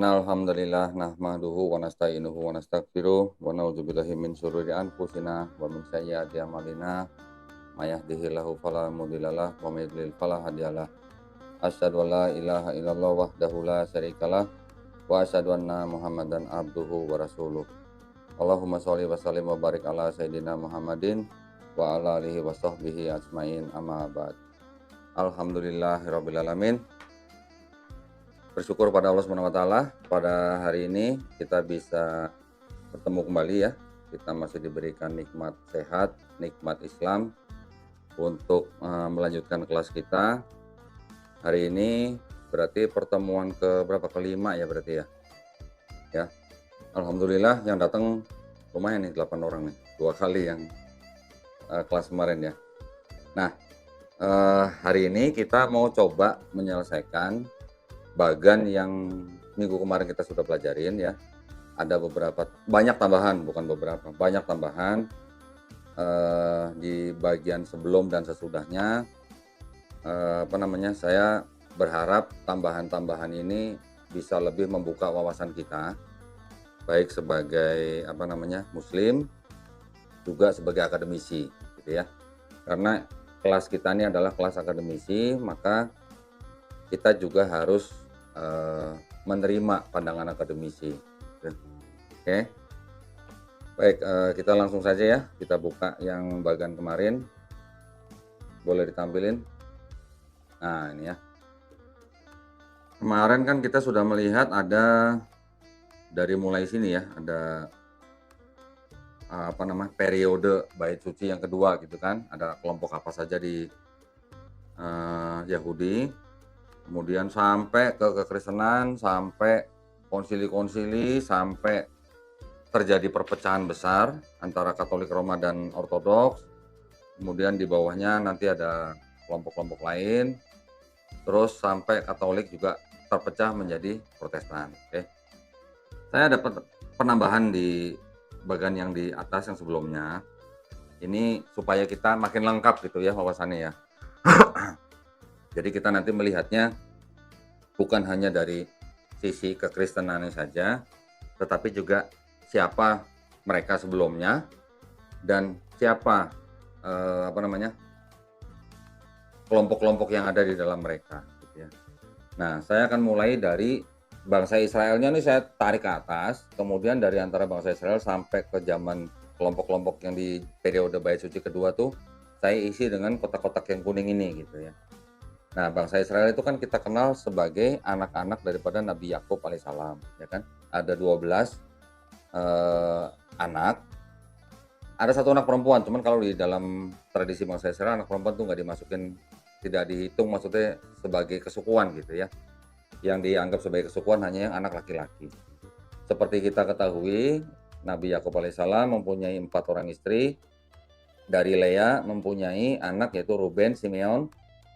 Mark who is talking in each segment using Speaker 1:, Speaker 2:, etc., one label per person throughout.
Speaker 1: Innal hamdalillah nahmaduhu wa nasta'inuhu wa nastaghfiruh wa na'udzubillahi min syururi anfusina wa min sayyiati a'malina may yahdihillahu fala mudhillalah wa may yudlil fala hadiyalah. Asyhadu an la ilaha illallah wahdahu la syarikalah wa asyhadu anna Muhammadan abduhu wa rasuluh. Allahumma sholli wa sallim wa barik ala sayidina Muhammadin wa ala alihi wa sahbihi ajmain, amma ba'd. Alhamdulillahirabbil alamin. Bersyukur pada Allah Subhanahu wa taala, pada hari ini kita bisa bertemu kembali ya. Kita masih diberikan nikmat sehat, nikmat Islam untuk melanjutkan kelas kita. Hari ini berarti pertemuan ke berapa? Kelima ya berarti ya. Ya. Alhamdulillah yang datang lumayan nih 8 orang nih. 2 kali yang kelas kemarin ya. Nah, hari ini kita mau coba menyelesaikan bagan yang minggu kemarin kita sudah pelajarin ya. Ada banyak tambahan, bukan beberapa, banyak tambahan di bagian sebelum dan sesudahnya. Saya berharap tambahan-tambahan ini bisa lebih membuka wawasan kita, baik sebagai muslim, juga sebagai akademisi gitu ya. Karena kelas kita ini adalah kelas akademisi, maka kita juga harus menerima pandangan akademisi. Oke. Baik, kita langsung saja ya, kita buka yang bagian kemarin. Boleh ditampilin. Nah, ini ya. Kemarin kan kita sudah melihat ada dari mulai sini ya, ada periode bait suci yang kedua gitu kan. Ada kelompok apa saja di Yahudi. Kemudian sampai ke kekristenan, sampai konsili-konsili, sampai terjadi perpecahan besar antara Katolik Roma dan Ortodoks. Kemudian di bawahnya nanti ada kelompok-kelompok lain. Terus sampai Katolik juga terpecah menjadi Protestan. Oke. Saya dapat penambahan di bagian yang di atas yang sebelumnya. Ini supaya kita makin lengkap gitu ya wawasannya ya. Jadi kita nanti melihatnya bukan hanya dari sisi kekristenannya saja, tetapi juga siapa mereka sebelumnya dan siapa kelompok-kelompok yang ada di dalam mereka. Gitu ya. Nah, saya akan mulai dari bangsa Israelnya nih, saya tarik ke atas, kemudian dari antara bangsa Israel sampai ke zaman kelompok-kelompok yang di periode bait suci kedua tuh saya isi dengan kotak-kotak yang kuning ini gitu ya. Nah, bangsa Israel itu kan kita kenal sebagai anak-anak daripada Nabi Yakub alaihissalam, ya kan? Ada 12 anak. Ada 1 anak perempuan, cuman kalau di dalam tradisi bangsa Israel anak perempuan tuh nggak dimasukin, tidak dihitung maksudnya sebagai kesukuan gitu ya. Yang dianggap sebagai kesukuan hanya yang anak laki-laki. Seperti kita ketahui, Nabi Yakub alaihissalam mempunyai 4 orang istri. Dari Lea mempunyai anak yaitu Ruben, Simeon,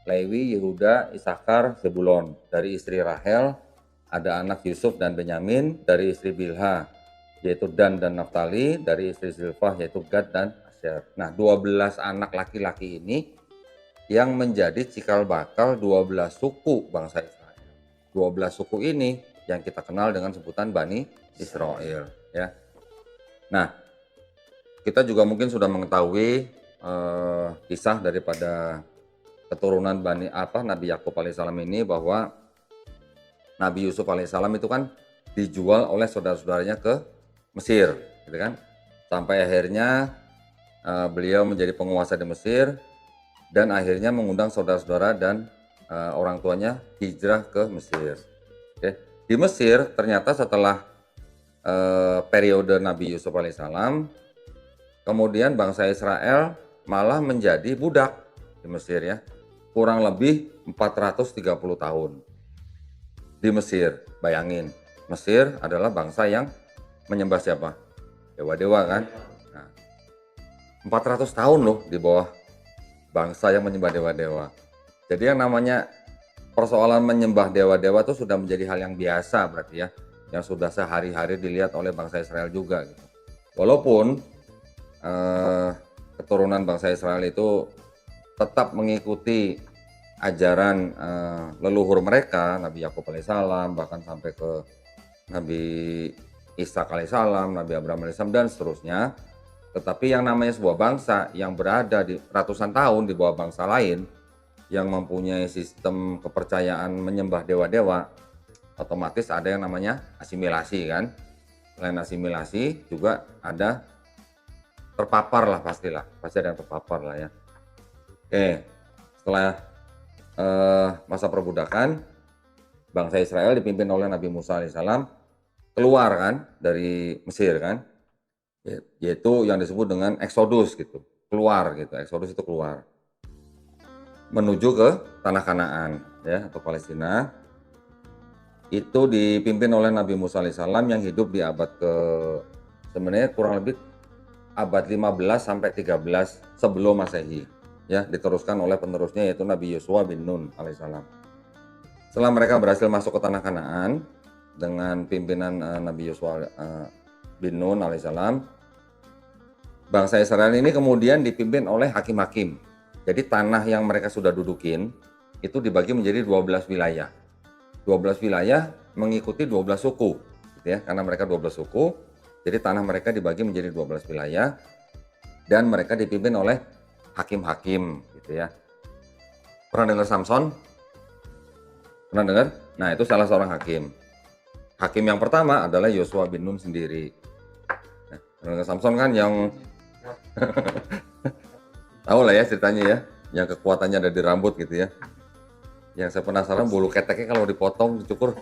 Speaker 1: Lewi, Yehuda, Isakar, Zebulon. Dari istri Rahel ada anak Yusuf dan Benyamin. Dari istri Bilha yaitu Dan dan Naftali. Dari istri Zilfah yaitu Gad dan Asher. Nah, 12 anak laki-laki ini yang menjadi cikal bakal 12 suku bangsa Israel. 12 suku ini yang kita kenal dengan sebutan Bani Israel ya. Nah, kita juga mungkin sudah mengetahui kisah daripada keturunan Nabi Yakub alaihissalam ini, bahwa Nabi Yusuf alaihissalam itu kan dijual oleh saudara-saudaranya ke Mesir gitu kan, sampai akhirnya beliau menjadi penguasa di Mesir dan akhirnya mengundang saudara-saudara dan orang tuanya hijrah ke Mesir. Oke. Di Mesir ternyata setelah periode Nabi Yusuf alaihissalam, kemudian bangsa Israel malah menjadi budak di Mesir ya. Kurang lebih 430 tahun di Mesir. Bayangin, Mesir adalah bangsa yang menyembah siapa? Dewa-dewa kan? Nah, 400 tahun loh di bawah bangsa yang menyembah dewa-dewa. Jadi yang namanya persoalan menyembah dewa-dewa itu sudah menjadi hal yang biasa berarti ya, yang sudah sehari-hari dilihat oleh bangsa Israel juga gitu. Walaupun keturunan bangsa Israel itu tetap mengikuti ajaran leluhur mereka, Nabi Yakub alaihissalam, bahkan sampai ke Nabi Isa alaihissalam, Nabi Abraham alaihissalam, dan seterusnya. Tetapi yang namanya sebuah bangsa yang berada di ratusan tahun di bawah bangsa lain yang mempunyai sistem kepercayaan menyembah dewa-dewa, otomatis ada yang namanya asimilasi kan. Selain asimilasi juga ada terpapar lah, pastilah, pasti ada yang terpapar lah ya. Oke, setelah masa perbudakan, bangsa Israel dipimpin oleh Nabi Musa alaihissalam keluar kan dari Mesir kan, yaitu yang disebut dengan Exodus gitu, keluar gitu. Exodus itu keluar menuju ke tanah Kanaan ya, atau Palestina. Itu dipimpin oleh Nabi Musa alaihissalam yang hidup di abad sebenarnya kurang lebih abad 15 sampai 13 sebelum Masehi ya, diteruskan oleh penerusnya yaitu Nabi Yosua bin Nun alaihissalam. Setelah mereka berhasil masuk ke tanah Kanaan dengan pimpinan Nabi Yosua bin Nun alaihissalam, bangsa Israel ini kemudian dipimpin oleh hakim-hakim. Jadi tanah yang mereka sudah dudukin itu dibagi menjadi 12 wilayah. 12 wilayah mengikuti 12 suku gitu ya, karena mereka 12 suku, jadi tanah mereka dibagi menjadi 12 wilayah dan mereka dipimpin oleh hakim-hakim gitu ya. Pernah dengar Samson? Pernah dengar? Nah, itu salah seorang hakim. Hakim yang pertama adalah Yosua bin Nun sendiri. Nah, pernah dengar Samson kan yang tahu lah ya ceritanya ya, yang kekuatannya ada di rambut gitu ya. Yang saya penasaran bulu keteknya kalau dipotong, dicukur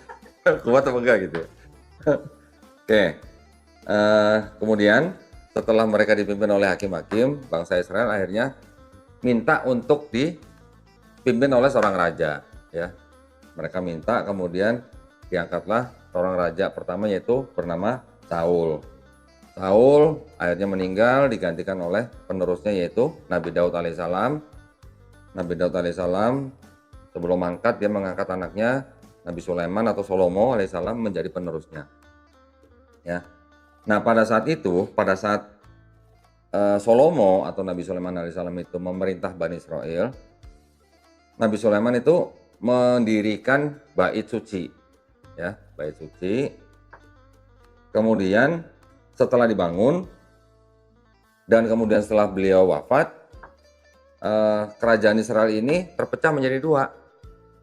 Speaker 1: kuat apa enggak gitu. Oke, kemudian setelah mereka dipimpin oleh hakim-hakim, bangsa Israel akhirnya minta untuk dipimpin oleh seorang raja ya. Mereka minta, kemudian diangkatlah seorang raja pertama yaitu bernama Saul. Saul akhirnya meninggal, digantikan oleh penerusnya yaitu Nabi Daud alaihissalam. Nabi Daud alaihissalam sebelum mangkat dia mengangkat anaknya Nabi Sulaiman atau Salomo alaihissalam menjadi penerusnya. Ya. Nah, pada saat itu, pada saat Salomo atau Nabi Sulaiman alaihissalam itu memerintah Bani Israel, Nabi Sulaiman itu mendirikan bait suci, ya, bait suci. Kemudian setelah dibangun dan kemudian setelah beliau wafat, kerajaan Israel ini terpecah menjadi dua.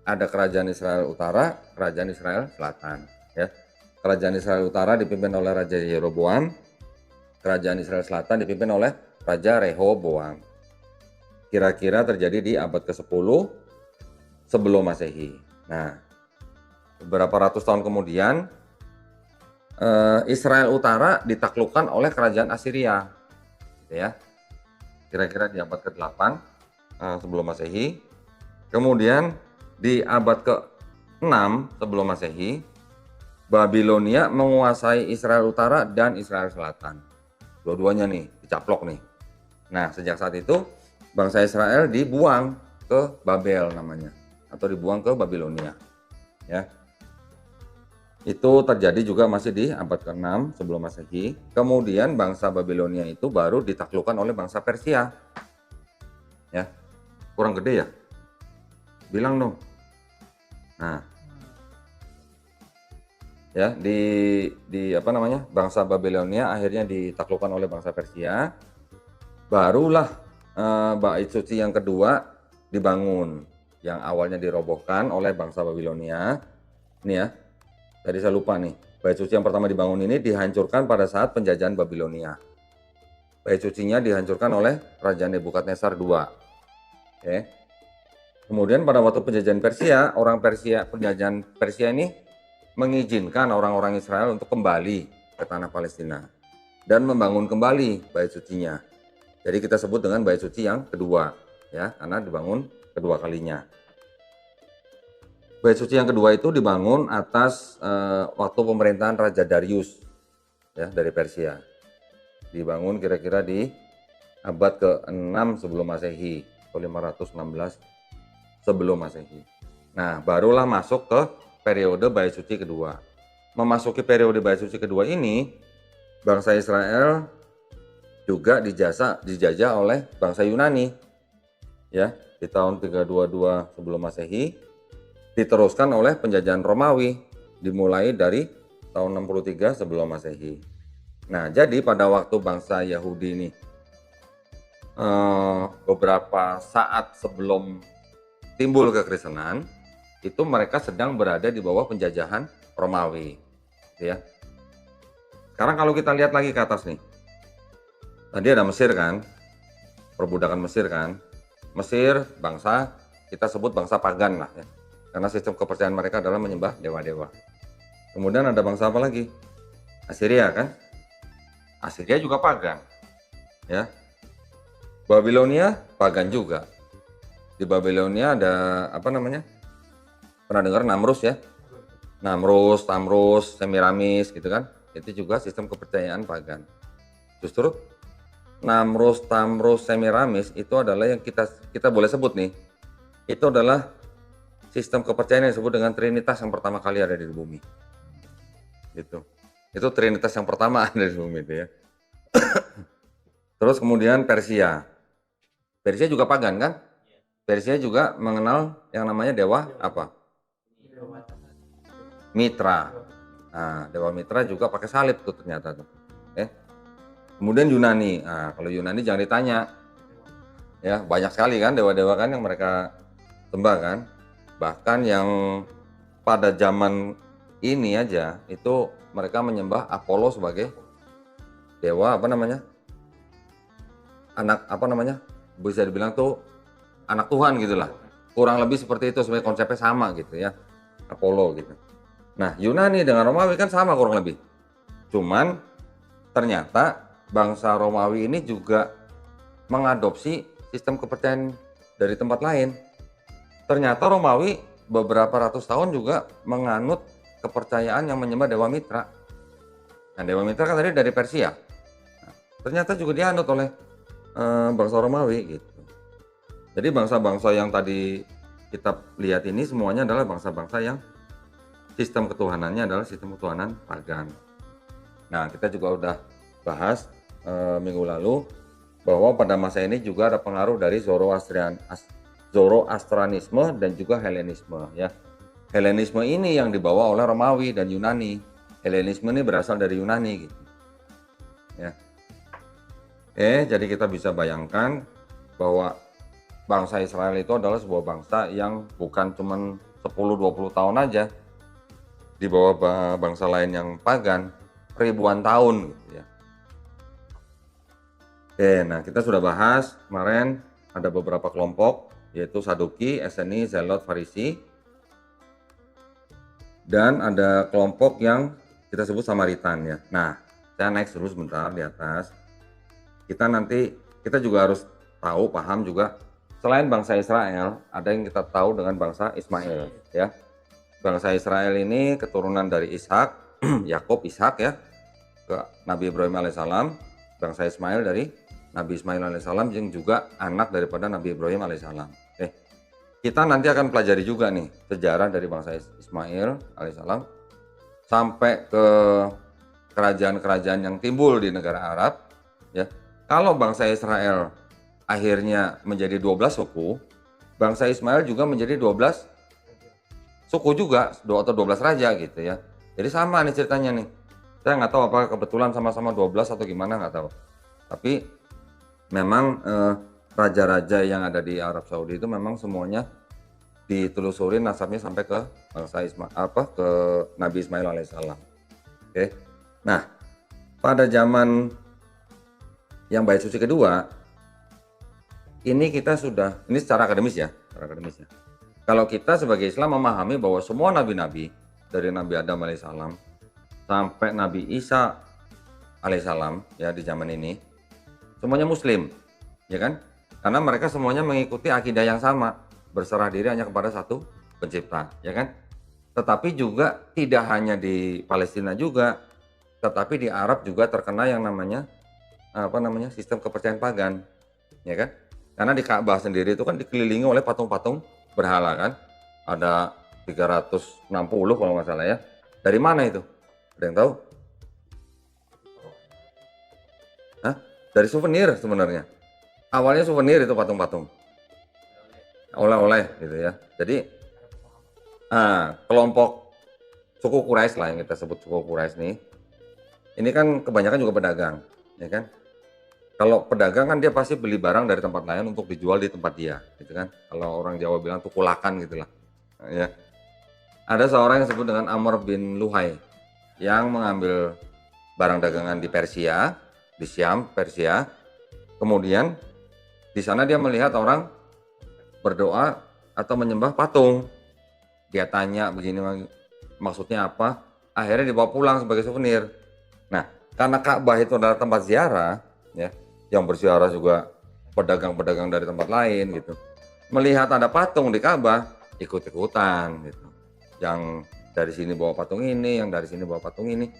Speaker 1: Ada kerajaan Israel Utara, kerajaan Israel Selatan. Ya. Kerajaan Israel Utara dipimpin oleh Raja Yeroboam, kerajaan Israel Selatan dipimpin oleh Raja Rehoboam. Kira-kira terjadi di abad ke-10 sebelum Masehi. Nah, beberapa ratus tahun kemudian Israel Utara ditaklukkan oleh kerajaan Assyria, gitu ya. Kira-kira di abad ke-8 sebelum Masehi. Kemudian di abad ke-6 sebelum Masehi, Babilonia menguasai Israel Utara dan Israel Selatan. Dua-duanya nih dicaplok nih. Nah, sejak saat itu bangsa Israel dibuang ke Babel namanya, atau dibuang ke Babilonia. Ya. Itu terjadi juga masih di abad ke-6 sebelum Masehi. Kemudian bangsa Babilonia itu baru ditaklukkan oleh bangsa Persia. Ya. Kurang gede ya? Bilang dong. Nah. Ya, di apa namanya? Bangsa Babilonia akhirnya ditaklukkan oleh bangsa Persia. Barulah bait suci yang kedua dibangun, yang awalnya dirobohkan oleh bangsa Babilonia. Ini ya. Tadi saya lupa nih, bait suci yang pertama dibangun ini dihancurkan pada saat penjajahan Babilonia. Bait sucinya dihancurkan oleh Raja Nebukadnezar II. Oke. Kemudian pada waktu penjajahan Persia, orang Persia, penjajahan Persia ini mengizinkan orang-orang Israel untuk kembali ke tanah Palestina dan membangun kembali bait sucinya. Jadi kita sebut dengan bait suci yang kedua, ya, karena dibangun kedua kalinya. Bait suci yang kedua itu dibangun atas waktu pemerintahan Raja Darius ya, dari Persia. Dibangun kira-kira di abad ke-6 sebelum Masehi atau 516 sebelum Masehi. Nah, barulah masuk ke periode bait suci kedua. Memasuki periode bait suci kedua ini, bangsa Israel juga dijajah oleh bangsa Yunani. Ya, di tahun 322 sebelum Masehi diteruskan oleh penjajahan Romawi, dimulai dari tahun 63 sebelum Masehi. Nah, jadi pada waktu bangsa Yahudi ini beberapa saat sebelum timbul kekristenan, itu mereka sedang berada di bawah penjajahan Romawi, gitu ya. Sekarang kalau kita lihat lagi ke atas nih, tadi ada Mesir kan, perbudakan Mesir kan. Mesir bangsa, kita sebut bangsa pagan lah ya, karena sistem kepercayaan mereka adalah menyembah dewa-dewa. Kemudian ada bangsa apa lagi? Assyria kan, Assyria juga pagan ya. Babilonia pagan juga. Di Babilonia ada apa namanya? Pernah dengar Namrus ya? Namrus, Tamrus, Semiramis gitu kan? Itu juga sistem kepercayaan pagan. Justru Namrus, Tamrus, Semiramis itu adalah yang kita boleh sebut nih. Itu adalah sistem kepercayaan yang disebut dengan Trinitas yang pertama kali ada di bumi. Gitu. Itu Trinitas yang pertama ada di bumi itu ya. Terus kemudian Persia. Persia juga pagan kan? Persia juga mengenal yang namanya dewa apa? Mitra. Nah, dewa Mitra juga pakai salib tuh ternyata tuh. Kemudian Yunani. Nah, kalau Yunani jangan ditanya. Ya, banyak sekali kan dewa-dewa kan yang mereka sembah kan. Bahkan yang pada zaman ini aja itu mereka menyembah Apollo sebagai dewa apa namanya? Anak apa namanya? Bisa dibilang tuh anak Tuhan gitulah. Kurang lebih seperti itu, sebenarnya konsepnya sama gitu ya. Apollo gitu. Nah, Yunani dengan Romawi kan sama kurang lebih. Cuman ternyata bangsa Romawi ini juga mengadopsi sistem kepercayaan dari tempat lain. Ternyata Romawi beberapa ratus tahun juga menganut kepercayaan yang menyembah Dewa Mitra. Nah, Dewa Mitra kan tadi dari Persia. Nah, ternyata juga dianut oleh bangsa Romawi gitu. Jadi bangsa-bangsa yang tadi kita lihat ini semuanya adalah bangsa-bangsa yang sistem ketuhanannya adalah sistem ketuhanan pagan. Nah, kita juga udah bahas minggu lalu bahwa pada masa ini juga ada pengaruh dari Zoroastrianisme dan juga Helenisme ya. Helenisme ini yang dibawa oleh Romawi dan Yunani. Helenisme ini berasal dari Yunani gitu. Ya. Jadi kita bisa bayangkan bahwa bangsa Israel itu adalah sebuah bangsa yang bukan cuma 10-20 tahun aja di bawah bangsa lain yang pagan ribuan tahun gitu ya. Nah kita sudah bahas kemarin ada beberapa kelompok yaitu Saduki, Eseni, Zelot, Farisi, dan ada kelompok yang kita sebut Samaritan ya. Nah saya naik terus sebentar di atas. Kita juga harus tahu, paham juga selain bangsa Israel ada yang kita tahu dengan bangsa Ismail ya. Bangsa Israel ini keturunan dari Ishak, Yakub, Ishak ya, ke Nabi Ibrahim alaihissalam. Bangsa Ismail dari Nabi Ismail alaihissalam yang juga anak daripada Nabi Ibrahim alaihissalam. Kita nanti akan pelajari juga nih sejarah dari bangsa Ismail alaihissalam sampai ke kerajaan-kerajaan yang timbul di negara Arab ya. Kalau bangsa Israel akhirnya menjadi 12 suku, bangsa Ismail juga menjadi 12 suku juga atau 12 raja gitu ya. Jadi sama nih ceritanya nih. Saya nggak tahu apakah kebetulan sama-sama 12 atau gimana, nggak tahu. Tapi memang raja-raja yang ada di Arab Saudi itu memang semuanya ditelusurin nasabnya sampai ke bangsa ke Nabi Ismail alaihissalam. Oke. Nah, pada zaman yang bait suci kedua ini ini secara akademis ya, Kalau kita sebagai Islam memahami bahwa semua nabi-nabi dari Nabi Adam alaihissalam sampai Nabi Isa alaihissalam ya di zaman ini semuanya Muslim, ya kan? Karena mereka semuanya mengikuti akidah yang sama, berserah diri hanya kepada satu pencipta, ya kan? Tetapi juga tidak hanya di Palestina juga, tetapi di Arab juga terkena yang namanya sistem kepercayaan pagan, ya kan? Karena di Ka'bah sendiri itu kan dikelilingi oleh patung-patung berhala kan, ada 360 kalau nggak salah ya. Dari mana itu? Ada yang tahu? Hah? Dari souvenir sebenarnya. Awalnya souvenir itu patung-patung, oleh-oleh gitu ya. Jadi kelompok suku Quraisy lah yang kita sebut suku Quraisy nih. Ini kan kebanyakan juga pedagang, ya kan? Kalau pedagang kan dia pasti beli barang dari tempat lain untuk dijual di tempat dia, gitu kan? Kalau orang Jawa bilang tukulakan gitulah, ya. Ada seorang yang disebut dengan Amr bin Luhai yang mengambil barang dagangan di Persia, di Syam, Persia. Kemudian di sana dia melihat orang berdoa atau menyembah patung. Dia tanya begini maksudnya apa? Akhirnya dibawa pulang sebagai souvenir. Nah, karena Ka'bah itu adalah tempat ziarah, ya, yang berziarah juga pedagang-pedagang dari tempat lain gitu. Melihat ada patung di Ka'bah, ikut-ikutan gitu. Yang dari sini bawa patung ini, yang dari sini bawa patung ini.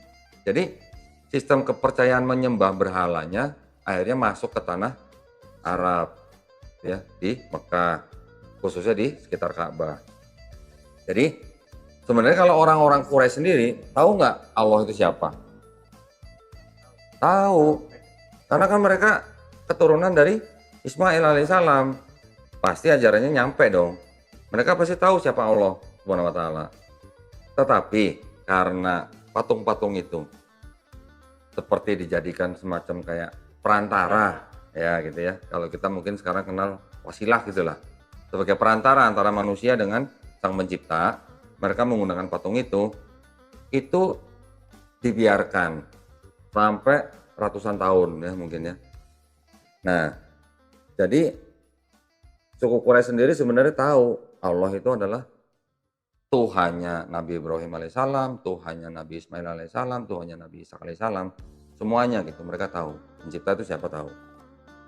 Speaker 1: Jadi sistem kepercayaan menyembah berhalanya akhirnya masuk ke tanah Arab, ya, di Mekah, khususnya di sekitar Ka'bah. Jadi sebenarnya kalau orang-orang Quraisy sendiri tahu nggak Allah itu siapa? Tahu, karena kan mereka keturunan dari Ismail alaihissalam. Pasti ajarannya nyampe dong. Mereka pasti tahu siapa Allah Subhanahu wa taala. Tetapi karena patung-patung itu seperti dijadikan semacam kayak perantara, ya gitu ya. Kalau kita mungkin sekarang kenal wasilah gitulah. Sebagai perantara antara manusia dengan Sang Pencipta, mereka menggunakan patung itu dibiarkan sampai ratusan tahun ya mungkin ya. Nah, jadi suku Quraisy sendiri sebenarnya tahu Allah itu adalah Tuhannya Nabi Ibrahim alaihissalam, Tuhannya Nabi Ismail alaihissalam, Tuhannya Nabi Ishak alaihissalam, semuanya gitu mereka tahu. Pencipta itu siapa tahu.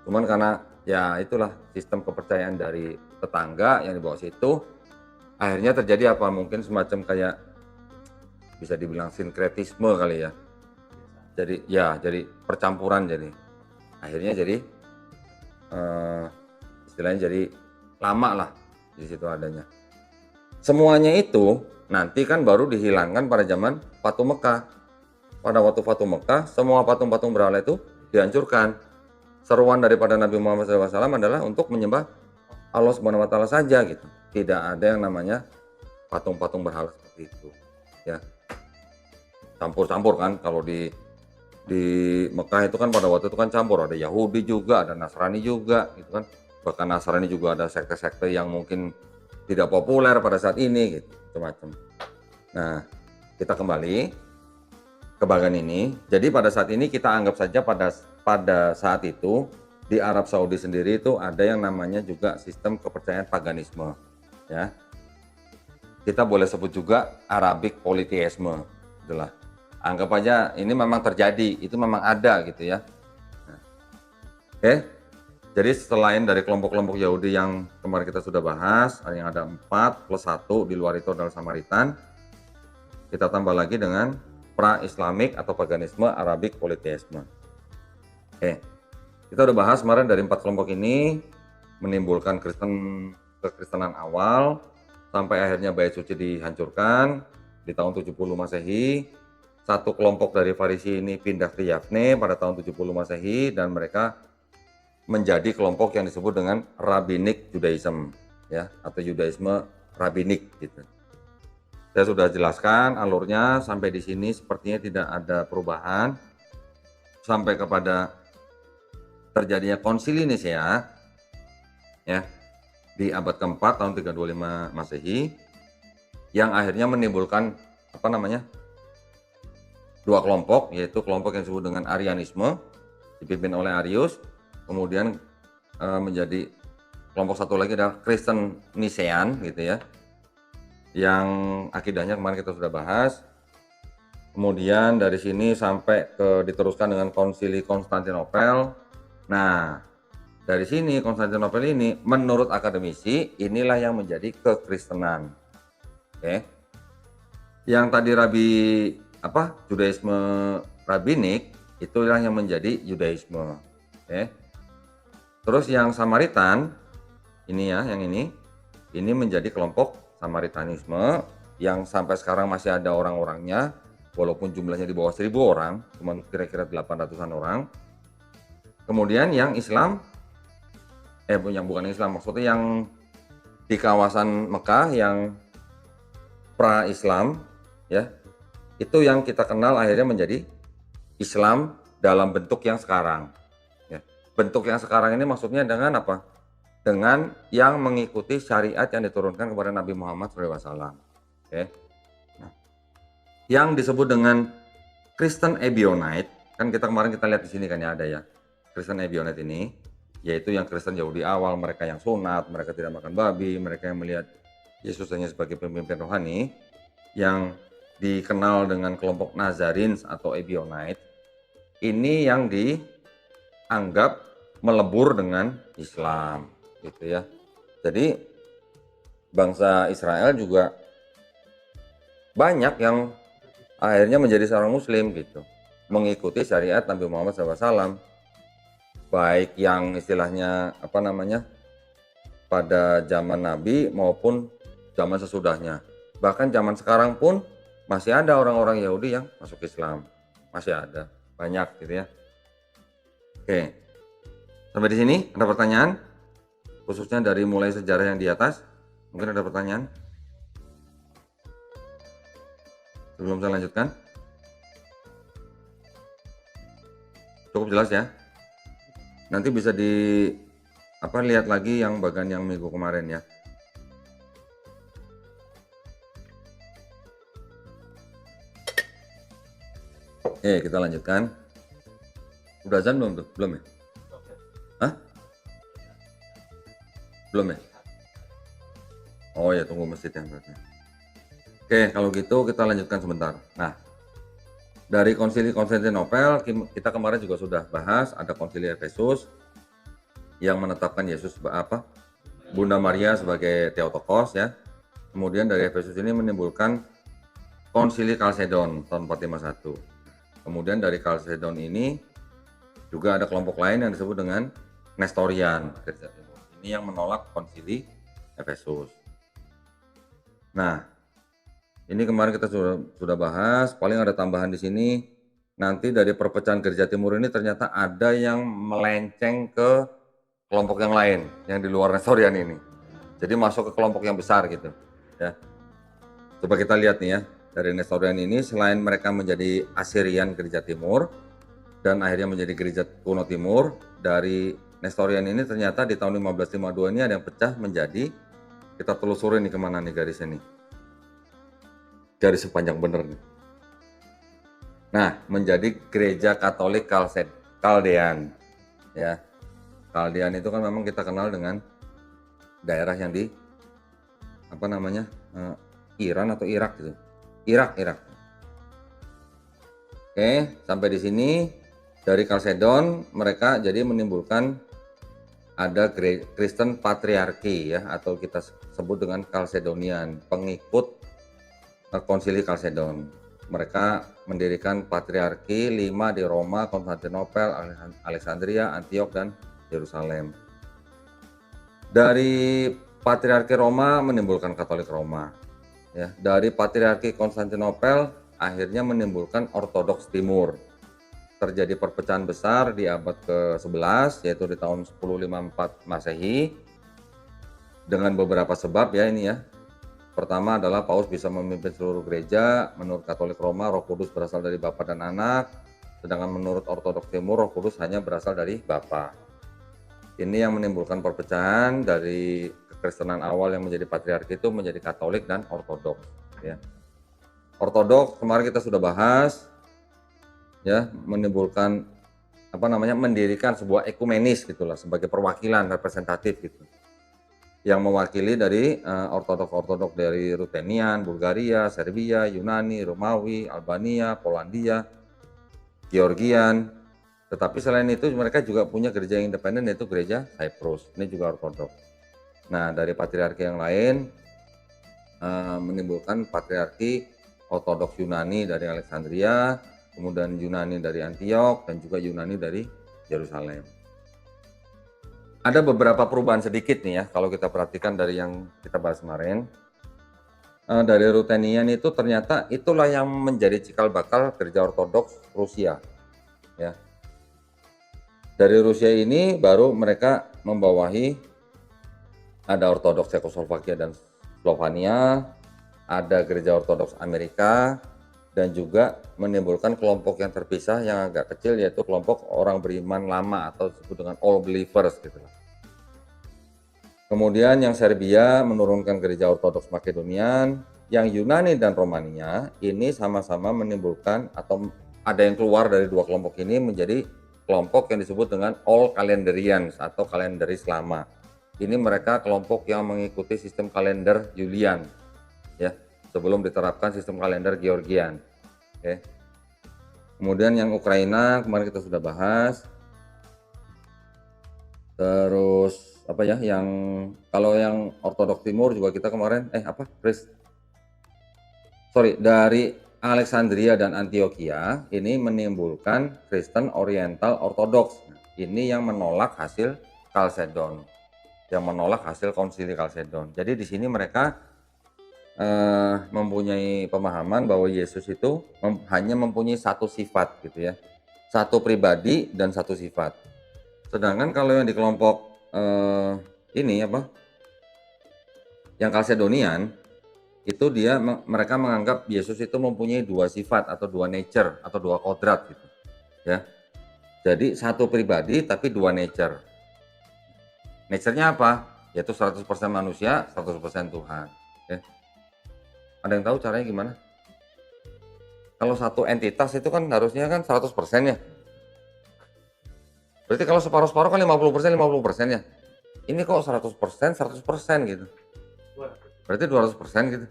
Speaker 1: Cuman karena ya itulah sistem kepercayaan dari tetangga yang dibawa situ, akhirnya terjadi apa mungkin semacam kayak bisa dibilang sinkretisme kali ya. Jadi percampuran jadi. Akhirnya jadi istilahnya jadi lama lah di situ adanya. Semuanya itu nanti kan baru dihilangkan pada zaman Fatu Mekah. Pada waktu Fatu Mekah, semua patung-patung berhala itu dihancurkan. Seruan daripada Nabi Muhammad SAW adalah untuk menyembah Allah Subhanahu wa taala saja gitu. Tidak ada yang namanya patung-patung berhala seperti itu. Ya. Campur-campur kan kalau di Mekah itu kan pada waktu itu kan campur, ada Yahudi juga, ada Nasrani juga gitu kan. Bahkan Nasrani juga ada sekte-sekte yang mungkin tidak populer pada saat ini gitu, macam-macam. Nah, kita kembali ke bagian ini. Jadi pada saat ini kita anggap saja pada saat itu di Arab Saudi sendiri itu ada yang namanya juga sistem kepercayaan paganisme, ya. Kita boleh sebut juga Arabic polytheisme, itulah. Anggap aja ini memang terjadi, itu memang ada gitu ya. Nah, oke. Jadi selain dari kelompok-kelompok Yahudi yang kemarin kita sudah bahas, yang ada 4 plus 1 di luar itu adalah Samaritan, kita tambah lagi dengan pra-Islamik atau paganisme Arabic polytheisme. Oke, kita udah bahas kemarin dari 4 kelompok ini menimbulkan kekristenan awal sampai akhirnya Bait Suci dihancurkan di tahun 70 Masehi. Satu kelompok dari Farisi ini pindah ke Yafne pada tahun 70 Masehi dan mereka menjadi kelompok yang disebut dengan Rabbinic Judaism ya atau Judaisme Rabbinik gitu. Saya sudah jelaskan alurnya sampai di sini sepertinya tidak ada perubahan sampai kepada terjadinya Konsili Nisea ya di abad keempat tahun 325 Masehi yang akhirnya menimbulkan dua kelompok, yaitu kelompok yang disebut dengan Arianisme dipimpin oleh Arius. Kemudian menjadi kelompok satu lagi adalah Kristen Nicean gitu ya, yang akidahnya kemarin kita sudah bahas. Kemudian dari sini sampai diteruskan dengan Konsili Konstantinopel. Nah, dari sini Konstantinopel ini menurut akademisi inilah yang menjadi kekristenan. Oke. Yang tadi Judaisme Rabbinik itulah yang menjadi Yudaisme. Oke. Terus yang Samaritan ini ya, yang ini menjadi kelompok Samaritanisme yang sampai sekarang masih ada orang-orangnya, walaupun jumlahnya di bawah 1000 orang, cuma kira-kira 800-an orang. Kemudian yang Islam, yang bukan Islam, maksudnya yang di kawasan Mekah yang pra-Islam, ya, Itu yang kita kenal akhirnya menjadi Islam dalam bentuk yang sekarang. Ya. Bentuk yang sekarang ini maksudnya dengan apa? Dengan yang mengikuti syariat yang diturunkan kepada Nabi Muhammad SAW. Oke. Nah, yang disebut dengan Kristen Ebionite, kan kemarin kita lihat di sini kan ya ada ya. Kristen Ebionite ini, yaitu yang Kristen Yahudi awal, mereka yang sunat, mereka tidak makan babi, mereka yang melihat Yesus hanya sebagai pemimpin rohani, yang dikenal dengan kelompok Nazarins atau Ebionite, ini yang dianggap melebur dengan Islam, gitu ya. Jadi bangsa Israel juga banyak yang akhirnya menjadi seorang Muslim gitu, mengikuti syariat Nabi Muhammad SAW, baik yang istilahnya apa namanya pada zaman Nabi maupun zaman sesudahnya. Bahkan zaman sekarang pun masih ada orang-orang Yahudi yang masuk Islam, masih ada banyak gitu ya. Oke, sampai di sini ada pertanyaan, khususnya dari mulai sejarah yang di atas. Mungkin ada pertanyaan sebelum saya lanjutkan. Cukup jelas ya. Nanti bisa lihat lagi yang bagian yang minggu kemarin ya. Oke, kita lanjutkan. Udah azan belum tuh? Belum ya? Hah? Belum ya? Oh ya, tunggu masjid yang berarti. Oke, kalau gitu kita lanjutkan sebentar. Nah, dari Konsili Konstantinopel kita kemarin juga sudah bahas, ada Konsili Efesus yang menetapkan Yesus Bunda Maria sebagai Theotokos ya. Kemudian dari Efesus ini menimbulkan Konsili Kalsedon tahun 451. Kemudian dari Kalsedon ini juga ada kelompok lain yang disebut dengan Nestorian. Ini yang menolak Konsili Efesus. Nah, ini kemarin kita sudah bahas, paling ada tambahan di sini. Nanti dari perpecahan Gereja Timur ini ternyata ada yang melenceng ke kelompok yang lain, yang di luar Nestorian ini. Jadi masuk ke kelompok yang besar gitu. Ya. Coba kita lihat nih ya, dari Nestorian ini selain mereka menjadi Assyrian Gereja Timur dan akhirnya menjadi Gereja Kuno Timur, dari Nestorian ini ternyata di tahun 1552 ini ada yang pecah menjadi, kita telusurin nih kemana nih garisnya nih. Garis sepanjang bener nih. Nah, menjadi Gereja Katolik Kaldean. Ya. Kaldean itu kan memang kita kenal dengan daerah yang di Iran atau Irak gitu. Irak. Oke, sampai di sini dari Kalsedon mereka jadi menimbulkan ada Kristen Patriarki ya, atau kita sebut dengan Kalsedonian, pengikut Konsili Kalsedon. Mereka mendirikan patriarki 5 di Roma, Konstantinopel, Alexandria, Antiok, dan Yerusalem. Dari patriarki Roma menimbulkan Katolik Roma. Ya, dari patriarki Konstantinopel akhirnya menimbulkan Ortodoks Timur. Terjadi perpecahan besar di abad ke-11, yaitu di tahun 1054 Masehi, dengan beberapa sebab ya ini ya. Pertama adalah Paus bisa memimpin seluruh gereja. Menurut Katolik Roma, Roh Kudus berasal dari Bapa dan Anak, sedangkan menurut Ortodoks Timur, Roh Kudus hanya berasal dari Bapa. Ini yang menimbulkan perpecahan dari kekristenan awal yang menjadi patriarki itu menjadi Katolik dan Ortodoks. Ya. Ortodoks kemarin kita sudah bahas, ya, menimbulkan mendirikan sebuah ekumenis gitulah sebagai perwakilan representatif gitu, yang mewakili dari Ortodoks dari Rutenian, Bulgaria, Serbia, Yunani, Romawi, Albania, Polandia, Georgian. Tetapi selain itu mereka juga punya gereja independen, yaitu gereja Cyprus. Ini juga Ortodoks. Nah, dari patriarki yang lain menimbulkan patriarki Ortodoks Yunani dari Alexandria, kemudian Yunani dari Antiok, dan juga Yunani dari Yerusalem. Ada beberapa perubahan sedikit nih ya, kalau kita perhatikan dari yang kita bahas kemarin. Dari Rutenian itu ternyata itulah yang menjadi cikal bakal gereja Ortodoks Rusia. Ya. Dari Rusia ini baru mereka membawahi, ada Ortodoks Cekoslovakia dan Slovenia, ada gereja Ortodoks Amerika, dan juga menimbulkan kelompok yang terpisah yang agak kecil, yaitu kelompok orang beriman lama atau disebut dengan all believers gitu. Kemudian yang Serbia menurunkan gereja Ortodoks Makedonian, yang Yunani dan Romania ini sama-sama menimbulkan atau ada yang keluar dari dua kelompok ini menjadi kelompok yang disebut dengan All Calendarians atau kalenderis lama. Ini mereka kelompok yang mengikuti sistem kalender Julian, ya, sebelum diterapkan sistem kalender Georgian. Oke. Kemudian yang Ukraina kemarin kita sudah bahas. Terus apa ya, yang kalau yang Ortodoks Timur juga kita kemarin dari Alexandria dan Antioquia ini menimbulkan Kristen Oriental Ortodoks. Ini yang menolak hasil Chalcedon, yang menolak hasil Konsili Chalcedon. Jadi di sini mereka mempunyai pemahaman bahwa Yesus itu hanya mempunyai satu sifat gitu ya, satu pribadi dan satu sifat. Sedangkan kalau yang di kelompok yang Chalcedonian itu mereka menganggap Yesus itu mempunyai dua sifat atau dua nature atau dua kodrat gitu ya. Jadi satu pribadi tapi dua nature. Nature-nya apa? Yaitu 100% manusia, 100% Tuhan. Ya. Ada yang tahu caranya gimana? Kalau satu entitas itu kan harusnya kan 100% ya. Berarti kalau separuh-separuh kan 50%, 50% ya. Ini kok 100%, 100% gitu. Berarti 200% gitu.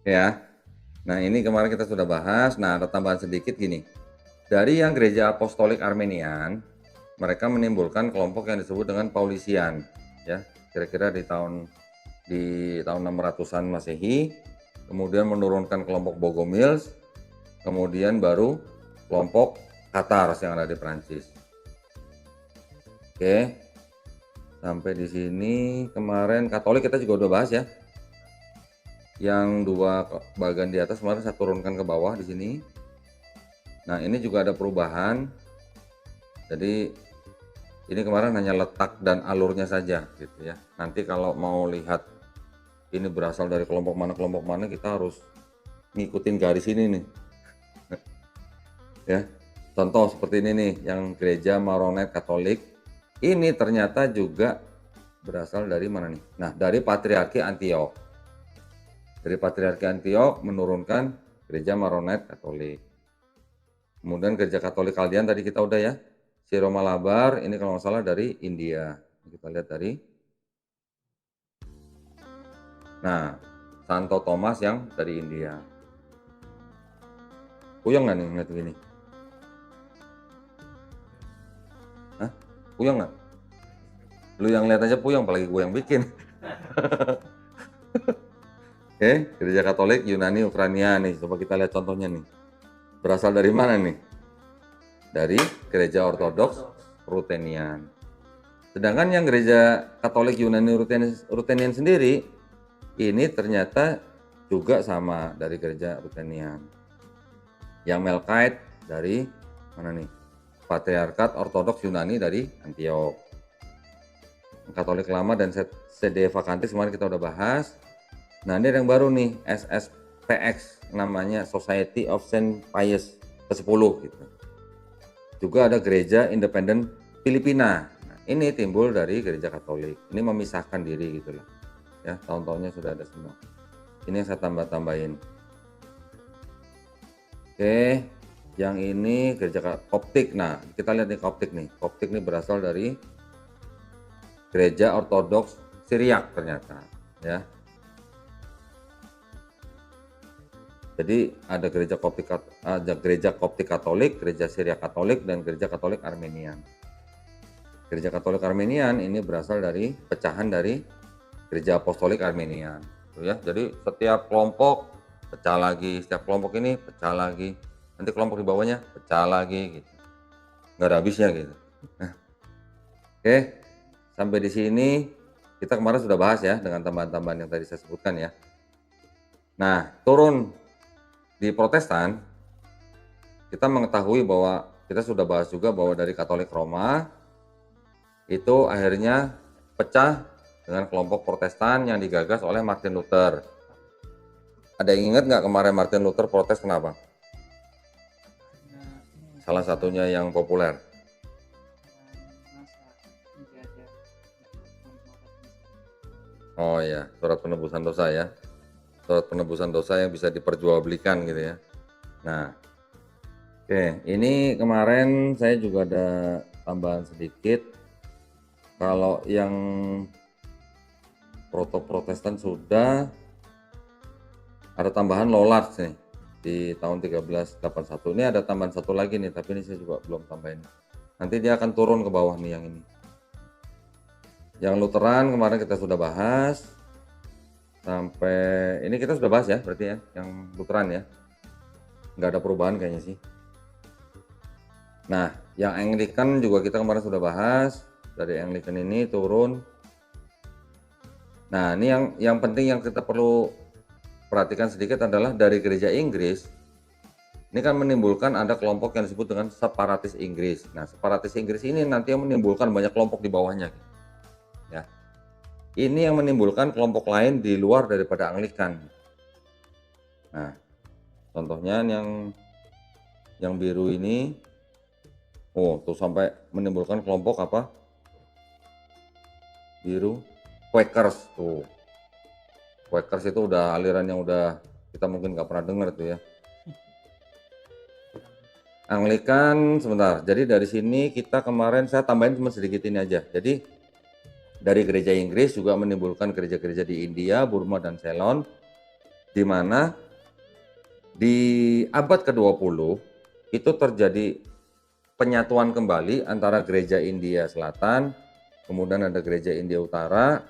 Speaker 1: Ya. Nah, ini kemarin kita sudah bahas. Nah, ada tambahan sedikit gini. Dari yang gereja apostolik Armenian, mereka menimbulkan kelompok yang disebut dengan Paulisian, ya. Kira-kira di tahun 600-an Masehi, kemudian menurunkan kelompok Bogomils, kemudian baru kelompok Katars yang ada di Perancis. Oke. Sampai di sini kemarin Katolik kita juga udah bahas ya. Yang dua bagian di atas kemarin saya turunkan ke bawah di sini. Nah, ini juga ada perubahan. Jadi ini kemarin hanya letak dan alurnya saja gitu ya. Nanti kalau mau lihat ini berasal dari kelompok mana kita harus ngikutin garis ini nih. Ya. Contoh seperti ini nih, yang gereja Maronite Katolik. Ini ternyata juga berasal dari mana nih? Nah, dari Patriarki Antioch. Dari Patriarki Antioch menurunkan gereja Maronite Katolik. Kemudian gereja Katolik Kaldian tadi kita udah ya. Syro Malabar ini kalau nggak salah dari India. Kita lihat dari. Nah, Santo Thomas yang dari India. Puyeng nggak nih ngeliat begini? Hah? Puyeng nggak? Lu yang lihat aja puyeng, apalagi gue yang bikin. Oke, gereja Katolik Yunani Ukraina nih. Coba kita lihat contohnya nih. Berasal dari mana nih? Dari gereja Ortodoks Ruthenian. Sedangkan yang gereja Katolik Yunani Ruthenian sendiri ini ternyata juga sama dari gereja Ruthenian. Yang Melkite dari mana nih? Patriarkat Ortodoks Yunani dari Antioch. Katolik Lama dan Sede Vacantis kemarin kita udah bahas. Nah, ini ada yang baru nih, SSPX namanya Society of Saint Pius ke-10 gitu. Juga ada gereja independen Filipina. Nah, ini timbul dari gereja Katolik. Ini memisahkan diri gitu loh. Ya, tahun-tahunnya sudah ada semua. Ini yang saya tambah-tambahin. Oke, yang ini gereja Koptik. Nah, kita lihat nih Koptik nih. Koptik nih berasal dari gereja Ortodoks Syriak ternyata, ya. Jadi ada gereja Koptik Katolik, gereja Syriak Katolik, dan gereja Katolik Armenian. Gereja Katolik Armenian ini berasal dari pecahan dari gereja Apostolik Armenian, ya. Jadi setiap kelompok pecah lagi, setiap kelompok ini pecah lagi, nanti kelompok di bawahnya pecah lagi, gitu. Nggak ada habisnya gitu. Oke, sampai di sini kita kemarin sudah bahas ya dengan tambahan-tambahan yang tadi saya sebutkan ya. Nah, turun di Protestan, kita mengetahui bahwa kita sudah bahas juga bahwa dari Katolik Roma itu akhirnya pecah dengan kelompok Protestan yang digagas oleh Martin Luther. Ada yang ingat nggak kemarin Martin Luther protes kenapa?
Speaker 2: Karena ini
Speaker 1: Salah satunya yang populer.
Speaker 2: masa menjajah
Speaker 1: Oh ya, surat penebusan dosa ya. Surat penebusan dosa yang bisa diperjualbelikan gitu ya. Nah, oke, ini kemarin saya juga ada tambahan sedikit. Kalau yang proto-protestan sudah ada tambahan Lollards nih di tahun 1381. Ini ada tambahan satu lagi nih, tapi ini saya juga belum tambahin. Nanti dia akan turun ke bawah nih yang ini. Yang Lutheran kemarin kita sudah bahas. Sampai ini kita sudah bahas ya, berarti ya, yang Lutheran ya. Nggak ada perubahan kayaknya sih. Nah, yang Anglican juga kita kemarin sudah bahas. Dari Anglican ini turun. Nah, ini yang penting yang kita perlu perhatikan sedikit adalah dari gereja Inggris. Ini kan menimbulkan ada kelompok yang disebut dengan separatis Inggris. Nah, separatis Inggris ini nanti yang menimbulkan banyak kelompok di bawahnya. Ya. Ini yang menimbulkan kelompok lain di luar daripada Anglikan. Nah, contohnya yang biru ini, oh tuh sampai menimbulkan kelompok apa? Biru, Quakers tuh. Quakers itu udah aliran yang udah kita mungkin nggak pernah dengar tuh ya. Anglikan sebentar. Jadi dari sini kita kemarin saya tambahin cuma sedikit ini aja. Jadi dari gereja Inggris juga menimbulkan gereja-gereja di India, Burma dan Ceylon, di mana di abad ke-20 itu terjadi penyatuan kembali antara gereja India Selatan, kemudian ada gereja India Utara,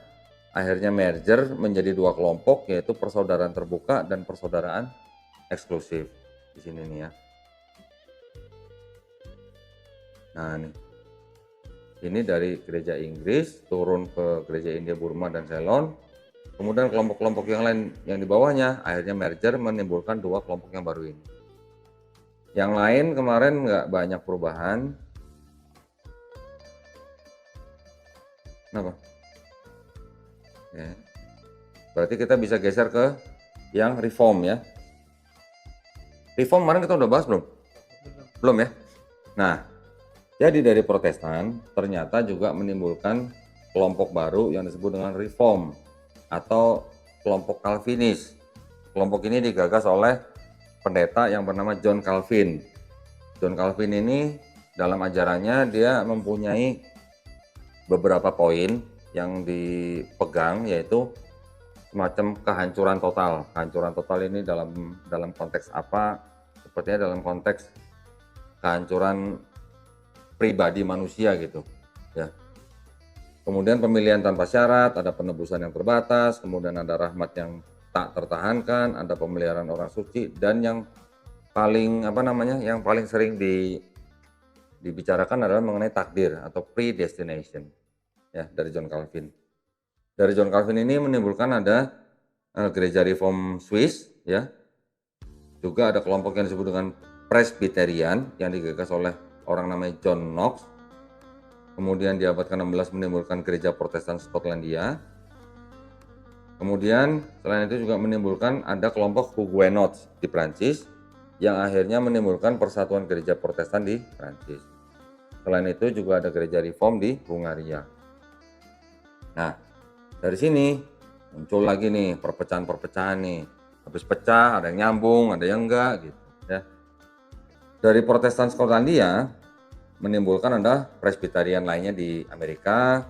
Speaker 1: akhirnya merger menjadi dua kelompok, yaitu persaudaraan terbuka dan persaudaraan eksklusif. Di sini nih ya. Nah nih, ini dari gereja Inggris turun ke gereja India, Burma dan Ceylon. Kemudian kelompok-kelompok yang lain yang di bawahnya akhirnya merger menimbulkan dua kelompok yang baru ini. Yang lain kemarin nggak banyak perubahan. Kenapa? Ya. Berarti kita bisa geser ke yang reform ya. Reform kemarin kita udah bahas belum? Belum ya? Nah, jadi dari Protestan ternyata juga menimbulkan kelompok baru yang disebut dengan Reform atau kelompok Calvinis. Kelompok ini digagas oleh pendeta yang bernama John Calvin. John Calvin ini dalam ajarannya dia mempunyai beberapa poin yang dipegang, yaitu semacam kehancuran total. Kehancuran total ini dalam konteks apa? Sepertinya dalam konteks kehancuran pribadi manusia gitu ya. Kemudian pemilihan tanpa syarat, ada penebusan yang terbatas, kemudian ada rahmat yang tak tertahankan, ada pemeliharaan orang suci, dan yang paling yang paling sering dibicarakan adalah mengenai takdir atau predestination ya, dari John Calvin. Dari John Calvin ini menimbulkan ada gereja Reform Swiss ya. Juga ada kelompok yang disebut dengan Presbyterian yang digagas oleh orang namanya John Knox. Kemudian di abad ke-16 menimbulkan gereja Protestan Skotlandia. Kemudian selain itu juga menimbulkan ada kelompok Huguenots di Prancis yang akhirnya menimbulkan persatuan gereja Protestan di Prancis. Selain itu juga ada gereja Reform di Hungaria. Nah, dari sini muncul lagi nih perpecahan-perpecahan nih. Habis pecah, ada yang nyambung, ada yang enggak gitu ya. Dari Protestan Skotlandia menimbulkan ada Presbyterian lainnya di Amerika.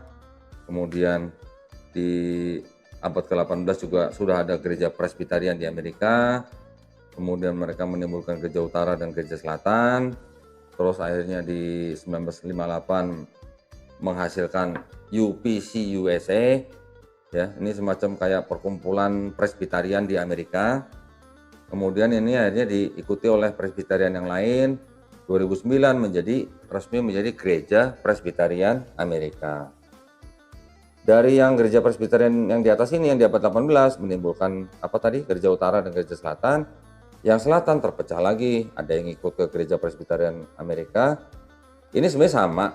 Speaker 1: Kemudian di abad ke-18 juga sudah ada gereja Presbyterian di Amerika. Kemudian mereka menimbulkan gereja utara dan gereja selatan. Terus akhirnya di 1958 menghasilkan UPC USA. Ya, ini semacam kayak perkumpulan Presbyterian di Amerika. Kemudian ini akhirnya diikuti oleh Presbyterian yang lain. 2009 resmi menjadi Gereja Presbyterian Amerika. Dari yang gereja Presbyterian yang di atas ini, yang di abad 18 menimbulkan gereja utara dan gereja selatan. Yang selatan terpecah lagi, ada yang ikut ke Gereja Presbyterian Amerika. Ini sebenarnya sama,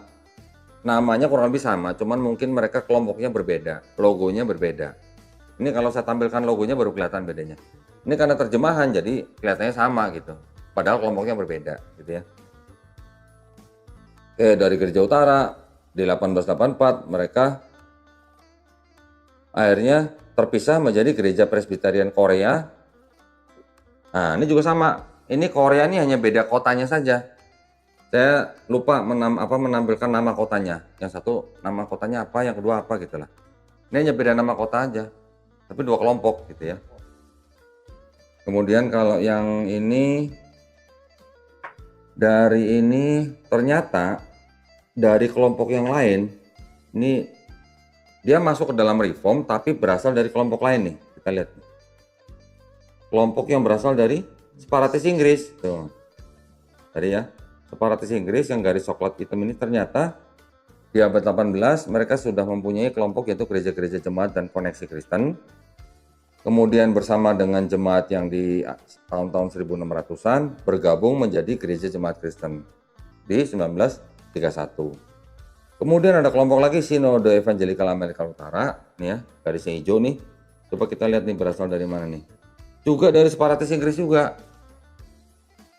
Speaker 1: namanya kurang lebih sama, cuman mungkin mereka kelompoknya berbeda, logonya berbeda. Ini kalau saya tampilkan logonya baru kelihatan bedanya. Ini karena terjemahan jadi kelihatannya sama gitu. Padahal kelompoknya berbeda gitu ya. Dari Gereja Utara di 1884 mereka akhirnya terpisah menjadi Gereja Presbyterian Korea. Nah, ini juga sama. Ini Korea ini hanya beda kotanya saja. Saya lupa menampilkan nama kotanya. Yang satu nama kotanya apa, yang kedua apa gitu lah. Ini hanya beda nama kota aja. Tapi dua kelompok gitu ya. Kemudian kalau yang ini dari ini ternyata dari kelompok yang lain ini dia masuk ke dalam reform tapi berasal dari kelompok lain nih. Kita lihat. Kelompok yang berasal dari separatis Inggris. Tuh. Tadi ya. Separatis Inggris yang garis coklat hitam ini ternyata di abad 18 mereka sudah mempunyai kelompok yaitu gereja-gereja jemaat dan koneksi Kristen. Kemudian bersama dengan jemaat yang di tahun-tahun 1600-an bergabung menjadi gereja jemaat Kristen di 1931. Kemudian ada kelompok lagi Sinode Evangelikal Amerika Utara, nih ya, garisnya hijau nih. Coba kita lihat nih berasal dari mana nih. Juga dari separatis Inggris juga.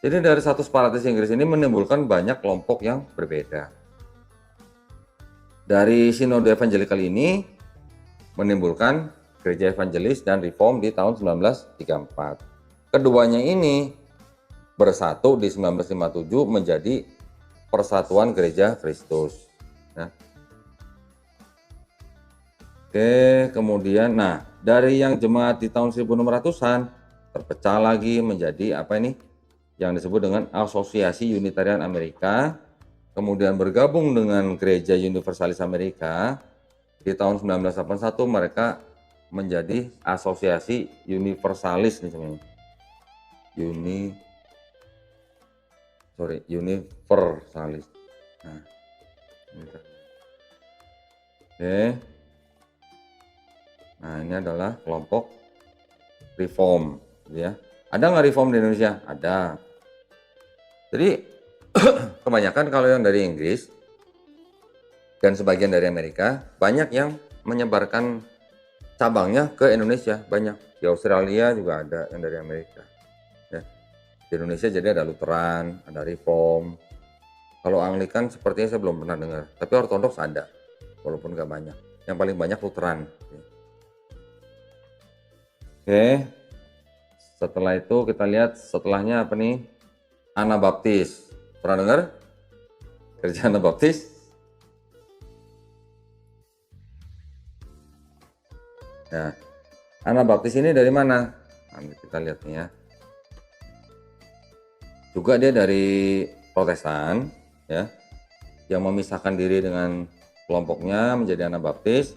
Speaker 1: Jadi dari satu separatis Inggris ini menimbulkan banyak kelompok yang berbeda. Dari Sinode Evangelikal ini menimbulkan gereja evangelis dan reform di tahun 1934. Keduanya ini bersatu di 1957 menjadi Persatuan Gereja Kristus. Nah. Oke, kemudian dari yang jemaat di tahun 1600-an terpecah lagi menjadi apa ini? Yang disebut dengan Asosiasi Unitarian Amerika. Kemudian bergabung dengan Gereja Universalis Amerika. Di tahun 1981 mereka menjadi Asosiasi Universalis nih sebenarnya. Universalis. Nah, oke. Nah, ini adalah kelompok reform, gitu ya. Ada nggak reform di Indonesia? Ada. Jadi kebanyakan kalau yang dari Inggris dan sebagian dari Amerika banyak yang menyebarkan cabangnya ke Indonesia, banyak. Di Australia juga ada yang dari Amerika. Ya. Di Indonesia jadi ada Lutheran, ada Reform. Kalau Anglikan sepertinya saya belum pernah dengar, tapi Ortodoks ada, walaupun nggak banyak. Yang paling banyak Lutheran. Oke. Setelah itu kita lihat setelahnya apa nih? Anabaptis. Pernah dengar? Gereja Anabaptis? Nah, Anabaptis ini dari mana? Nah, kita lihat nih ya. Juga dia dari Protestan, ya, yang memisahkan diri dengan kelompoknya menjadi Anabaptis.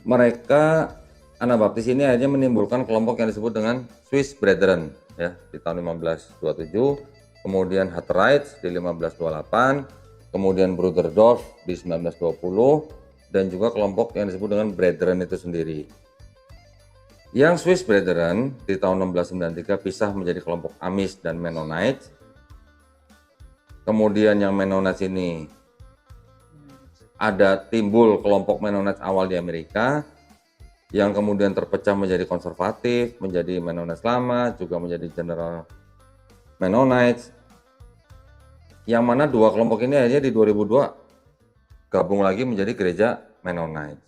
Speaker 1: Mereka Anabaptis ini akhirnya menimbulkan kelompok yang disebut dengan Swiss Brethren, ya, di tahun 1527, kemudian Hutterites di 1528, kemudian Bruderdorf di 1920. Dan juga kelompok yang disebut dengan Brethren itu sendiri. Yang Swiss Brethren di tahun 1693 pisah menjadi kelompok Amish dan Mennonites. Kemudian yang Mennonites ini ada timbul kelompok Mennonites awal di Amerika yang kemudian terpecah menjadi konservatif, menjadi Mennonites lama, juga menjadi General Mennonites. Yang mana dua kelompok ini akhirnya di 2002 gabung lagi menjadi gereja Mennonite.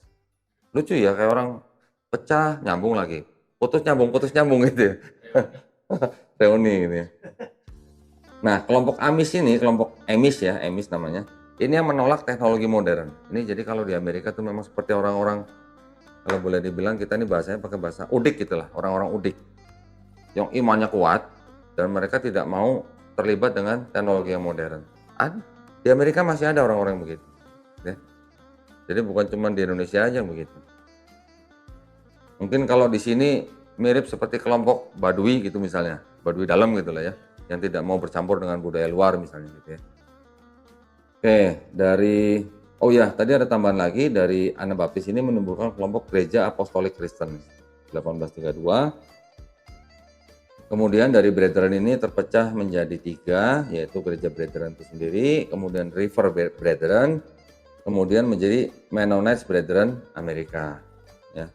Speaker 1: Lucu ya, kayak orang pecah nyambung lagi, putus nyambung gitu ya. Reuni gitu ya. Nah, kelompok Amish ini, kelompok Amish ya, Amish namanya, ini yang menolak teknologi modern. Ini jadi kalau di Amerika tuh memang seperti orang-orang, kalau boleh dibilang kita ini bahasanya pakai bahasa udik gitulah, orang-orang udik yang imannya kuat dan mereka tidak mau terlibat dengan teknologi yang modern. Di Amerika masih ada orang-orang begitu. Ya. Jadi bukan cuma di Indonesia aja begitu. Mungkin kalau di sini mirip seperti kelompok Badui gitu misalnya, Badui dalam gitu lah ya, yang tidak mau bercampur dengan budaya luar misalnya gitu ya. Oke, tadi ada tambahan lagi dari Anabaptis ini menimbulkan kelompok Gereja Apostolik Kristen 1832. Kemudian dari Brethren ini terpecah menjadi 3, yaitu Gereja Brethren itu sendiri, kemudian River Brethren, kemudian menjadi Mennonites Brethren Amerika. Ya.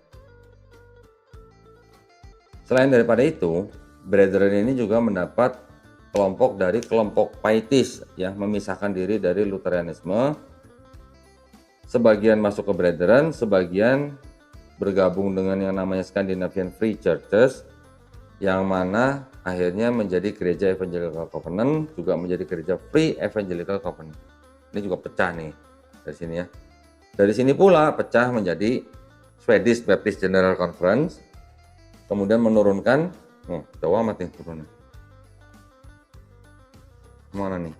Speaker 1: Selain daripada itu, Brethren ini juga mendapat kelompok dari kelompok Pietis yang memisahkan diri dari Lutheranisme. Sebagian masuk ke Brethren, sebagian bergabung dengan yang namanya Scandinavian Free Churches, yang mana akhirnya menjadi gereja Evangelical Covenant, juga menjadi gereja Free Evangelical Covenant. Ini juga pecah nih dari sini ya. Dari sini pula pecah menjadi Swedish Baptist General Conference, kemudian menurunkan, jauh amat nih turunnya. Mana nih?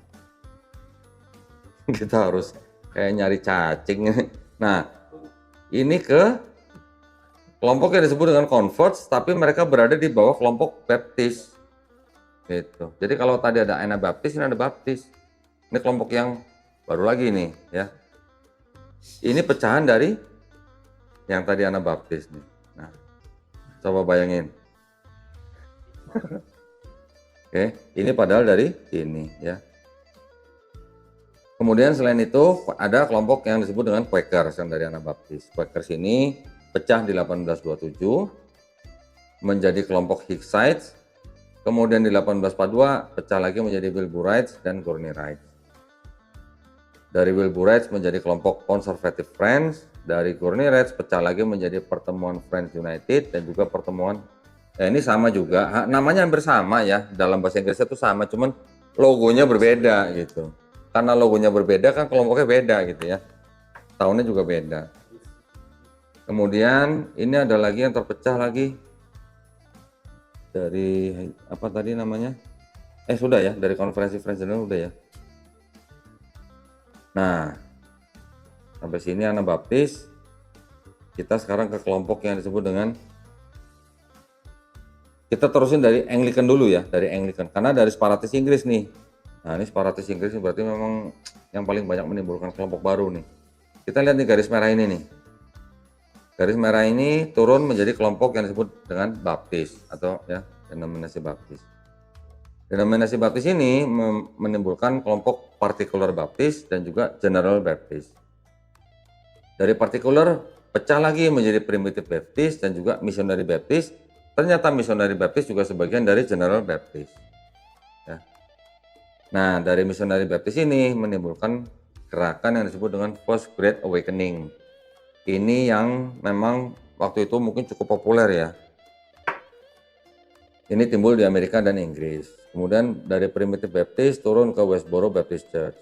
Speaker 1: Kita harus kayak nyari cacing. Nah, ini ke kelompok yang disebut dengan Converts, tapi mereka berada di bawah kelompok Baptis. Gitu. Jadi kalau tadi ada Anabaptis, ini ada Baptis. Ini kelompok yang baru lagi nih, ya. Ini pecahan dari yang tadi Anabaptis nih. Nah, coba bayangin. Oke, ini padahal dari ini, ya. Kemudian selain itu ada kelompok yang disebut dengan Quakers yang dari Anabaptis. Quakers ini pecah di 1827 menjadi kelompok Hicksites. Kemudian di 1842 pecah lagi menjadi Wilburites dan Gurneyrites. Dari Wilburites menjadi kelompok Conservative Friends. Dari Gurneyrites pecah lagi menjadi Pertemuan Friends United dan juga Pertemuan. Ini sama juga, namanya hampir sama ya. Dalam bahasa Inggris itu sama, cuman logonya berbeda gitu. Karena logonya berbeda kan kelompoknya beda gitu ya. Tahunnya juga beda. Kemudian ini ada lagi yang terpecah lagi dari apa tadi namanya? Sudah ya, dari konferensi Friends General udah ya. Nah, sampai sini Anabaptis. Kita sekarang ke kelompok yang disebut dengan, kita terusin dari Anglican dulu ya, dari Anglican. Karena dari separatis Inggris nih. Nah, ini separatis Inggris berarti memang yang paling banyak menimbulkan kelompok baru nih. Kita lihat nih garis merah ini nih. Garis merah ini turun menjadi kelompok yang disebut dengan Baptis atau ya denominasi Baptis. Denominasi Baptis ini menimbulkan kelompok Particular Baptis dan juga General Baptis. Dari Particular pecah lagi menjadi Primitive Baptis dan juga Missionary Baptis. Ternyata Missionary Baptis juga sebagian dari General Baptis. Ya. Nah, dari Missionary Baptis ini menimbulkan gerakan yang disebut dengan First Great Awakening. Ini yang memang waktu itu mungkin cukup populer ya. Ini timbul di Amerika dan Inggris. Kemudian dari Primitive Baptist turun ke Westboro Baptist Church.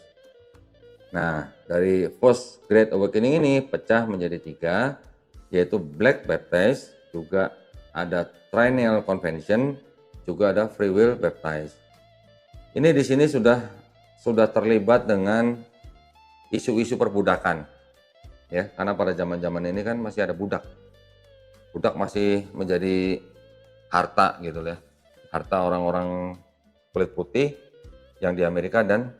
Speaker 1: Nah, dari First Great Awakening ini pecah menjadi 3, yaitu Black Baptist, juga ada Triennial Convention, juga ada Free Will Baptist. Ini di sini sudah terlibat dengan isu-isu perbudakan, ya, karena pada zaman-zaman ini kan masih ada budak masih menjadi harta gitu ya, harta orang-orang kulit putih yang di Amerika dan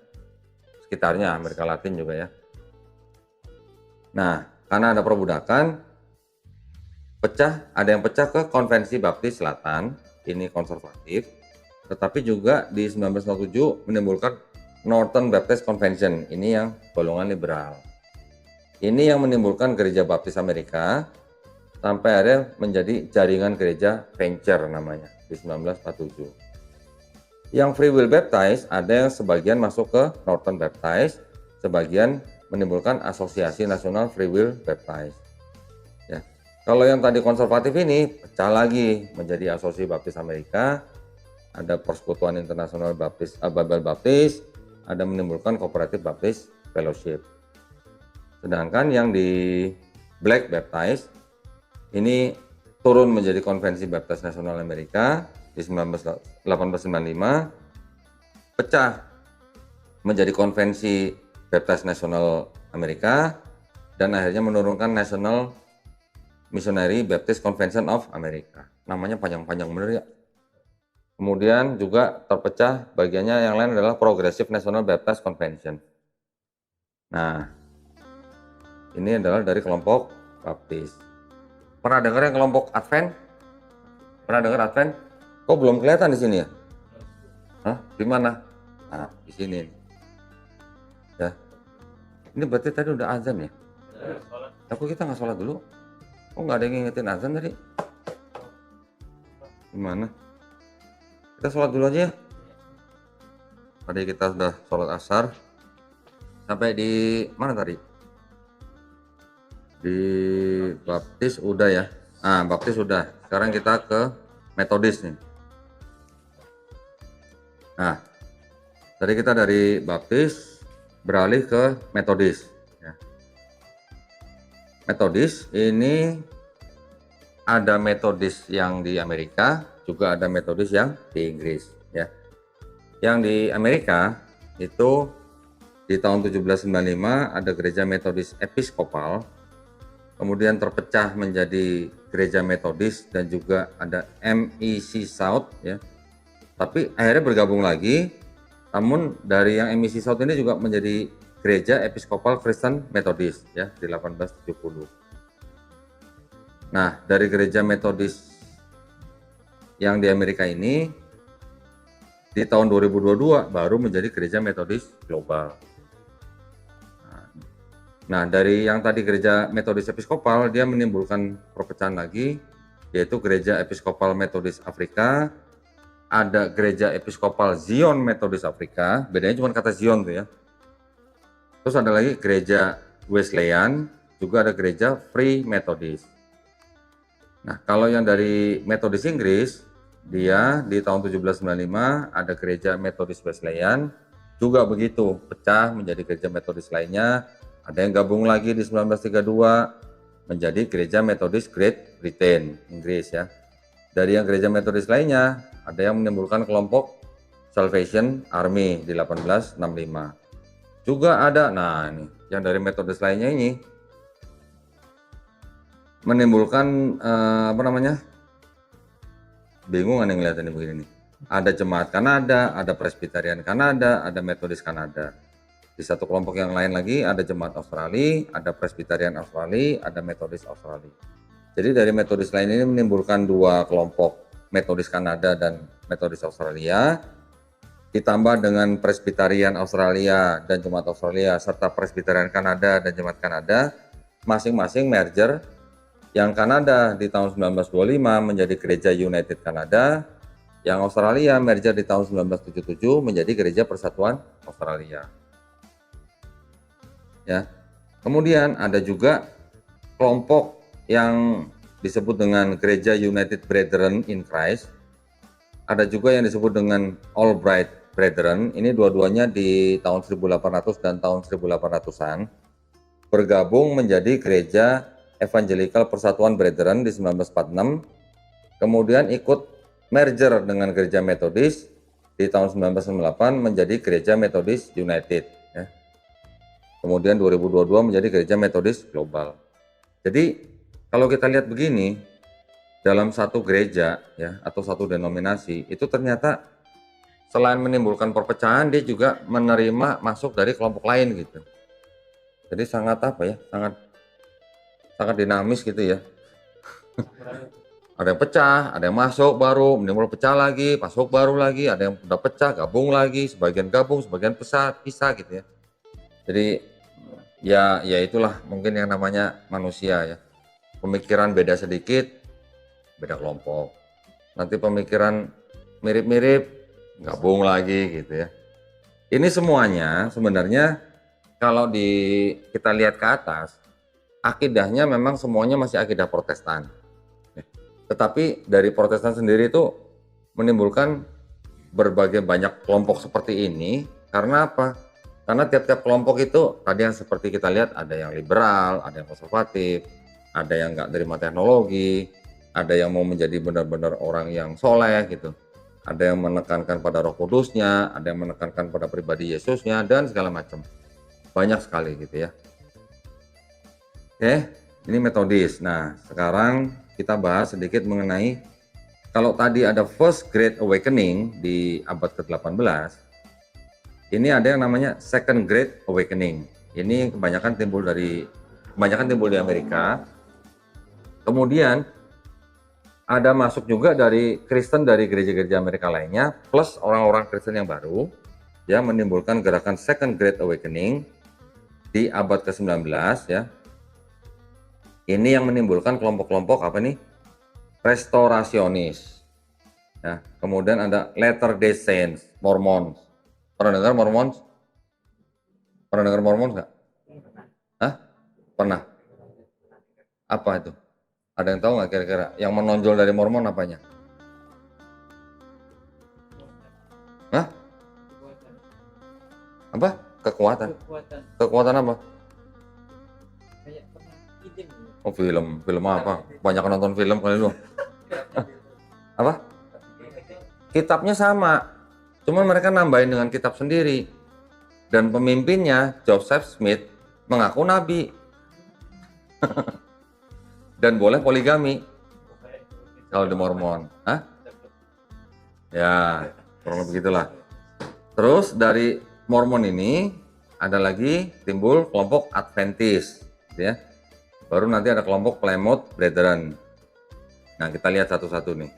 Speaker 1: sekitarnya, Amerika Latin juga ya. Nah, karena ada perbudakan, ada yang pecah ke Konvensi Baptis Selatan, ini konservatif. Tetapi juga di 1907 menimbulkan Northern Baptist Convention, ini yang golongan liberal. Ini yang menimbulkan gereja Baptis Amerika sampai akhirnya menjadi jaringan gereja Venture namanya di 1947. Yang Free Will Baptist ada yang sebagian masuk ke Northern Baptist, sebagian menimbulkan Asosiasi Nasional Free Will Baptist. Ya. Kalau yang tadi konservatif ini pecah lagi menjadi Asosiasi Baptis Amerika. Ada Persekutuan Internasional Baptis, Bible Baptis, ada menimbulkan Cooperative Baptist Fellowship. Sedangkan yang di Black Baptist ini turun menjadi Konvensi Baptis Nasional Amerika di 1895, pecah menjadi Konvensi Baptis Nasional Amerika, dan akhirnya menurunkan National Missionary Baptist Convention of America. Namanya panjang-panjang bener ya. Kemudian juga terpecah bagiannya yang lain adalah Progressive National Baptist Convention. Nah, ini adalah dari kelompok Baptis. Pernah dengar yang kelompok Advent? Pernah dengar Advent? Kok belum kelihatan di sini ya? Hah? Di mana? Nah, di sini. Ya. Ini berarti tadi udah azan ya? Aku kita nggak sholat dulu? Kok nggak ada yang ngingetin azan tadi? Gimana? Kita sholat dulu aja ya. Tadi kita sudah sholat asar. Sampai di mana tadi? Di baptis udah ya. Nah, baptis udah. Sekarang kita ke metodis nih. Nah, tadi kita dari baptis beralih ke metodis. Ya. Metodis ini ada metodis yang di Amerika, juga ada metodis yang di Inggris. Ya. Yang di Amerika itu di tahun 1795 ada gereja metodis episkopal, kemudian terpecah menjadi gereja metodis dan juga ada MEC South ya. Tapi akhirnya bergabung lagi, namun dari yang MEC South ini juga menjadi gereja episkopal Kristen Metodis ya di 1870. Nah, dari gereja metodis yang di Amerika ini di tahun 2022 baru menjadi gereja metodis global. Nah, dari yang tadi gereja metodis episkopal, dia menimbulkan perpecahan lagi, yaitu gereja episkopal metodis Afrika, ada gereja episkopal Zion metodis Afrika, bedanya cuma kata Zion tuh ya. Terus ada lagi gereja Wesleyan, juga ada gereja Free Methodist. Nah, kalau yang dari metodis Inggris, dia di tahun 1795 ada gereja metodis Wesleyan, juga begitu, pecah menjadi gereja metodis lainnya. Ada yang gabung lagi di 1932 menjadi gereja metodis Great Britain, Inggris ya. Dari yang gereja metodis lainnya, ada yang menimbulkan kelompok Salvation Army di 1865. Juga ada, nah ini, yang dari metodis lainnya ini menimbulkan apa namanya? Bingung aneh ngeliat ini begini nih. Ada jemaat Kanada, ada Presbyterian Kanada, ada Metodis Kanada. Di satu kelompok yang lain lagi ada jemaat Australia, ada Presbyterian Australia, ada Metodis Australia. Jadi dari metodis lain ini menimbulkan dua kelompok, Metodis Kanada dan Metodis Australia, ditambah dengan Presbyterian Australia dan jemaat Australia serta Presbyterian Kanada dan jemaat Kanada, masing-masing merger. Yang Kanada di tahun 1925 menjadi gereja United Kanada, yang Australia merger di tahun 1977 menjadi gereja Persatuan Australia. Ya. Kemudian ada juga kelompok yang disebut dengan gereja United Brethren in Christ. Ada juga yang disebut dengan Albright Brethren. Ini dua-duanya di tahun 1800 dan tahun 1800-an bergabung menjadi gereja Evangelical Persatuan Brethren di 1946. Kemudian ikut merger dengan gereja Metodis di tahun 1998 menjadi gereja Metodis United ya. Kemudian 2022 menjadi gereja Metodis Global. Jadi kalau kita lihat begini, dalam satu gereja ya atau satu denominasi itu ternyata selain menimbulkan perpecahan, dia juga menerima masuk dari kelompok lain gitu. Jadi sangat apa ya, sangat dinamis gitu ya. Ada yang pecah, ada yang masuk baru, menimbul pecah lagi, masuk baru lagi, ada yang udah pecah, gabung lagi, sebagian gabung, sebagian pisah gitu ya. Jadi ya itulah mungkin yang namanya manusia ya. Pemikiran beda sedikit, beda kelompok. Nanti pemikiran mirip-mirip, gabung lagi gitu ya. Ini semuanya sebenarnya kalau kita lihat ke atas, akidahnya memang semuanya masih akidah Protestan. Tetapi dari Protestan sendiri itu menimbulkan berbagai banyak kelompok seperti ini karena apa? Karena tiap-tiap kelompok itu tadi yang seperti kita lihat ada yang liberal, ada yang konservatif, ada yang nggak terima teknologi, ada yang mau menjadi benar-benar orang yang soleh gitu, ada yang menekankan pada Roh Kudusnya, ada yang menekankan pada pribadi Yesusnya dan segala macam. Banyak sekali gitu ya. Oke, ini metodis. Nah, sekarang kita bahas sedikit mengenai kalau tadi ada First Great Awakening di abad ke-18, ini ada yang namanya Second Great Awakening. Ini kebanyakan timbul di Amerika. Kemudian ada masuk juga dari Kristen dari gereja-gereja Amerika lainnya, plus orang-orang Kristen yang baru, yang menimbulkan gerakan Second Great Awakening di abad ke-19 ya. Ini yang menimbulkan kelompok-kelompok apa nih? Restorasionis. Ya, kemudian ada Latter-day Saints, Mormons. Pernah dengar Mormons? Pernah dengar Mormons nggak? Hah? Pernah. Apa itu? Ada yang tahu nggak kira-kira? Yang menonjol dari Mormon apanya? Hah?
Speaker 2: Kekuatan.
Speaker 1: Apa? Kekuatan.
Speaker 2: Kekuatan.
Speaker 1: Kekuatan apa?
Speaker 2: Kayak pernah ide gitu.
Speaker 1: Oh, film. Film apa? Banyak nonton film kali lu. Apa? Kitabnya sama. Cuman mereka nambahin dengan kitab sendiri. Dan pemimpinnya, Joseph Smith, mengaku nabi. Dan boleh poligami kalau di Mormon. Hah? Ya, kurang lebih begitulah. Terus dari Mormon ini ada lagi timbul kelompok Adventist, gitu ya. Baru nanti ada kelompok Plymouth Brethren. Nah, kita lihat satu-satu nih.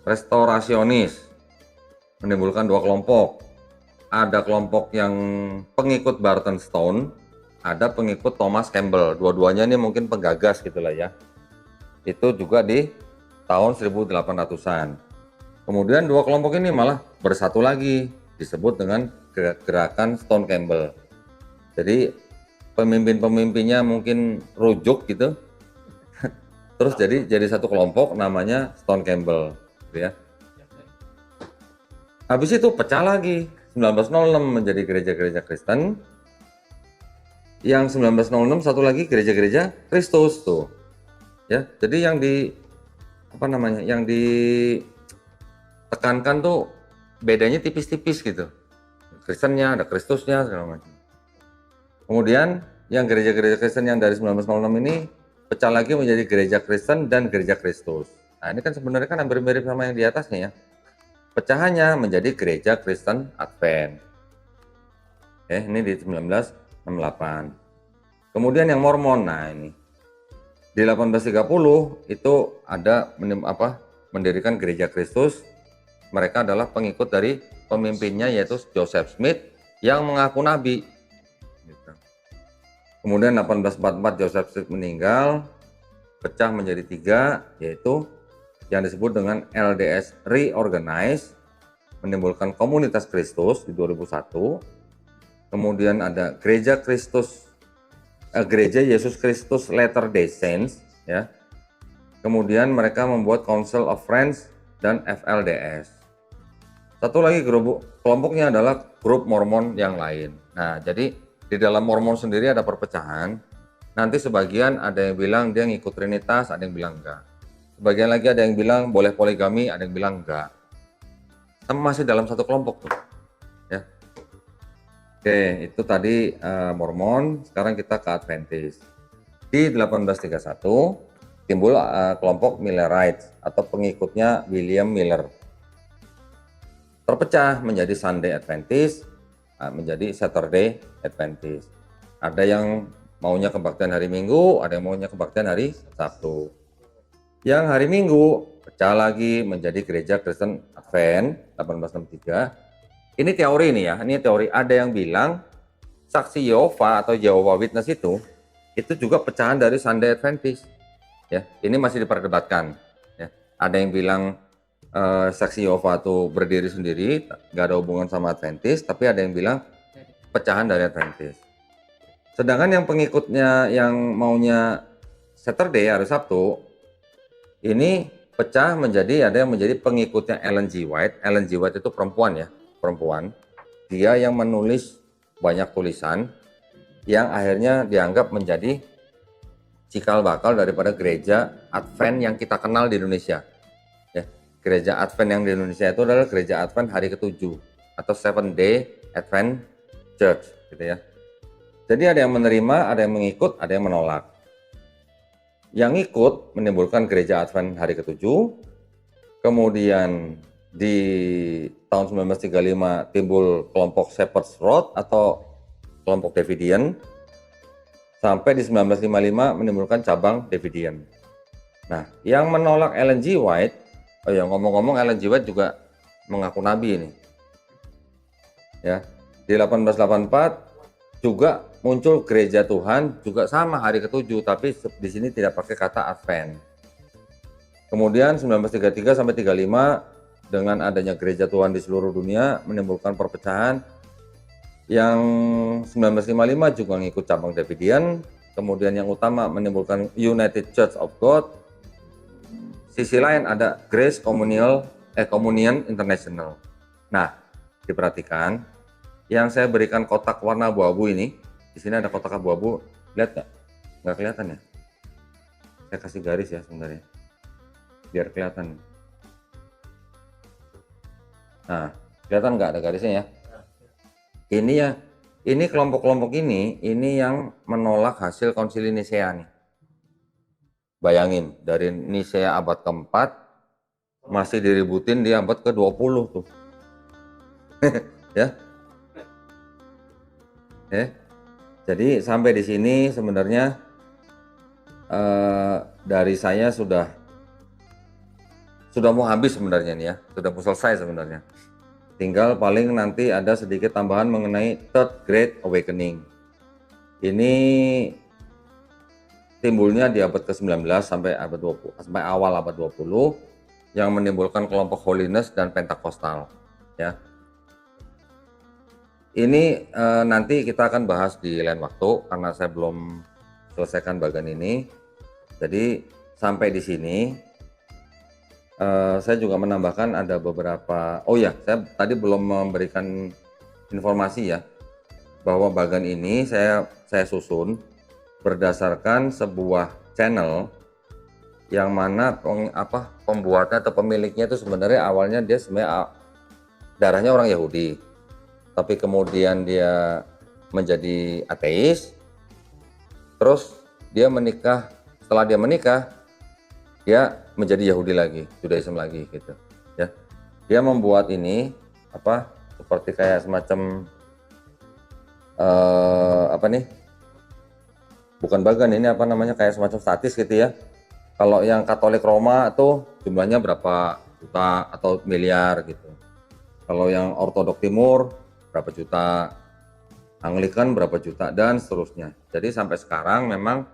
Speaker 1: Restorasionis menimbulkan dua kelompok. Ada kelompok yang pengikut Barton Stone, ada pengikut Thomas Campbell. Dua-duanya ini mungkin penggagas gitulah ya. Itu juga di tahun 1800-an. Kemudian dua kelompok ini malah bersatu lagi, disebut dengan gerakan Stone Campbell. Jadi pemimpin-pemimpinnya mungkin rujuk gitu. Terus jadi satu kelompok namanya Stone Campbell, gitu ya. Habis itu pecah lagi 1906 menjadi gereja-gereja Kristen. Yang 1906 satu lagi gereja-gereja Kristus tuh. Ya, jadi yang yang ditekankan tuh bedanya tipis-tipis gitu. Kristennya, ada Kristusnya segala macam. Kemudian yang gereja-gereja Kristen yang dari 1906 ini pecah lagi menjadi gereja Kristen dan gereja Kristus. Nah, ini kan sebenarnya kan hampir mirip sama yang di atasnya ya. Pecahannya menjadi gereja Kristen Advent. Ini di 1968. Kemudian yang Mormon, nah ini di 1830 itu ada mendirikan gereja Kristus. Mereka adalah pengikut dari pemimpinnya yaitu Joseph Smith yang mengaku nabi. Gitu. Kemudian 1844 Joseph Smith meninggal, pecah menjadi tiga, yaitu yang disebut dengan LDS Reorganized, menimbulkan komunitas Kristus di 2001. Kemudian ada Gereja Yesus Kristus Latter-day Saints, ya. Kemudian mereka membuat Council of Friends dan FLDS. Satu lagi kelompoknya adalah grup Mormon yang lain. Nah, jadi di dalam Mormon sendiri ada perpecahan. Nanti sebagian ada yang bilang dia ngikut Trinitas, ada yang bilang enggak. Sebagian lagi ada yang bilang boleh poligami, ada yang bilang enggak. Sama masih dalam satu kelompok tuh. Ya. Oke, itu tadi Mormon. Sekarang kita ke Adventist. Di 1831 timbul kelompok Millerites atau pengikutnya William Miller. Terpecah menjadi Sunday Adventist, menjadi Saturday Adventist. Ada yang maunya kebaktian hari Minggu, ada yang maunya kebaktian hari Sabtu. Yang hari Minggu pecah lagi menjadi Gereja Kristen Advent 1863. Ini teori nih ya, ini teori. Ada yang bilang saksi Yehova atau Jehovah Witness itu juga pecahan dari Sunday Adventist. Ya, ini masih diperdebatkan. Ya, ada yang bilang saksi Yehova itu berdiri sendiri, nggak ada hubungan sama Adventist, tapi ada yang bilang pecahan dari Adventist. Sedangkan yang pengikutnya yang maunya Saturday hari Sabtu, ini pecah menjadi ada yang menjadi pengikutnya Ellen G. White. Ellen G. White itu perempuan ya. Dia yang menulis banyak tulisan yang akhirnya dianggap menjadi cikal bakal daripada gereja Advent yang kita kenal di Indonesia. Ya, gereja Advent yang di Indonesia itu adalah gereja Advent hari ke-7 atau Seventh Day Advent Church, gitu ya. Jadi ada yang menerima, ada yang mengikut, ada yang menolak. Yang ikut menimbulkan gereja Advent hari ke-7, kemudian di tahun 1935 timbul kelompok Shepherd's Road atau kelompok Davidian, sampai di 1955 menimbulkan cabang Davidian. Nah, yang menolak Ellen G. White, ngomong-ngomong Ellen G. White juga mengaku nabi ini. Ya, di 1884 juga muncul gereja Tuhan juga sama hari ke-7, tapi di sini tidak pakai kata Advent. Kemudian 1933 sampai 35 dengan adanya gereja Tuhan di seluruh dunia menimbulkan perpecahan. Yang 1955 juga ngikut cabang Davidian, kemudian yang utama menimbulkan United Church of God. Sisi lain ada Grace Communion International. Nah, diperhatikan, yang saya berikan kotak warna abu-abu ini, di sini ada kotak abu-abu, lihat nggak? Nggak kelihatan ya? Saya kasih garis ya sebenarnya, biar kelihatan. Nah, kelihatan nggak ada garisnya ya? Ini ya, ini kelompok-kelompok ini yang menolak hasil konsili Nisea nih. Bayangin, dari Nisea abad keempat masih diributin di abad ke-20 tuh. Ya. Jadi sampai di sini sebenarnya dari saya sudah mau habis sebenarnya nih ya, sudah mau selesai sebenarnya. Tinggal paling nanti ada sedikit tambahan mengenai Third Great Awakening. Ini timbulnya di abad ke-19 sampai abad 20, sampai awal abad 20 yang menimbulkan kelompok Holiness dan Pentakostal ya. Ini nanti kita akan bahas di lain waktu karena saya belum selesaikan bagian ini. Jadi sampai di sini saya juga menambahkan ada beberapa, oh ya, saya tadi belum memberikan informasi ya, bahwa bagian ini saya susun berdasarkan sebuah channel yang mana pembuatnya atau pemiliknya itu sebenarnya awalnya dia sebenarnya darahnya orang Yahudi, tapi kemudian dia menjadi ateis, terus dia menikah, setelah dia menikah dia menjadi Yahudi lagi, Judaism lagi gitu ya. Dia membuat ini seperti kayak semacam bukan bagan, ini kayak semacam statis gitu ya. Kalau yang Katolik Roma tuh jumlahnya berapa juta atau miliar gitu. Kalau yang Ortodok Timur berapa juta, Anglikan berapa juta, dan seterusnya. Jadi sampai sekarang memang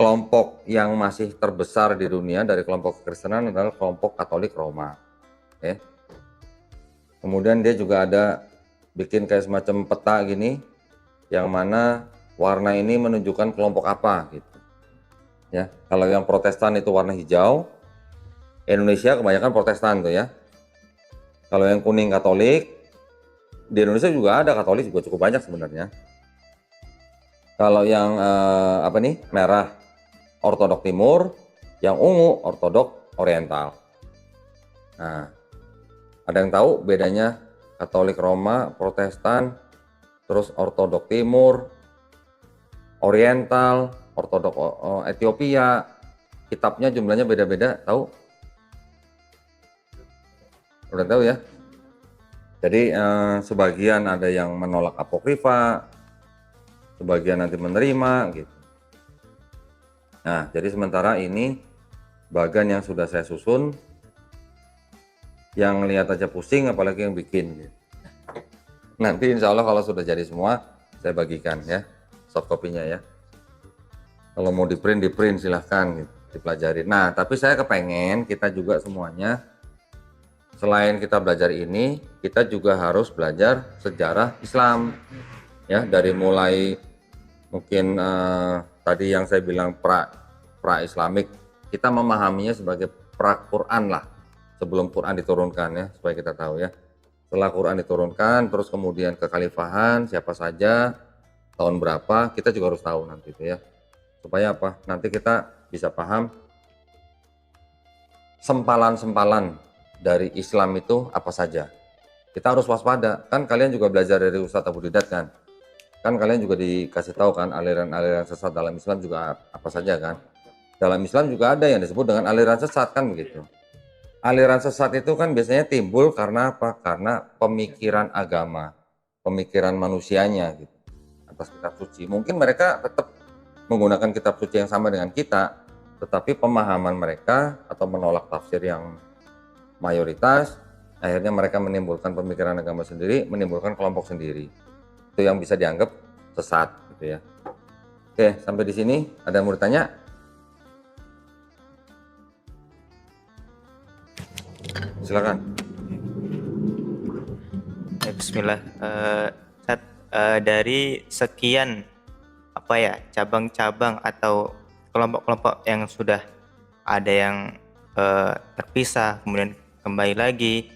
Speaker 1: kelompok yang masih terbesar di dunia dari kelompok kekristenan adalah kelompok Katolik Roma. Kemudian dia juga ada bikin kayak semacam peta gini, yang mana warna ini menunjukkan kelompok apa gitu. Ya, kalau yang Protestan itu warna hijau, Indonesia kebanyakan Protestan tuh ya. Kalau yang kuning Katolik, di Indonesia juga ada Katolik juga cukup banyak sebenarnya. Kalau yang merah Ortodok Timur, yang ungu Ortodok Oriental. Nah, ada yang tahu bedanya Katolik Roma, Protestan, terus Ortodok Timur, Oriental, Ortodok Ethiopia, kitabnya jumlahnya beda-beda, tahu? Udah tahu ya? Jadi sebagian ada yang menolak apokrifa, sebagian nanti menerima gitu. Nah, jadi sementara ini bagian yang sudah saya susun, yang lihat aja pusing apalagi yang bikin gitu. Nanti insya Allah kalau sudah jadi semua saya bagikan ya, soft copy-nya ya. Kalau mau di print silahkan gitu, dipelajari. Nah, tapi saya kepengen kita juga semuanya, selain kita belajar ini, kita juga harus belajar sejarah Islam ya, dari mulai mungkin tadi yang saya bilang pra-Islamik, kita memahaminya sebagai pra-Quran lah, sebelum Quran diturunkan ya, supaya kita tahu ya. Setelah Quran diturunkan, terus kemudian kekhalifahan, siapa saja, tahun berapa, kita juga harus tahu nanti itu ya. Supaya apa? Nanti kita bisa paham sempalan-sempalan dari Islam itu apa saja. Kita harus waspada. Kan kalian juga belajar dari Ustadz Abu Didat kan? Kan kalian juga dikasih tahu kan aliran-aliran sesat dalam Islam juga apa saja kan? Dalam Islam juga ada yang disebut dengan aliran sesat kan begitu. Aliran sesat itu kan biasanya timbul karena apa? Karena pemikiran agama, pemikiran manusianya gitu atas kitab suci. Mungkin mereka tetap menggunakan kitab suci yang sama dengan kita, tetapi pemahaman mereka atau menolak tafsir yang mayoritas, akhirnya mereka menimbulkan pemikiran agama sendiri, menimbulkan kelompok sendiri. Itu yang bisa dianggap sesat gitu ya. Oke, sampai di sini ada yang mau ditanya? Silakan.
Speaker 3: Bismillah. Ustadz, dari sekian apa ya cabang-cabang atau kelompok-kelompok yang sudah ada yang terpisah kemudian kembali lagi,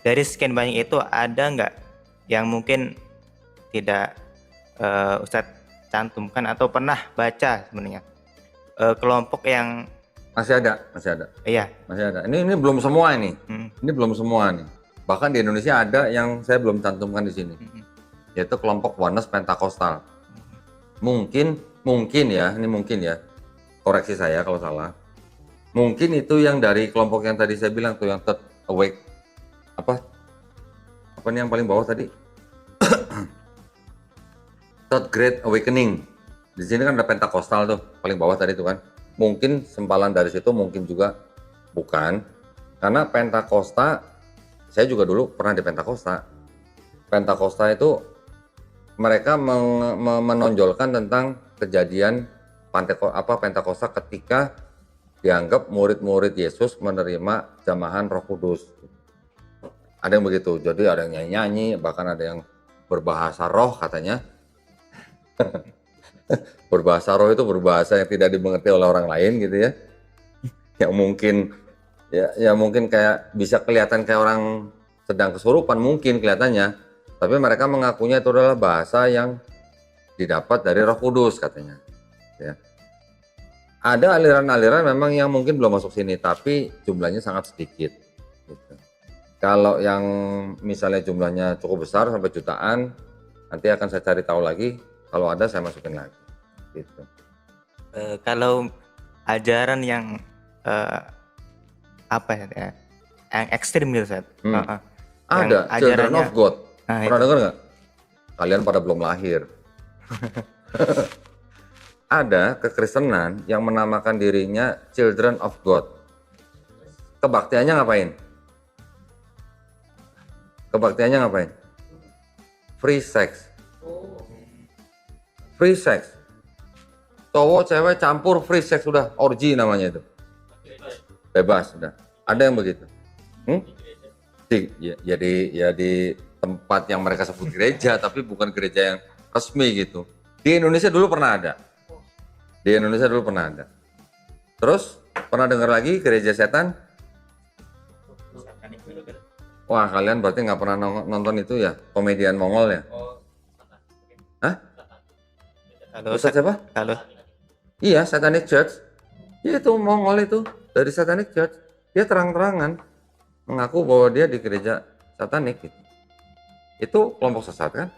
Speaker 3: dari sekian banyak itu ada nggak yang mungkin tidak Ustadz cantumkan atau pernah baca sebenarnya kelompok yang
Speaker 1: Masih ada, masih ada,
Speaker 3: iya
Speaker 1: masih ada. Ini belum semua ini.
Speaker 3: mm,
Speaker 1: Ini belum semua nih. Bahkan di Indonesia ada yang saya belum cantumkan di sini, yaitu kelompok Oneness Pentakostal. Mungkin ya, ini mungkin ya. Koreksi saya kalau salah. Mungkin itu yang dari kelompok yang tadi saya bilang tuh yang Third Awake. Apa nih yang paling bawah tadi? Third Great Awakening. Di sini kan ada Pentakostal tuh, paling bawah tadi tuh kan. Mungkin sempalan dari situ, mungkin juga bukan. Karena Pentakosta, saya juga dulu pernah di Pentakosta. Pentakosta itu mereka menonjolkan tentang kejadian Pentakosta ketika dianggap murid-murid Yesus menerima jamahan Roh Kudus. Ada yang begitu, jadi ada yang nyanyi-nyanyi, bahkan ada yang berbahasa roh katanya. Berbahasa roh itu berbahasa yang tidak dimengerti oleh orang lain gitu ya. Yang mungkin ya mungkin kayak bisa kelihatan kayak orang sedang kesurupan mungkin kelihatannya, tapi mereka mengakunya itu adalah bahasa yang didapat dari Roh Kudus katanya. Ya. Ada aliran-aliran memang yang mungkin belum masuk sini, tapi jumlahnya sangat sedikit. Gitu. Kalau yang misalnya jumlahnya cukup besar sampai jutaan, nanti akan saya cari tahu lagi. Kalau ada saya masukin lagi. Gitu.
Speaker 3: kalau ajaran yang apa ya yang ekstrim gitu Ustadz.
Speaker 1: Ada Children of God.
Speaker 3: Nah,
Speaker 1: pernah dengar nggak? Kalian pada belum lahir. Ada kekristenan yang menamakan dirinya Children of God. Kebaktiannya ngapain? Kebaktiannya ngapain? Free sex. Free sex. Cowok cewek campur free sex sudah, orgi namanya itu. Bebas sudah. Ada yang begitu. Di tempat yang mereka sebut gereja, tapi bukan gereja yang resmi gitu. Di Indonesia dulu pernah ada. Terus pernah dengar lagi gereja setan? Wah, kalian berarti nggak pernah nonton itu ya, komedian Mongol ya? Hah?
Speaker 3: Kalau
Speaker 1: Ustadz siapa?
Speaker 3: kalau
Speaker 1: Iya, Satanic Church. Ya itu Mongol itu dari Satanic Church. Dia terang-terangan mengaku bahwa dia di gereja satanik gitu. Itu kelompok sesat kan?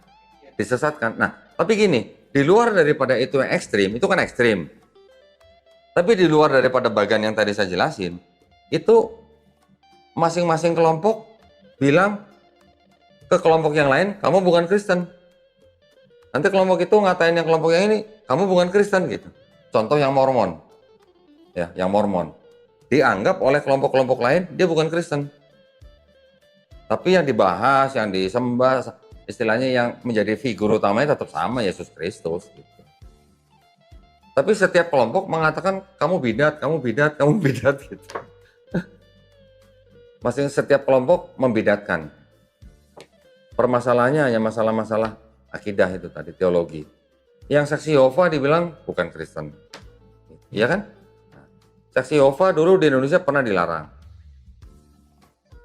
Speaker 1: Disesatkan. Nah, tapi gini, di luar daripada itu yang ekstrim, itu kan ekstrim. Tapi di luar daripada bagian yang tadi saya jelasin, itu masing-masing kelompok bilang ke kelompok yang lain, kamu bukan Kristen. Nanti kelompok itu ngatain yang kelompok yang ini, kamu bukan Kristen gitu. Contoh yang Mormon. Ya, yang Mormon. Dianggap oleh kelompok-kelompok lain, dia bukan Kristen. Tapi yang dibahas, yang disembah, istilahnya yang menjadi figur utamanya tetap sama, Yesus Kristus. Gitu. Tapi setiap kelompok mengatakan, kamu bidat, kamu bidat, kamu bidat. Gitu. Masing setiap kelompok membidatkan. Permasalahannya hanya masalah-masalah akidah itu tadi, teologi. Yang saksi Yehova dibilang bukan Kristen. Iya kan? Saksi Yehova dulu di Indonesia pernah dilarang.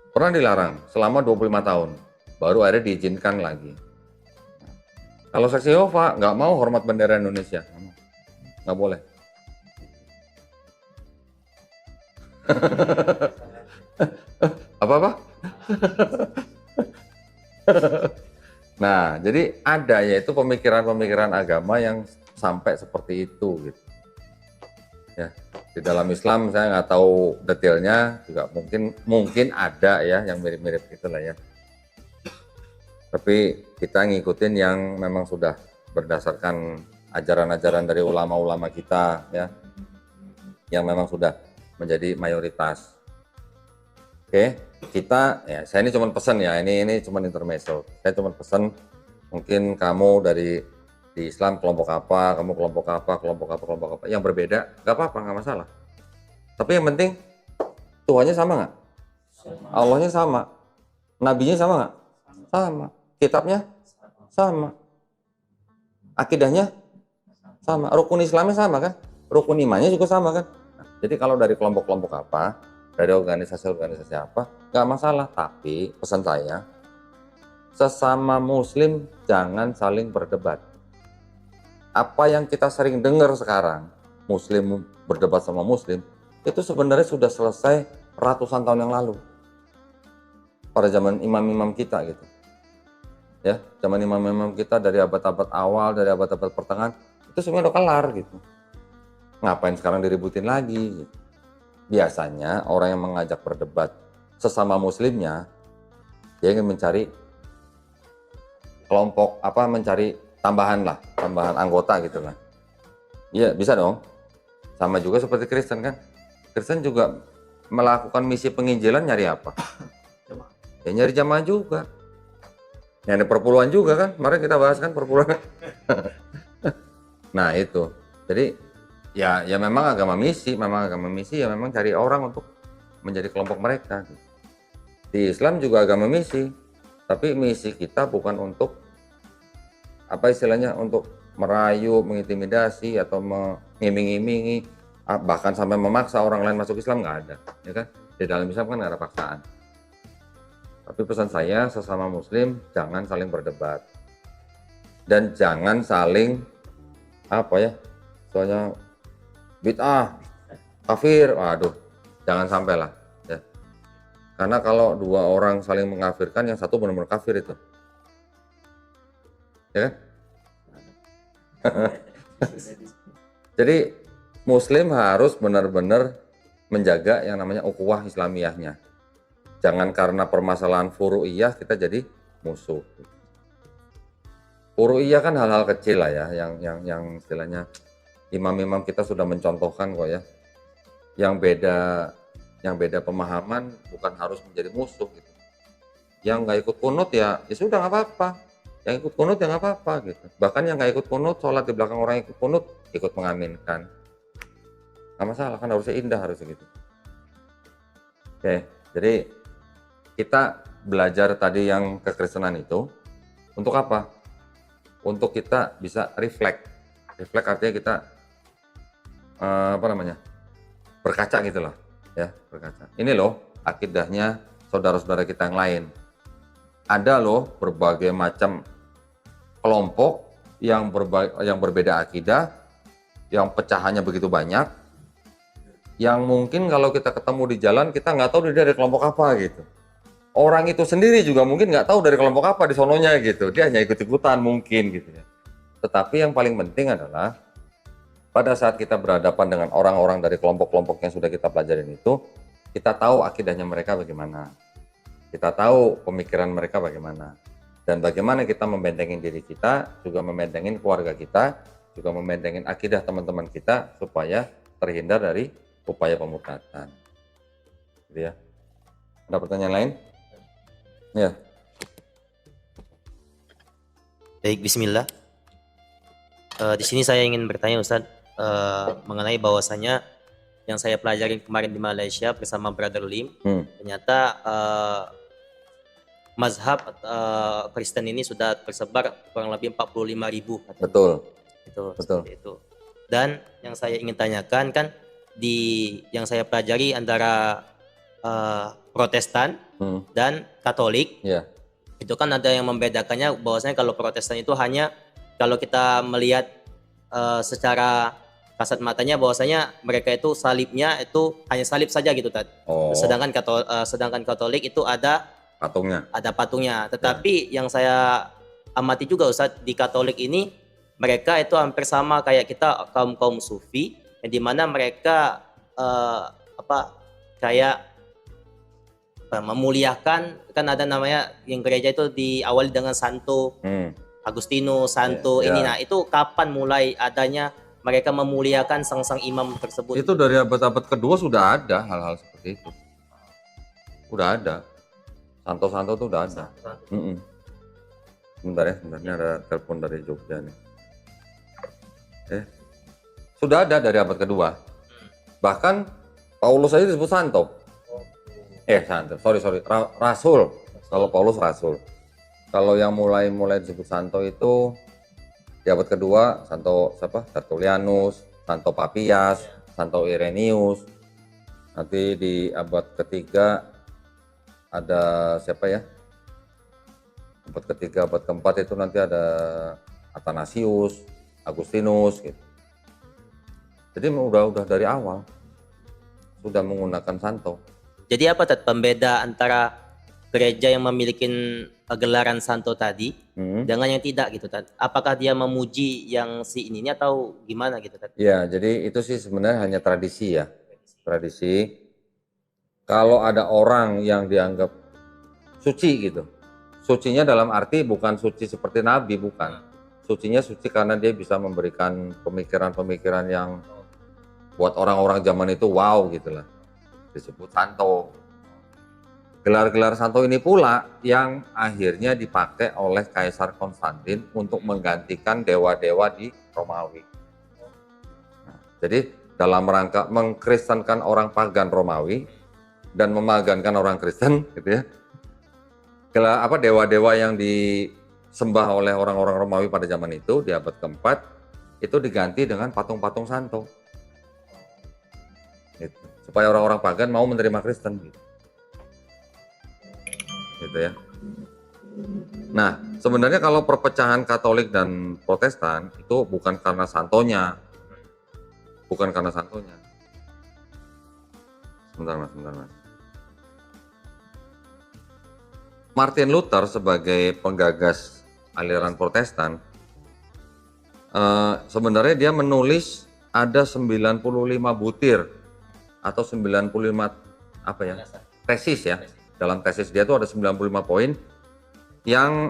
Speaker 1: Pernah dilarang selama 25 tahun. Baru akhirnya diizinkan lagi. Kalau saksi Yehova nggak mau hormat bendera Indonesia. Nggak boleh. Apa-apa? Nah, jadi ada yaitu pemikiran-pemikiran agama yang sampai seperti itu gitu. Ya, di dalam Islam saya nggak tahu detailnya juga mungkin ada ya yang mirip-mirip gitulah ya. Tapi kita ngikutin yang memang sudah berdasarkan ajaran-ajaran dari ulama-ulama kita ya, yang memang sudah menjadi mayoritas. Oke, kita ya saya ini cuma pesan ya, ini cuma intermezzo. Saya cuma pesan mungkin kamu dari di Islam kelompok apa, kamu kelompok apa yang berbeda, nggak apa-apa, nggak masalah. Tapi yang penting Tuhannya sama nggak? Allahnya sama, nabinya sama nggak? sama, kitabnya sama, akidahnya sama, rukun Islamnya sama kan, rukun imannya juga sama kan. Jadi kalau dari kelompok-kelompok apa, dari organisasi-organisasi apa, nggak masalah. Tapi pesan saya, sesama Muslim jangan saling berdebat. Apa yang kita sering dengar sekarang, Muslim berdebat sama Muslim, itu sebenarnya sudah selesai ratusan tahun yang lalu. Pada zaman imam-imam kita gitu. Ya, zaman imam-imam kita dari abad-abad awal, dari abad-abad pertengahan, itu semuanya udah kelar gitu. Ngapain sekarang diributin lagi? Gitu. Biasanya orang yang mengajak berdebat sesama Muslimnya, dia ingin mencari kelompok apa, mencari tambahan anggota gitu kan. Iya bisa dong. Sama juga seperti Kristen kan. Kristen juga melakukan misi penginjilan nyari apa? Ya nyari jamaah juga. Nyari perpuluhan juga kan. Kemarin kita bahas kan perpuluhan. Nah itu. Jadi ya memang agama misi ya memang cari orang untuk menjadi kelompok mereka. Di Islam juga agama misi. Tapi misi kita bukan untuk apa istilahnya, untuk merayu, mengintimidasi atau mengiming-imingi, bahkan sampai memaksa orang lain masuk Islam, nggak ada, ya kan? Di dalam Islam kan nggak ada paksaan. Tapi pesan saya, sesama Muslim jangan saling berdebat dan jangan saling apa ya, soalnya bid'ah, kafir, waduh, jangan sampai lah, ya. Karena kalau dua orang saling mengkafirkan, yang satu benar-benar kafir itu. Ya kan? Jadi Muslim harus benar-benar menjaga yang namanya ukhuwah Islamiyahnya. Jangan karena permasalahan furu'iyah kita jadi musuh. Furu'iyah kan hal-hal kecil lah ya, yang istilahnya imam-imam kita sudah mencontohkan kok ya. Yang beda pemahaman bukan harus menjadi musuh gitu. Yang nggak ikut kunut ya sudah nggak apa-apa. Yang ikut kunut ya nggak apa-apa gitu. Bahkan yang nggak ikut kunut, sholat di belakang orang yang ikut kunut, ikut mengaminkan. Nggak masalah, kan harusnya indah, harusnya gitu. Oke, jadi kita belajar tadi yang kekristenan itu untuk apa? Untuk kita bisa reflect. Reflect artinya kita berkaca gitu loh, ya, berkaca. Ini loh akidahnya saudara-saudara kita yang lain. Ada loh berbagai macam kelompok yang berbeda akidah, yang pecahannya begitu banyak, yang mungkin kalau kita ketemu di jalan kita nggak tahu dia dari kelompok apa gitu. Orang itu sendiri juga mungkin nggak tahu dari kelompok apa di sononya gitu. Dia hanya ikut-ikutan mungkin gitu ya. Tetapi yang paling penting adalah pada saat kita berhadapan dengan orang-orang dari kelompok-kelompok yang sudah kita pelajarin itu, kita tahu akidahnya mereka bagaimana. Kita tahu pemikiran mereka bagaimana. Dan bagaimana kita membentengin diri kita, juga membentengin keluarga kita, juga membentengin akidah teman-teman kita supaya terhindar dari upaya pemurtadan. Gitu ya. Ada pertanyaan lain? Ya.
Speaker 4: Baik, bismillah. Di sini saya ingin bertanya Ustadz mengenai bahwasanya yang saya pelajari kemarin di Malaysia bersama Brother Lim, ternyata mazhab Kristen ini sudah tersebar kurang lebih 45.000.
Speaker 1: Betul.
Speaker 4: Betul. Itu. Dan yang saya ingin tanyakan kan yang saya pelajari antara Protestan dan Katolik.
Speaker 1: Yeah.
Speaker 4: Itu kan ada yang membedakannya bahwasanya kalau Protestan itu hanya kalau kita melihat secara kasat matanya bahwasanya mereka itu salibnya itu hanya salib saja gitu Tad.
Speaker 1: Oh.
Speaker 4: Sedangkan Katolik itu ada patungnya. Tetapi yang saya amati juga Ustadz, di Katolik ini mereka itu hampir sama kayak kita kaum sufi, yang dimana mereka memuliakan, kan ada namanya yang gereja itu diawali dengan Santo Agustinus, Santo ini. Nah itu kapan mulai adanya mereka memuliakan sang imam tersebut?
Speaker 1: Itu dari abad-abad kedua sudah ada hal-hal seperti itu. Udah ada. Santo tuh udah ada. Sebentar ya, sebenarnya ada telepon dari Jogja nih. Sudah ada dari abad kedua. Bahkan Paulus aja disebut Santo. Santo. Sorry. Rasul. Kalau Paulus Rasul. Kalau yang mulai disebut santo itu di abad kedua, Santo siapa? Tertullianus, Santo Papias, Santo Irenaeus. Nanti di abad ketiga ada siapa ya? Abad ketiga, abad keempat itu nanti ada Athanasius, Agustinus gitu. Jadi udah dari awal sudah menggunakan santo.
Speaker 4: Jadi apa Tat pembeda antara gereja yang memiliki gelaran santo tadi dengan yang tidak gitu Tat? Apakah dia memuji yang si ini atau gimana gitu Tat?
Speaker 1: Ya, jadi itu sih sebenarnya hanya tradisi ya. Tradisi. Kalau ada orang yang dianggap suci gitu. Sucinya dalam arti bukan suci seperti nabi, bukan. Sucinya suci karena dia bisa memberikan pemikiran-pemikiran yang buat orang-orang zaman itu wow gitu lah. Disebut santo. Gelar-gelar santo ini pula yang akhirnya dipakai oleh Kaisar Konstantin untuk menggantikan dewa-dewa di Romawi. Nah, jadi dalam rangka mengkristenkan orang pagan Romawi dan memagankan orang Kristen gitu ya. Dewa-dewa yang disembah oleh orang-orang Romawi pada zaman itu di abad keempat itu diganti dengan patung-patung santo. Gitu. Supaya orang-orang pagan mau menerima Kristen gitu ya. Nah, sebenarnya kalau perpecahan Katolik dan Protestan itu bukan karena santonya. Bukan karena santonya. Sebentar Mas. Martin Luther sebagai penggagas aliran Protestan sebenarnya dia menulis ada 95 butir atau 95 tesis ya. Dalam tesis dia tuh ada 95 poin yang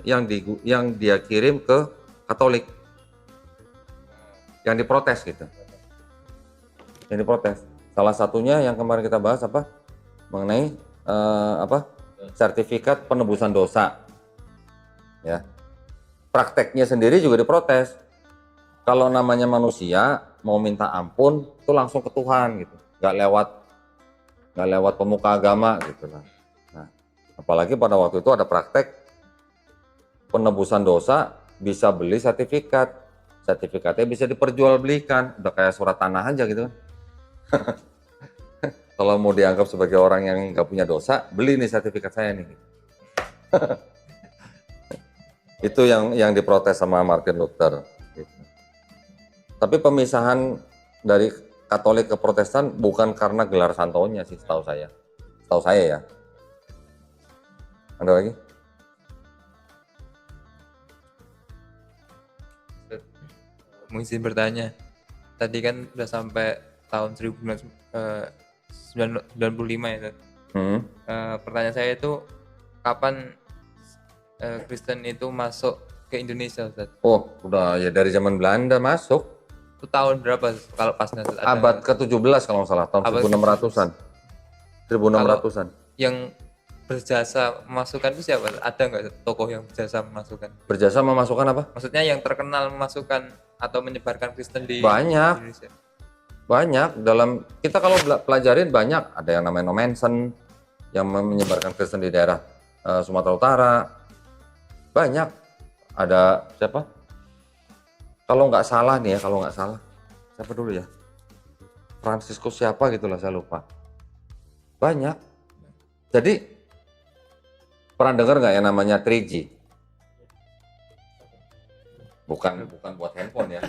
Speaker 1: yang dia kirim ke Katolik. Yang diprotes gitu. Yang diprotes. Salah satunya yang kemarin kita bahas mengenai sertifikat penebusan dosa. Ya. Prakteknya sendiri juga diprotes. Kalau namanya manusia mau minta ampun itu langsung ke Tuhan gitu. Nggak lewat pemuka agama gitu lah. Nah, apalagi pada waktu itu ada praktek penebusan dosa bisa beli sertifikat. Sertifikatnya bisa diperjualbelikan, udah kayak surat tanah aja gitu kan. Kalau mau dianggap sebagai orang yang nggak punya dosa, beli nih sertifikat saya nih. Itu yang diprotes sama Martin Luther. Gitu. Tapi pemisahan dari Katolik ke Protestan bukan karena gelar santonya sih, setahu saya. Setahu saya ya. Ada lagi?
Speaker 5: Mungkin bertanya, tadi kan udah sampai tahun 1995 ya. Pertanyaan saya itu kapan Kristen itu masuk ke Indonesia, Ustaz?
Speaker 1: Oh, udah ya dari zaman Belanda masuk.
Speaker 5: Itu tahun berapa kalau pasnya?
Speaker 1: Abad ke-17 kalau nggak salah, tahun 1600-an. 1600-an.
Speaker 5: Yang berjasa memasukkan itu siapa? Ada nggak tokoh yang berjasa memasukkan?
Speaker 1: Berjasa memasukkan apa?
Speaker 5: Maksudnya yang terkenal memasukkan atau menyebarkan Kristen di
Speaker 1: banyak.
Speaker 5: Indonesia?
Speaker 1: Banyak. Dalam kita kalau pelajarin banyak. Ada yang namanya Manson yang menyebarkan Kristen di daerah Sumatera Utara. Banyak. Ada siapa? Kalau nggak salah nih ya, siapa dulu ya? Franciscus siapa gitulah, saya lupa. Banyak. Jadi pernah dengar nggak yang namanya 3G? Bukan buat handphone ya.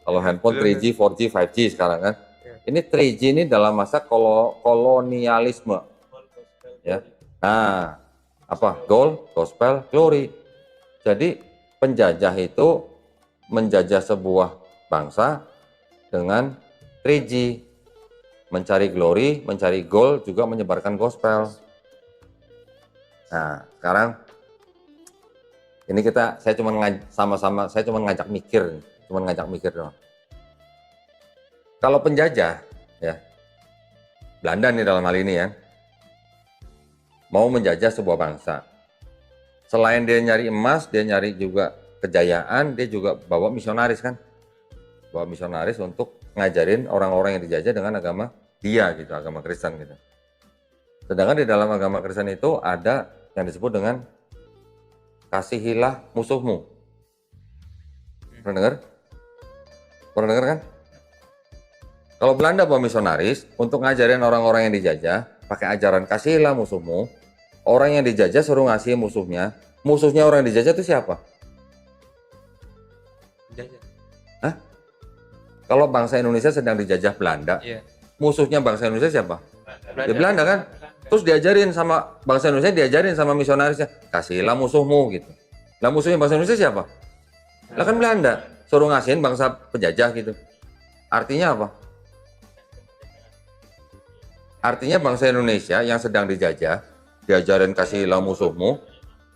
Speaker 1: Kalau handphone 3G, 4G, 5G sekarang kan. Ini 3G ini dalam masa kolonialisme. Ya. Nah, gold, gospel, glory. Jadi penjajah itu menjajah sebuah bangsa dengan 3G, mencari glory, mencari gold, juga menyebarkan gospel. Nah, sekarang ini saya cuma ngajak mikir doang. Kalau penjajah, ya Belanda nih dalam hal ini ya, mau menjajah sebuah bangsa. Selain dia nyari emas, dia nyari juga kejayaan, dia juga bawa misionaris kan. Bawa misionaris untuk ngajarin orang-orang yang dijajah dengan agama dia gitu, agama Kristen gitu. Sedangkan di dalam agama Kristen itu ada yang disebut dengan kasihilah musuhmu. Pernah dengar? Pernah dengar kan? Kalau Belanda bawa misionaris untuk ngajarin orang-orang yang dijajah pakai ajaran kasihilah musuhmu, orang yang dijajah suruh ngasih musuhnya. Musuhnya orang yang dijajah itu siapa?
Speaker 5: Jajah.
Speaker 1: Hah? Kalau bangsa Indonesia sedang dijajah Belanda,
Speaker 5: Iya.
Speaker 1: musuhnya bangsa Indonesia siapa? Ya Belanda kan? Terus diajarin sama bangsa Indonesia, diajarin sama misionarisnya, kasihilah musuhmu gitu. Lah musuhnya bangsa Indonesia siapa? Lah kan Belanda, suruh ngasihin bangsa penjajah gitu. Artinya apa? Artinya bangsa Indonesia yang sedang dijajah, diajarin kasihilah musuhmu,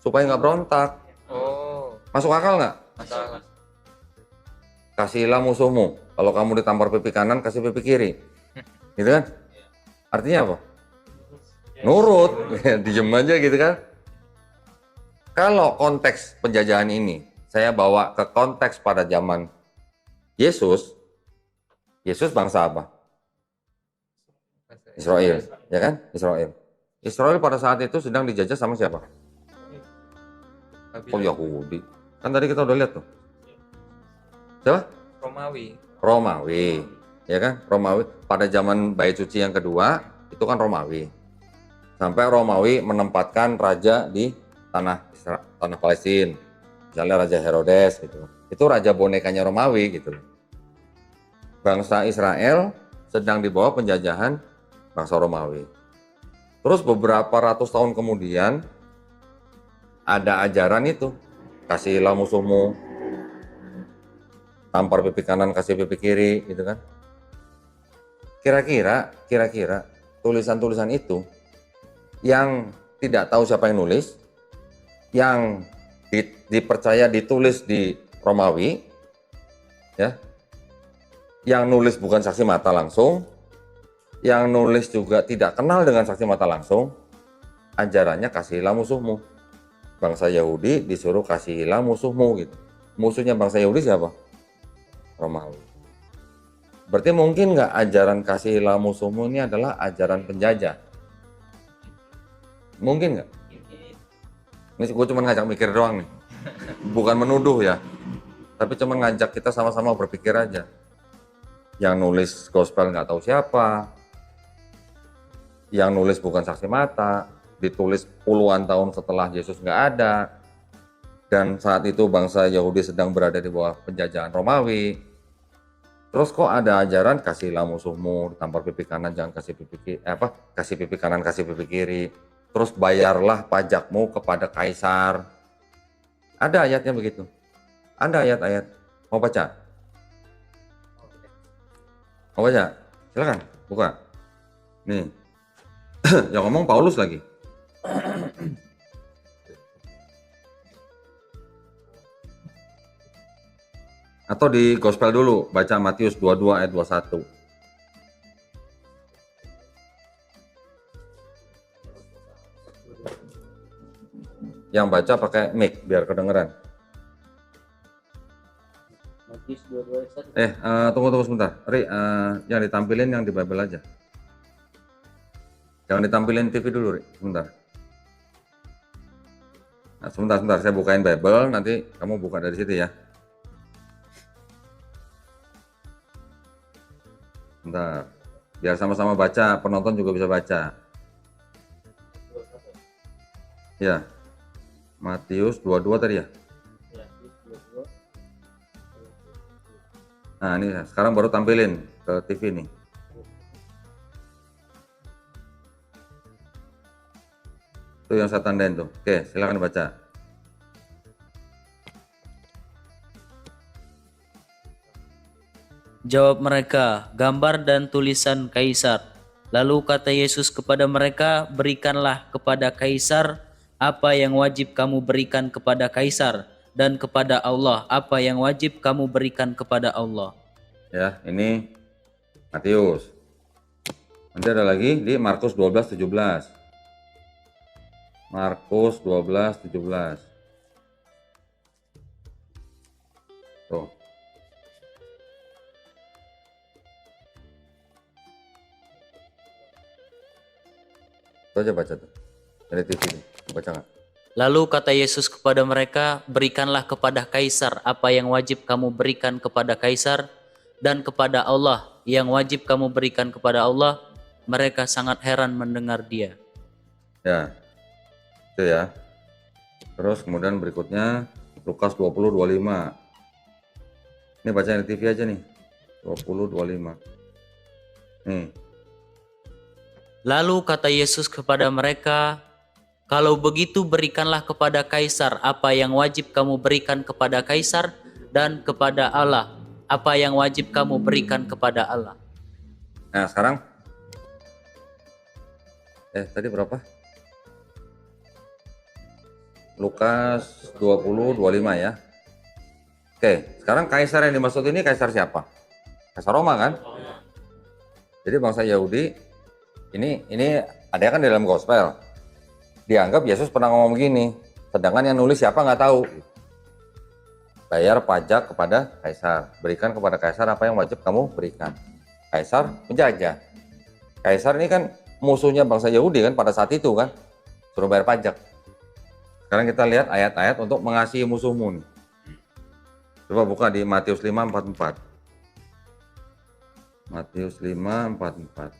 Speaker 1: supaya nggak berontak.
Speaker 5: Oh,
Speaker 1: Masuk akal nggak?
Speaker 5: masalah.
Speaker 1: Kasihilah musuhmu. Kalau kamu ditampar pipi kanan, kasih pipi kiri. Gitu kan? Artinya apa? Nurut. Dijem aja gitu kan? Kalau konteks penjajahan ini, saya bawa ke konteks pada zaman Yesus. Yesus bangsa apa? Israel. Ya kan? Israel. Israel pada saat itu sedang dijajah sama siapa? Oh Yahudi. Kan tadi kita udah lihat tuh. Siapa?
Speaker 5: Romawi.
Speaker 1: Romawi. Ya kan? Romawi. Pada zaman Bait Suci yang kedua, itu kan Romawi. Sampai Romawi menempatkan raja di tanah Palestina. Misalnya Raja Herodes gitu. Itu raja bonekanya Romawi gitu. Bangsa Israel sedang di bawah penjajahan bangsa Romawi. Terus beberapa ratus tahun kemudian ada ajaran itu, kasihilah musuhmu, tampar pipi kanan kasih pipi kiri gitu kan. Kira-kira tulisan-tulisan itu yang tidak tahu siapa yang nulis, yang dipercaya ditulis di Romawi, ya, yang nulis bukan saksi mata langsung, yang nulis juga tidak kenal dengan saksi mata langsung, ajarannya kasihilah musuhmu. Bangsa Yahudi disuruh kasihilah musuhmu gitu. Musuhnya bangsa Yahudi siapa? Romawi. Berarti mungkin nggak ajaran kasihilah musuhmu ini adalah ajaran penjajah? Mungkin nggak? Ini gue cuma ngajak mikir doang nih. Bukan menuduh ya. Tapi cuma ngajak kita sama-sama berpikir aja. Yang nulis gospel nggak tahu siapa. Yang nulis bukan saksi mata. Ditulis puluhan tahun setelah Yesus nggak ada. Dan saat itu bangsa Yahudi sedang berada di bawah penjajahan Romawi. Terus kok ada ajaran kasihilah musuhmu, ditampar pipi kanan jangan kasih pipi kiri, kasih pipi kanan kasih pipi kiri. Terus bayarlah pajakmu kepada kaisar. Ada ayatnya begitu. Ada ayat-ayat. Mau baca? Mau baca? Silakan, buka. Nih. Yang ngomong Paulus lagi. Atau di gospel dulu, baca Matius 22 ayat 21. Yang baca pakai mic biar kedengeran.
Speaker 2: Matius 22 ayat 1.
Speaker 1: Tunggu sebentar. Ri, yang ditampilin yang di Bible aja. Jangan ditampilin TV dulu, Ri. Sebentar. Nah, sebentar. Saya bukain Bible, nanti kamu buka dari situ ya. Bentar. Biar sama-sama baca, penonton juga bisa baca. Ya. Matius 22 tadi ya?
Speaker 2: Ya, Matius 22.
Speaker 1: Nah, ini sekarang baru tampilin ke TV nih. Itu yang saya tandain tuh. Oke, silakan baca.
Speaker 6: Jawab mereka, gambar dan tulisan kaisar. Lalu kata Yesus kepada mereka, berikanlah kepada kaisar apa yang wajib kamu berikan kepada kaisar, dan kepada Allah apa yang wajib kamu berikan kepada Allah.
Speaker 1: Ya, ini Matius. Nanti ada lagi di Markus 12:17. Markus 12:17. Tuh. Itu aja baca tuh dari TV ini. baca nggak?
Speaker 6: Lalu kata Yesus kepada mereka, berikanlah kepada Kaisar apa yang wajib kamu berikan kepada Kaisar, dan kepada Allah yang wajib kamu berikan kepada Allah. Mereka sangat heran mendengar dia.
Speaker 1: Ya, itu ya. Terus kemudian berikutnya Lukas 20:25. Ini baca di TV aja nih. 20:25. Nih.
Speaker 6: Lalu kata Yesus kepada mereka, kalau begitu berikanlah kepada Kaisar apa yang wajib kamu berikan kepada Kaisar, dan kepada Allah apa yang wajib kamu berikan kepada Allah.
Speaker 1: Nah, sekarang tadi berapa? Lukas 20:25 ya. Oke, sekarang Kaisar yang dimaksud ini Kaisar siapa? Kaisar Roma kan? Jadi bangsa Yahudi ini ada kan di dalam gospel. Dianggap Yesus pernah ngomong begini, sedangkan yang nulis siapa nggak tahu. Bayar pajak kepada Kaisar, berikan kepada Kaisar apa yang wajib kamu berikan. Kaisar penjajah. Kaisar ini kan musuhnya bangsa Yahudi kan pada saat itu kan, suruh bayar pajak. Sekarang kita lihat ayat-ayat untuk mengasihi musuhmu nih. Coba buka di Matius 5:44. Matius 5:44.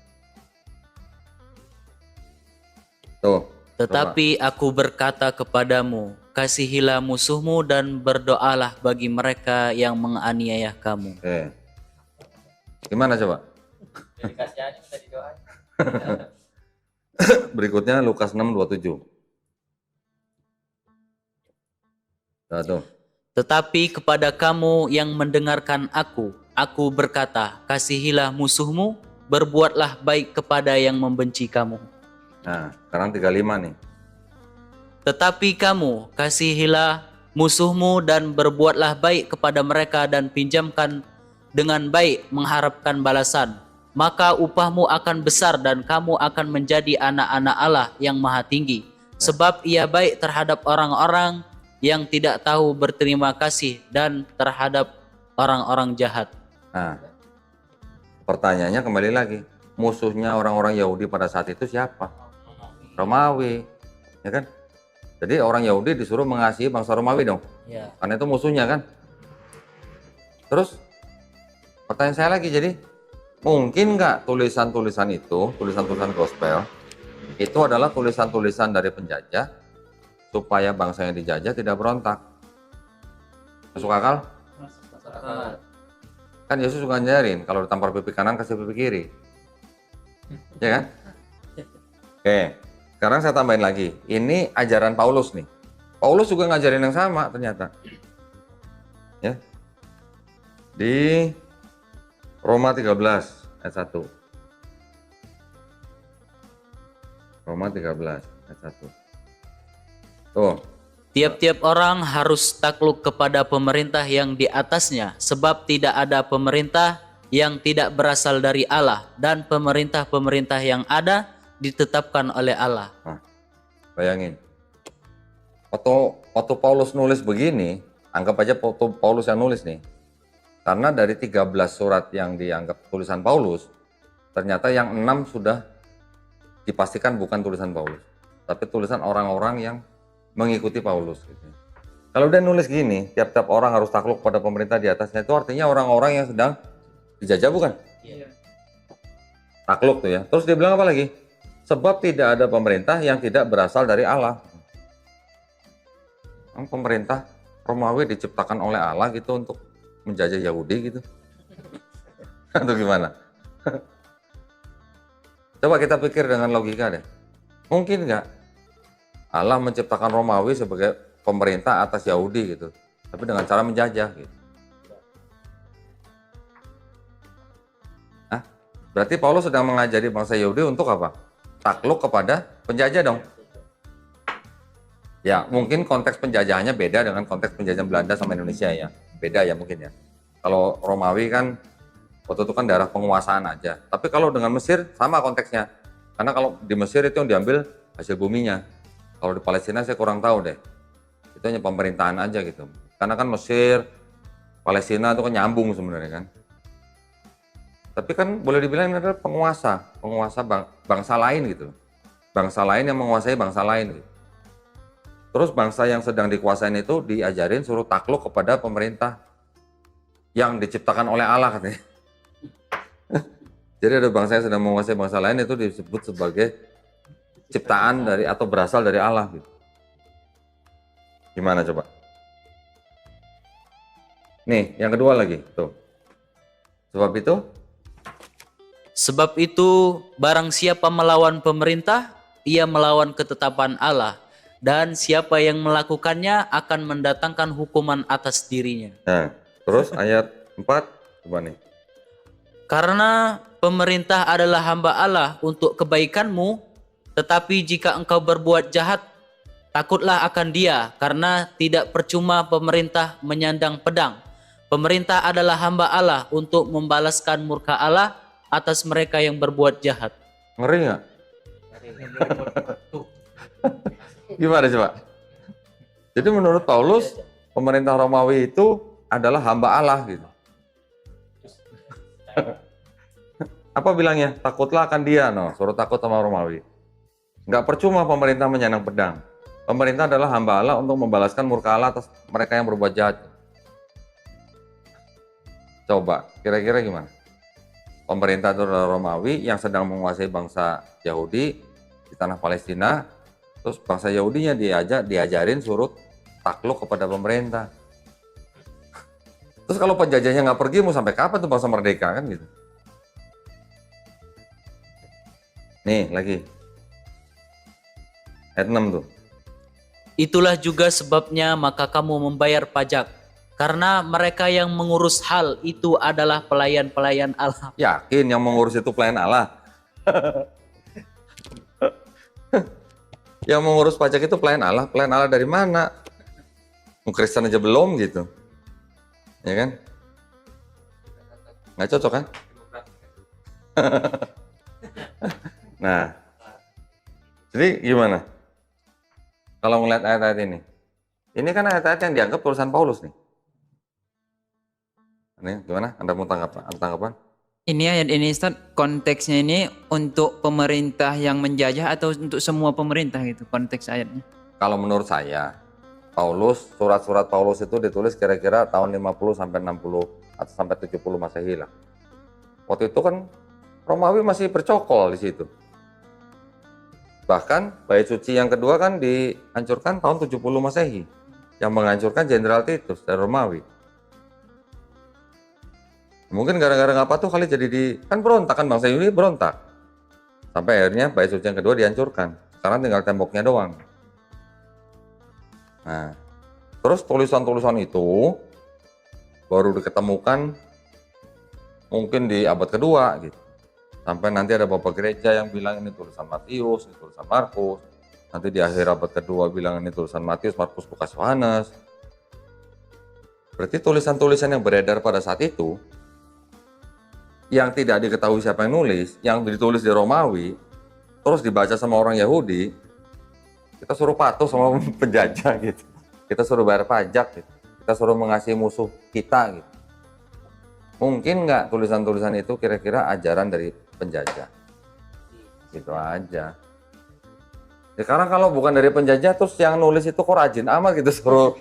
Speaker 1: Tuh.
Speaker 6: Tetapi aku berkata kepadamu, kasihilah musuhmu dan berdoalah bagi mereka yang menganiaya kamu.
Speaker 1: Gimana coba?
Speaker 2: Dikasih aja minta didoain.
Speaker 1: Berikutnya Lukas 6:27. Nah, tuh.
Speaker 6: Tetapi kepada kamu yang mendengarkan aku berkata, kasihilah musuhmu, berbuatlah baik kepada yang membenci kamu.
Speaker 1: Nah, sekarang 35 nih.
Speaker 6: Tetapi kamu kasihilah musuhmu dan berbuatlah baik kepada mereka dan pinjamkan dengan baik mengharapkan balasan. Maka upahmu akan besar dan kamu akan menjadi anak-anak Allah yang maha tinggi. Sebab ia baik terhadap orang-orang yang tidak tahu berterima kasih dan terhadap orang-orang jahat.
Speaker 1: Nah, pertanyaannya kembali lagi, musuhnya orang-orang Yahudi pada saat itu siapa? Romawi, ya kan? Jadi orang Yahudi disuruh mengasihi bangsa Romawi dong,
Speaker 6: Ya.
Speaker 1: karena itu musuhnya kan. Terus pertanyaan saya lagi, jadi mungkin nggak tulisan-tulisan itu, tulisan-tulisan gospel itu adalah tulisan-tulisan dari penjajah supaya bangsa yang dijajah tidak berontak? Masuk akal? Kan Yesus juga ngajarin kalau ditampar pipi kanan kasih pipi kiri, ya kan? Oke, sekarang saya tambahin lagi, ini ajaran Paulus nih. Paulus juga ngajarin yang sama ternyata, ya. Di Roma 13 ayat 1. Roma 13 ayat 1. Tuh.
Speaker 6: Tiap-tiap orang harus takluk kepada pemerintah yang di atasnya, sebab tidak ada pemerintah yang tidak berasal dari Allah, dan pemerintah-pemerintah yang ada ditetapkan oleh Allah.
Speaker 1: Nah, bayangin. Waktu Paulus nulis begini, anggap aja Paulus yang nulis nih. Karena dari 13 surat yang dianggap tulisan Paulus, ternyata yang 6 sudah dipastikan bukan tulisan Paulus, tapi tulisan orang-orang yang mengikuti Paulus. Gitu. Kalau dia nulis gini, tiap-tiap orang harus takluk pada pemerintah di atasnya, itu artinya orang-orang yang sedang dijajah bukan?
Speaker 2: Iya.
Speaker 1: Takluk tuh ya. Terus dia bilang apa lagi? Sebab tidak ada pemerintah yang tidak berasal dari Allah. Pemerintah Romawi diciptakan oleh Allah gitu untuk menjajah Yahudi gitu. Atau gimana? Coba kita pikir dengan logika deh. Mungkin nggak Allah menciptakan Romawi sebagai pemerintah atas Yahudi gitu, tapi dengan cara menjajah gitu. Nah, berarti Paulus sedang mengajari bangsa Yahudi untuk apa? Takluk kepada penjajah dong. Ya, mungkin konteks penjajahannya beda dengan konteks penjajahan Belanda sama Indonesia ya. Beda ya mungkin ya. Kalau Romawi kan waktu itu kan daerah penguasaan aja. Tapi kalau dengan Mesir sama konteksnya. Karena kalau di Mesir itu yang diambil hasil buminya. Kalau di Palestina saya kurang tahu deh. Itu hanya pemerintahan aja gitu. Karena kan Mesir, Palestina itu kan nyambung sebenarnya kan. Tapi kan boleh dibilang ini adalah penguasa bangsa lain gitu. Bangsa lain yang menguasai bangsa lain gitu. Terus bangsa yang sedang dikuasain itu diajarin suruh takluk kepada pemerintah yang diciptakan oleh Allah katanya. Jadi ada bangsa yang sedang menguasai bangsa lain itu disebut sebagai ciptaan dari atau berasal dari Allah gitu. Gimana coba? Nih, yang kedua lagi, tuh.
Speaker 6: Sebab itu, barang siapa melawan pemerintah, ia melawan ketetapan Allah. Dan siapa yang melakukannya akan mendatangkan hukuman atas dirinya.
Speaker 1: Nah, terus ayat 4, coba nih.
Speaker 6: Karena pemerintah adalah hamba Allah untuk kebaikanmu, tetapi jika engkau berbuat jahat, takutlah akan dia, karena tidak percuma pemerintah menyandang pedang. Pemerintah adalah hamba Allah untuk membalaskan murka Allah atas mereka yang berbuat jahat.
Speaker 1: Ngeri nggak? Gimana coba? Jadi menurut Paulus, pemerintah Romawi itu adalah hamba Allah gitu. Apa bilangnya? Takutlah akan dia, no. Suruh takut sama Romawi. Nggak percuma pemerintah menyandang pedang. Pemerintah adalah hamba Allah untuk membalaskan murka Allah atas mereka yang berbuat jahat. Coba, kira-kira gimana? Pemerintah itu adalah Romawi yang sedang menguasai bangsa Yahudi di tanah Palestina. Terus bangsa Yahudinya diajarin suruh takluk kepada pemerintah. Terus kalau penjajahnya nggak pergi, mau sampai kapan tuh bangsa merdeka kan gitu? Nih lagi ayat 6 tuh.
Speaker 6: Itulah juga sebabnya maka kamu membayar pajak, karena mereka yang mengurus hal itu adalah pelayan-pelayan Allah.
Speaker 1: Yakin yang mengurus itu pelayan Allah? Yang mengurus pajak itu pelayan Allah. Pelayan Allah dari mana? Kristen aja belum gitu. Ya kan? Nggak cocok kan? Nah, jadi gimana? Kalau ngeliat ayat-ayat ini kan ayat-ayat yang dianggap tulisan Paulus nih. Ini gimana? Anda mau tanggapan?
Speaker 2: Ini ayat ini Ustaz, konteksnya ini untuk pemerintah yang menjajah atau untuk semua pemerintah gitu konteks ayatnya?
Speaker 1: Kalau menurut saya, surat-surat Paulus itu ditulis kira-kira tahun 50 sampai 60 atau sampai 70 Masehi lah. Waktu itu kan Romawi masih bercokol di situ. Bahkan bait suci yang kedua kan dihancurkan tahun 70 Masehi. Yang menghancurkan Jenderal Titus dari Romawi. Mungkin gara-gara nggak patuh kali jadi kan berontak kan, bangsa Yahudi berontak. Sampai akhirnya bait suci yang kedua dihancurkan. Sekarang tinggal temboknya doang. Nah, terus tulisan-tulisan itu baru diketemukan mungkin di abad kedua gitu. Sampai nanti ada beberapa gereja yang bilang ini tulisan Matius, ini tulisan Markus. Nanti di akhir abad kedua bilang ini tulisan Matius, Markus, Lukas, Yohanes. Berarti tulisan-tulisan yang beredar pada saat itu yang tidak diketahui siapa yang nulis, yang ditulis di Romawi, terus dibaca sama orang Yahudi, kita suruh patuh sama penjajah gitu. Kita suruh bayar pajak gitu. Kita suruh mengasihi musuh kita gitu. Mungkin nggak tulisan-tulisan itu kira-kira ajaran dari penjajah? Gitu aja. Sekarang kalau bukan dari penjajah, terus yang nulis itu kok rajin amat gitu suruh.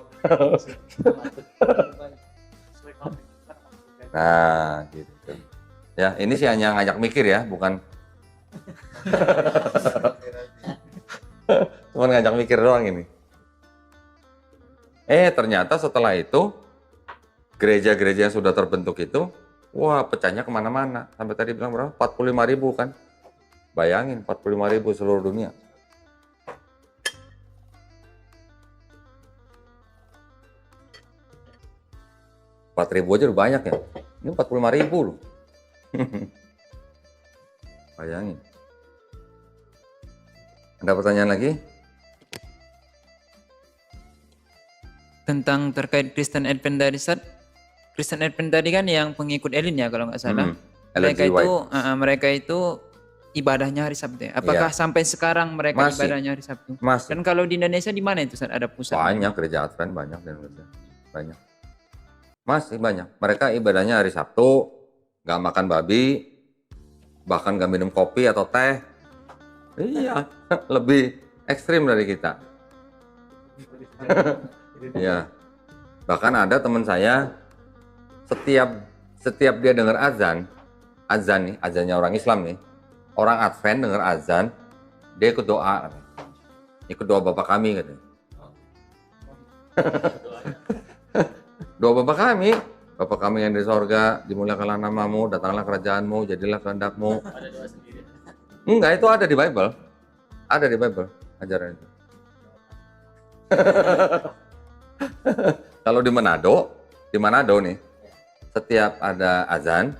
Speaker 1: Nah gitu. Ya, ini sih hanya ngajak mikir ya, bukan cuma ngajak mikir doang ini. Ternyata setelah itu gereja-gereja yang sudah terbentuk itu, wah pecahnya kemana-mana. Sampai tadi bilang berapa? 45.000 kan? Bayangin 45.000 seluruh dunia. Empat ribu aja udah banyak ya. Ini 45.000 loh. Bayangin. Ada pertanyaan lagi?
Speaker 2: Tentang terkait Kristen Advent tadi Ustaz. Kristen Advent tadi kan yang pengikut Ellen ya kalau nggak salah. Mereka itu ibadahnya hari Sabtu ya. Apakah sampai sekarang mereka
Speaker 1: Masih.
Speaker 2: ibadahnya hari Sabtu?
Speaker 1: Masih.
Speaker 2: Dan kalau di Indonesia di mana itu Ustaz? Ada pusat?
Speaker 1: Banyak gereja Advent, banyak di Indonesia. Banyak. Masih banyak. Mereka ibadahnya hari Sabtu, nggak makan babi, bahkan nggak minum kopi atau teh. Iya, lebih ekstrim dari kita. Ya, bahkan ada teman saya setiap dia dengar azan nih, azannya orang Islam nih, orang Advent dengar azan, dia ikut doa, ikut doa Bapak kami katanya. Doa Bapak kami yang di sorga, dimuliakanlah namamu, datanglah kerajaanmu, jadilah kehendakmu. Enggak, itu ada di Bible. Ada di Bible ajaran itu. Kalau di Manado nih, setiap ada azan,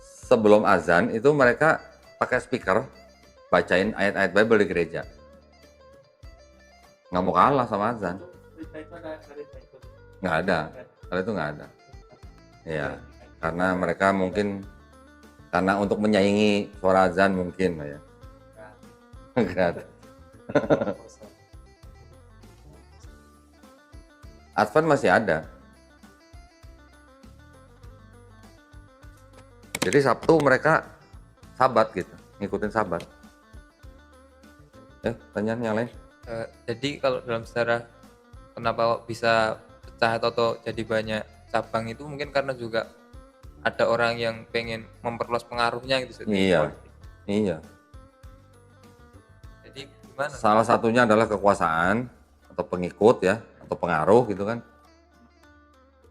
Speaker 1: sebelum azan itu mereka pakai speaker, bacain ayat-ayat Bible di gereja. Nggak mau kalah sama azan. Nggak ada, kalau itu nggak ada. Ya, karena mereka mungkin karena untuk menyaingi suara azan mungkin ya. Nggak ada. Advent masih ada. Jadi Sabtu mereka sabat gitu, ngikutin sabat. Pertanyaan yang lain?
Speaker 5: Jadi kalau dalam sejarah kenapa bisa pecah atau jadi banyak cabang itu mungkin karena juga ada orang yang pengen memperluas pengaruhnya gitu.
Speaker 1: Iya. Iya.
Speaker 5: Jadi gimana?
Speaker 1: Salah satunya adalah kekuasaan atau pengikut ya, atau pengaruh gitu kan.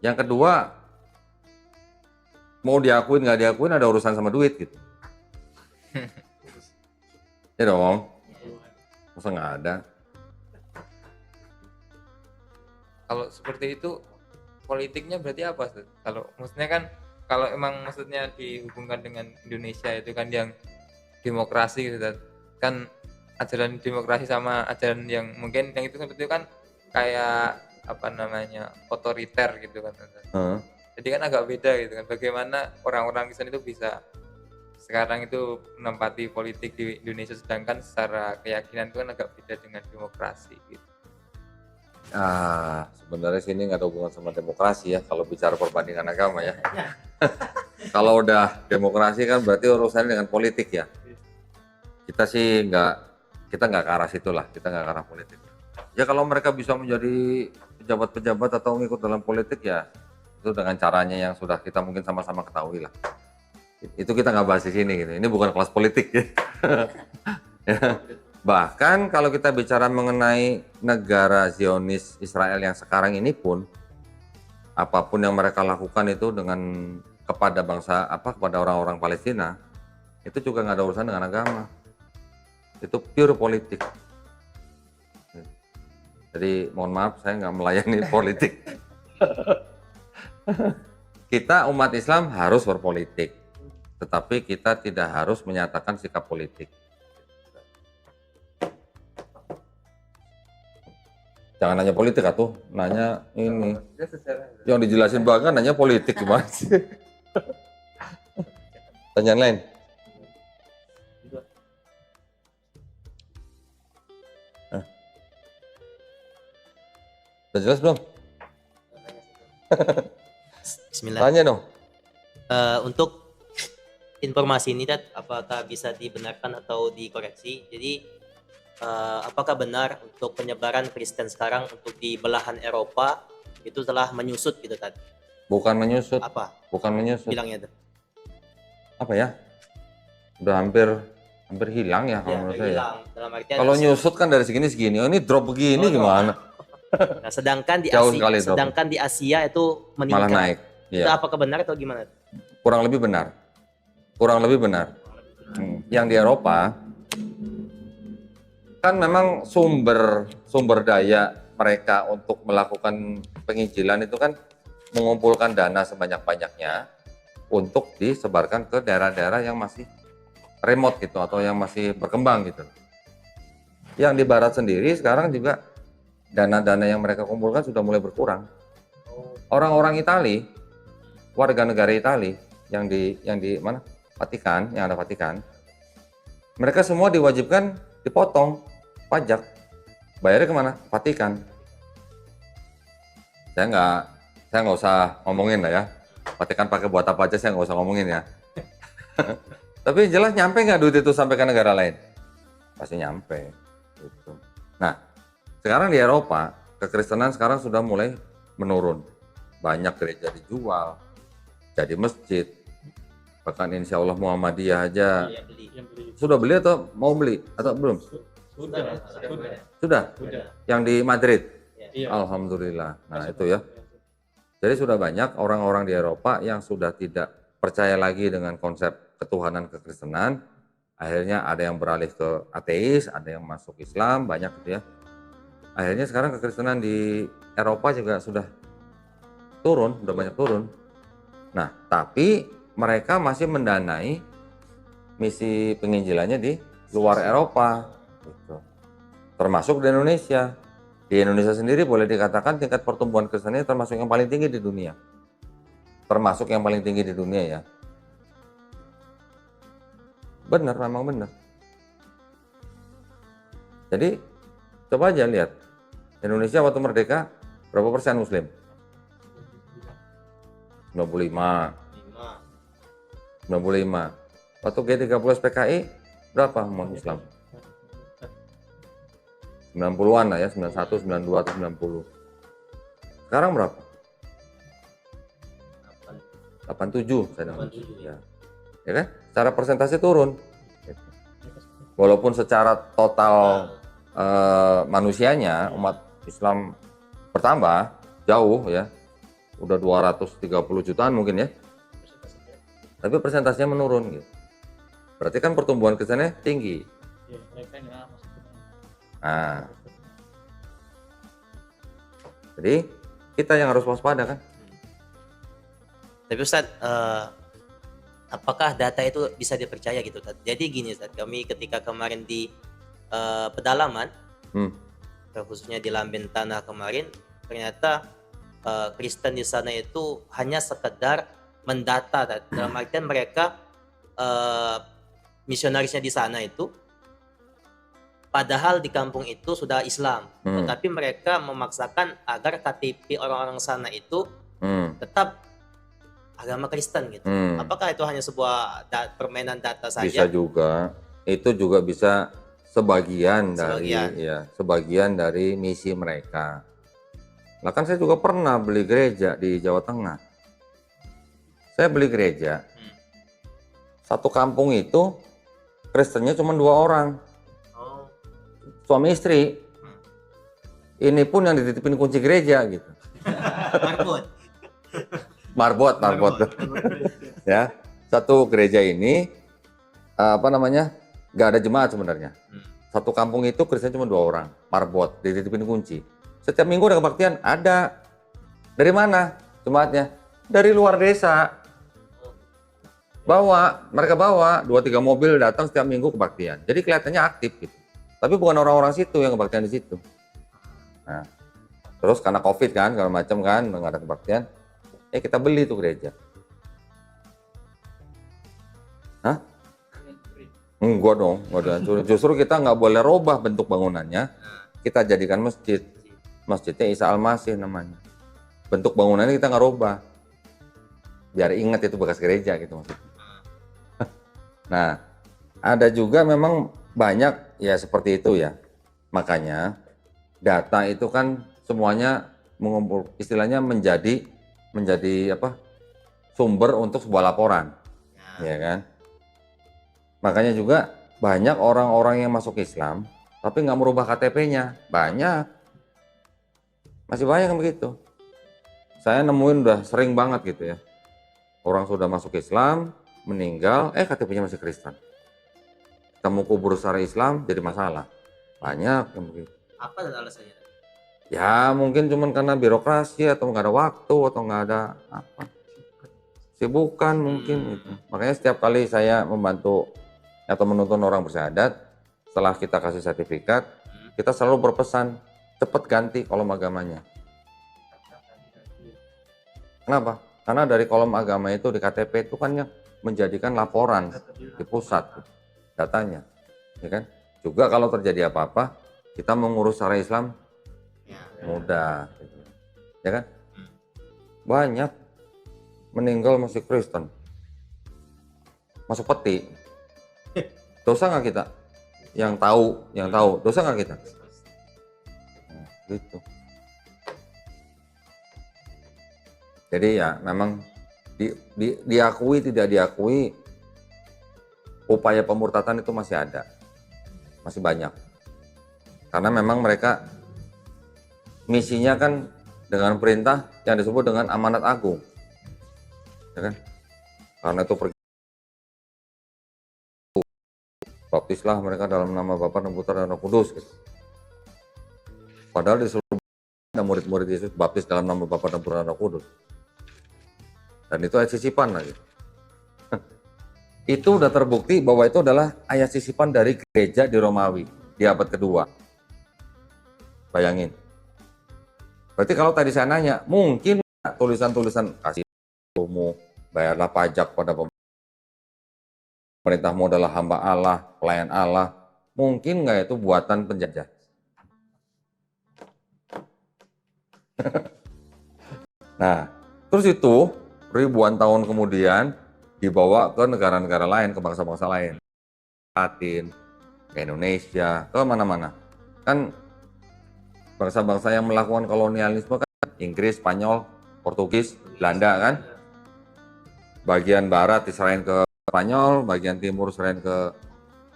Speaker 1: Yang kedua, mau diakuin nggak diakuin ada urusan sama duit gitu. Ya dong. Masa nggak ada?
Speaker 5: Kalau seperti itu politiknya berarti apa? Kalau maksudnya kan kalau emang maksudnya dihubungkan dengan Indonesia itu kan yang demokrasi gitu kan, ajaran demokrasi sama ajaran yang mungkin yang itu seperti itu kan kayak apa namanya otoriter gitu kan. Jadi kan agak beda gitu kan, bagaimana orang-orang Kristen itu bisa sekarang itu menempati politik di Indonesia sedangkan secara keyakinan itu kan agak beda dengan demokrasi gitu.
Speaker 1: Sebenarnya sini nggak ada hubungan sama demokrasi ya kalau bicara perbandingan agama ya. Kalau udah demokrasi kan berarti urusannya dengan politik ya. Kita sih kita nggak ke arah situ lah, kita nggak ke arah politik. Ya kalau mereka bisa menjadi pejabat-pejabat atau ngikut dalam politik ya itu dengan caranya yang sudah kita mungkin sama-sama ketahui lah. Itu kita nggak bahas di sini gitu. Ini bukan kelas politik ya. Bahkan kalau kita bicara mengenai negara Zionis Israel yang sekarang ini pun, apapun yang mereka lakukan itu kepada kepada orang-orang Palestina, itu juga nggak ada urusan dengan agama. Itu pure politik. Jadi mohon maaf saya nggak melayani politik. Kita umat Islam harus berpolitik, tetapi kita tidak harus menyatakan sikap politik. Jangan nanya politik atuh, nanya ini. Yang dijelasin bahkan nanya politik gimana sih? Pertanyaan lain? Udah jelas belum?
Speaker 4: Bismillah.
Speaker 1: Tanya dong.
Speaker 4: Untuk informasi ini Dad, apakah bisa dibenarkan atau dikoreksi? Jadi apakah benar untuk penyebaran Kristen sekarang untuk di belahan Eropa itu telah menyusut gitu Dad?
Speaker 1: Bukan menyusut.
Speaker 4: Apa?
Speaker 1: Bukan menyusut.
Speaker 4: Bilangnya Dad?
Speaker 1: Apa ya? Udah hampir hilang ya kalau menurut saya.
Speaker 4: Hilang. Dalam artian
Speaker 1: Kalau nyusut kan dari segini, oh, ini drop begini gimana?
Speaker 4: Nah, sedangkan di Asia itu meningkat.
Speaker 1: Malah naik.
Speaker 4: Itu
Speaker 1: Iya.
Speaker 4: apakah benar atau gimana?
Speaker 1: Kurang lebih benar. Yang di Eropa kan memang sumber daya mereka untuk melakukan penginjilan itu kan mengumpulkan dana sebanyak-banyaknya untuk disebarkan ke daerah-daerah yang masih remote gitu atau yang masih berkembang gitu. Yang di barat sendiri sekarang juga dana-dana yang mereka kumpulkan sudah mulai berkurang. Orang-orang Itali, warga negara Itali yang di mana? Vatikan, yang ada Vatikan. Mereka semua diwajibkan dipotong pajak. Bayarnya kemana? Vatikan. Saya nggak usah ngomongin lah ya. Vatikan pakai buat apa aja saya nggak usah ngomongin ya. Tapi jelas nyampe nggak duit itu sampai ke negara lain? Pasti nyampe. Gitu. Nah, Sekarang di Eropa, kekristenan sekarang sudah mulai menurun. Banyak gereja dijual, jadi masjid. Bahkan insya Allah Muhammadiyah aja sudah beli atau mau beli atau belum? Sudah. Yang di Madrid. Alhamdulillah. Nah itu ya. Jadi sudah banyak orang-orang di Eropa yang sudah tidak percaya lagi dengan konsep ketuhanan kekristenan. Akhirnya ada yang beralih ke ateis, ada yang masuk Islam, banyak gitu ya. Akhirnya sekarang kekristenan di Eropa juga sudah turun, udah banyak turun. Nah, tapi mereka masih mendanai misi penginjilannya di luar Eropa, gitu. Termasuk di Indonesia. Di Indonesia sendiri boleh dikatakan tingkat pertumbuhan Kristennya termasuk yang paling tinggi di dunia. Termasuk yang paling tinggi di dunia ya. Benar, memang benar. Jadi coba aja lihat, Indonesia waktu merdeka berapa persen Muslim? 95. Waktu G30 PKI berapa umat Islam? 90-an lah ya, 91, 92 atau 90. Sekarang berapa? 87 saya dengar. Ya kan? Secara persentase turun. Walaupun secara total manusianya umat Islam bertambah jauh ya. Udah 230 jutaan mungkin ya. Tapi persentasenya menurun gitu. Berarti kan pertumbuhan Kristennya tinggi. Nah, jadi kita yang harus waspada kan.
Speaker 4: Tapi Ustadz, apakah data itu bisa dipercaya gitu Ustadz? Jadi gini Ustadz, kami ketika kemarin di pedalaman, khususnya di Lamben Tanah kemarin, ternyata Kristen di sana itu hanya sekedar mendata, dalam artian mereka misionarisnya di sana itu, padahal di kampung itu sudah Islam, tetapi mereka memaksakan agar KTP orang-orang sana itu tetap agama Kristen gitu. Apakah itu hanya sebuah permainan data saja?
Speaker 1: Bisa juga. Itu juga bisa sebagian dari misi mereka. Nah kan saya juga pernah beli gereja di Jawa Tengah. Saya beli gereja. Satu kampung itu Kristennya cuma 2 orang. Suami istri. Ini pun yang dititipin kunci gereja gitu. Marbot. Ya, satu gereja ini nggak ada jemaat sebenarnya. Satu kampung itu Kristen cuma 2 orang, marbot, dititipin kunci. Setiap minggu ada kebaktian, ada. Dari mana jemaatnya? Dari luar desa. Mereka bawa 2-3 mobil datang setiap minggu kebaktian. Jadi kelihatannya aktif gitu. Tapi bukan orang-orang situ yang kebaktian di situ. Nah, terus karena COVID kan, segala macam kan, nggak ada kebaktian. Kita beli tuh gereja. Hah? Enggak dong, nggak ada hancur. Justru kita nggak boleh robah bentuk bangunannya. Kita jadikan masjid. Masjidnya Isa Al-Masih namanya. Bentuk bangunannya kita nggak robah. Biar ingat itu bekas gereja gitu maksudnya. Nah, ada juga memang banyak ya seperti itu ya. Makanya data itu kan semuanya mengumpul, istilahnya menjadi sumber untuk sebuah laporan, ya kan? Makanya juga banyak orang-orang yang masuk Islam tapi nggak merubah KTP-nya, banyak, masih banyak yang begitu. Saya nemuin udah sering banget gitu ya, orang sudah masuk Islam, meninggal, KTP-nya masih Kristen. Kita mau kubur secara Islam jadi masalah, banyak yang begitu.
Speaker 4: Apa dan alasannya?
Speaker 1: Ya mungkin cuman karena birokrasi atau nggak ada waktu atau nggak ada sibukan mungkin gitu. Makanya setiap kali saya membantu atau menuntun orang bersyahadat, setelah kita kasih sertifikat, kita selalu berpesan cepat ganti kolom agamanya. Kenapa? Karena dari kolom agama itu di KTP itu kan yang menjadikan laporan di pusat datanya, ya kan? Juga kalau terjadi apa-apa, kita mengurus secara Islam mudah, gitu. Ya kan? Banyak meninggal masih Kristen, masuk peti. Dosa nggak kita? Yang tahu, dosa nggak kita? gitu. Jadi ya memang diakui tidak diakui, upaya pemurtadan itu masih ada, masih banyak. Karena memang mereka misinya kan dengan perintah yang disebut dengan amanat agung, ya kan? Karena itu pergi, baptislah mereka dalam nama Bapa dan Putra dan Roh Kudus. Gitu. Padahal di seluruh ada murid-murid Yesus baptis dalam nama Bapa dan Putra dan Roh Kudus. Dan itu ayat sisipan lagi. Itu udah terbukti bahwa itu adalah ayat sisipan dari gereja di Romawi di abad kedua. Bayangin. Berarti kalau tadi saya nanya, mungkin tulisan-tulisan kasih ilmu, bayarlah pajak pada pemerintahmu adalah hamba Allah, pelayan Allah, mungkin nggak itu buatan penjajah? Nah, terus itu ribuan tahun kemudian dibawa ke negara-negara lain, ke bangsa-bangsa lain, Latin, ke Indonesia, ke mana-mana. Kan bangsa-bangsa yang melakukan kolonialisme kan Inggris, Spanyol, Portugis, Belanda kan. Bagian barat diserahin ke Spanyol, bagian timur diserahin ke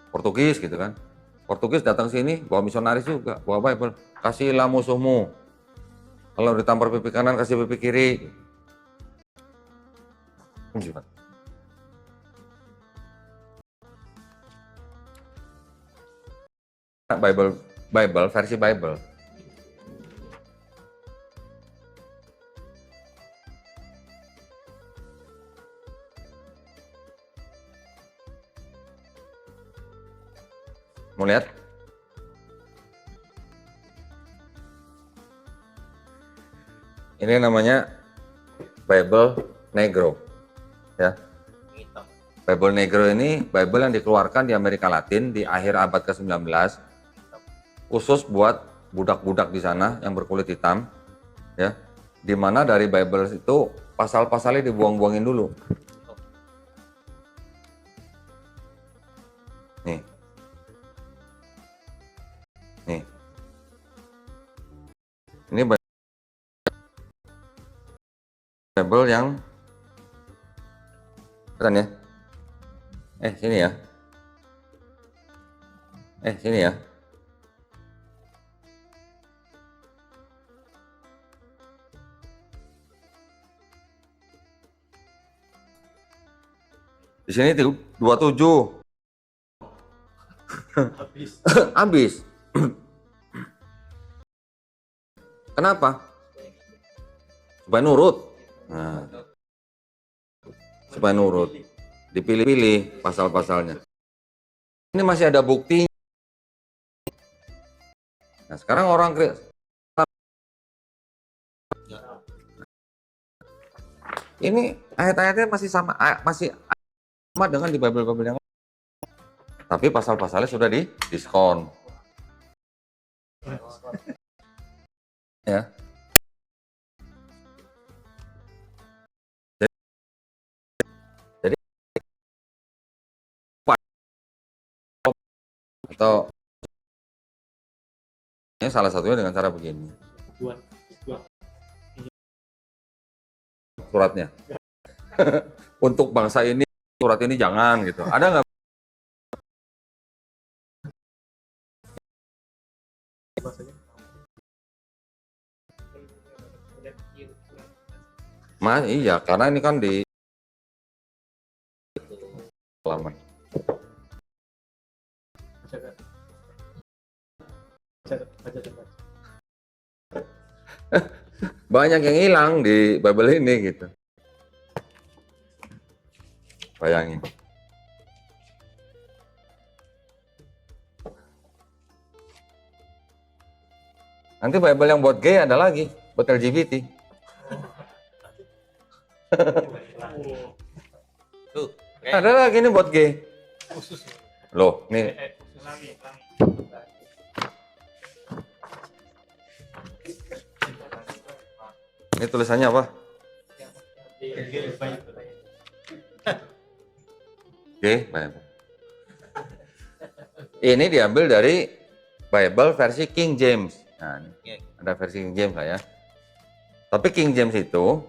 Speaker 1: Portugis gitu kan. Portugis datang sini bawa misionaris juga, bawa Bible, kasihlah musuhmu. Kalau ditampar pipi kanan kasih pipi kiri. Bible versi Bible. Mau lihat? Ini namanya Bible Negro, ya. Bible Negro ini Bible yang dikeluarkan di Amerika Latin di akhir abad ke-19, khusus buat budak-budak di sana yang berkulit hitam, ya. Di mana dari Bible itu pasal-pasalnya dibuang-buangin dulu. Nih. Nih. Ini Bible yang kan ya. Sini ya. Sini ya. Di sini 27. Habis. Kenapa? Supaya nurut. Nah, supaya nurut. Dipilih-pilih pasal-pasalnya. Ini masih ada bukti. Nah, sekarang orang ini ayat-ayatnya masih sama dengan di Bible-Bible yang lain. Tapi pasal-pasalnya sudah di diskon. Ya. Jadi atau ini salah satunya dengan cara begini. Suratnya. Untuk bangsa ini surat ini jangan gitu. Ada nggak? Iya, karena ini kan di halaman. Banyak yang hilang di Bible ini gitu. Bayangin. Nanti Bible yang buat gay ada lagi, buat LGBT. Ada lagi nih buat gay. Loh, nih. Ini tulisannya apa? Oke, Bible. Ini diambil dari Bible versi King James. Nah, ini
Speaker 4: Iya.
Speaker 1: ada versi King James lah ya. Tapi King James itu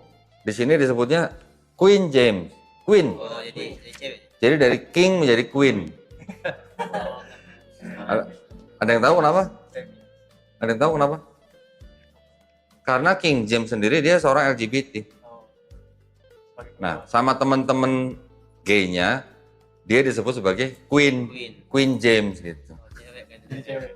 Speaker 1: di sini disebutnya Queen James. Queen.
Speaker 4: Oh, jadi cewek.
Speaker 1: Jadi dari king menjadi queen. Ada yang tahu kenapa? Ada yang tahu kenapa? Karena King James sendiri dia seorang LGBT. Nah, sama teman-teman gay-nya dia disebut sebagai Queen. Queen James gitu.
Speaker 4: Oh, cewek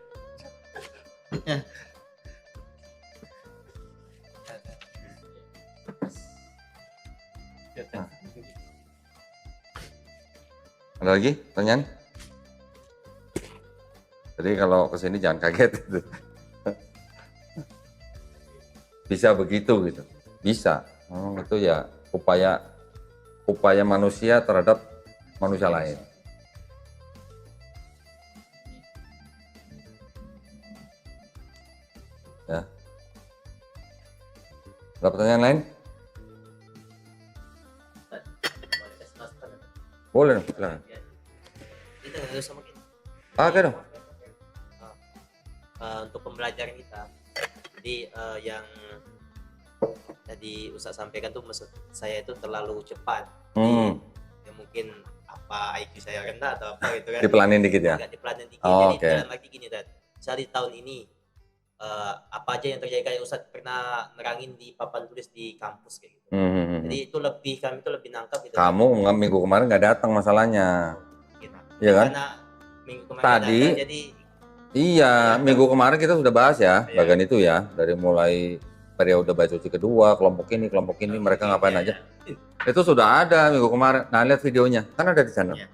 Speaker 4: kan.
Speaker 1: Ada lagi pertanyaan? Jadi kalau kesini jangan kaget gitu. Bisa begitu gitu. Bisa. Itu ya upaya manusia terhadap manusia lain. Ya. Ada pertanyaan lain? Boleh dong, silakan.
Speaker 4: Itu sama kita.
Speaker 1: Oke dong.
Speaker 4: Untuk pembelajaran kita. Jadi yang tadi Ustaz sampaikan tuh maksud saya itu terlalu cepat. Ya mungkin apa IQ saya rendah atau apa gitu kan.
Speaker 1: Dipelanin dikit ya.
Speaker 4: Agak dipelanin dikit.
Speaker 1: Oh,
Speaker 4: Jadi
Speaker 1: oke.
Speaker 4: dalam arti gini, Dad. Misalnya di tahun ini apa aja yang terjadi, kayak Ustaz pernah nerangin di papan tulis di kampus kayak gitu. Jadi itu kami itu lebih nangkap gitu.
Speaker 1: Kamu minggu kemarin nggak datang masalahnya.
Speaker 4: Gitu.
Speaker 1: Iya kan?
Speaker 4: Karena minggu kemarin
Speaker 1: Tadi
Speaker 4: ada, jadi
Speaker 1: Iya, minggu kemarin kita sudah bahas ya, bagian itu ya, dari mulai periode baca suci kedua, kelompok ini, mereka ngapain aja. Itu sudah ada minggu kemarin. Nah, lihat videonya, kan ada di sana.
Speaker 4: Iya.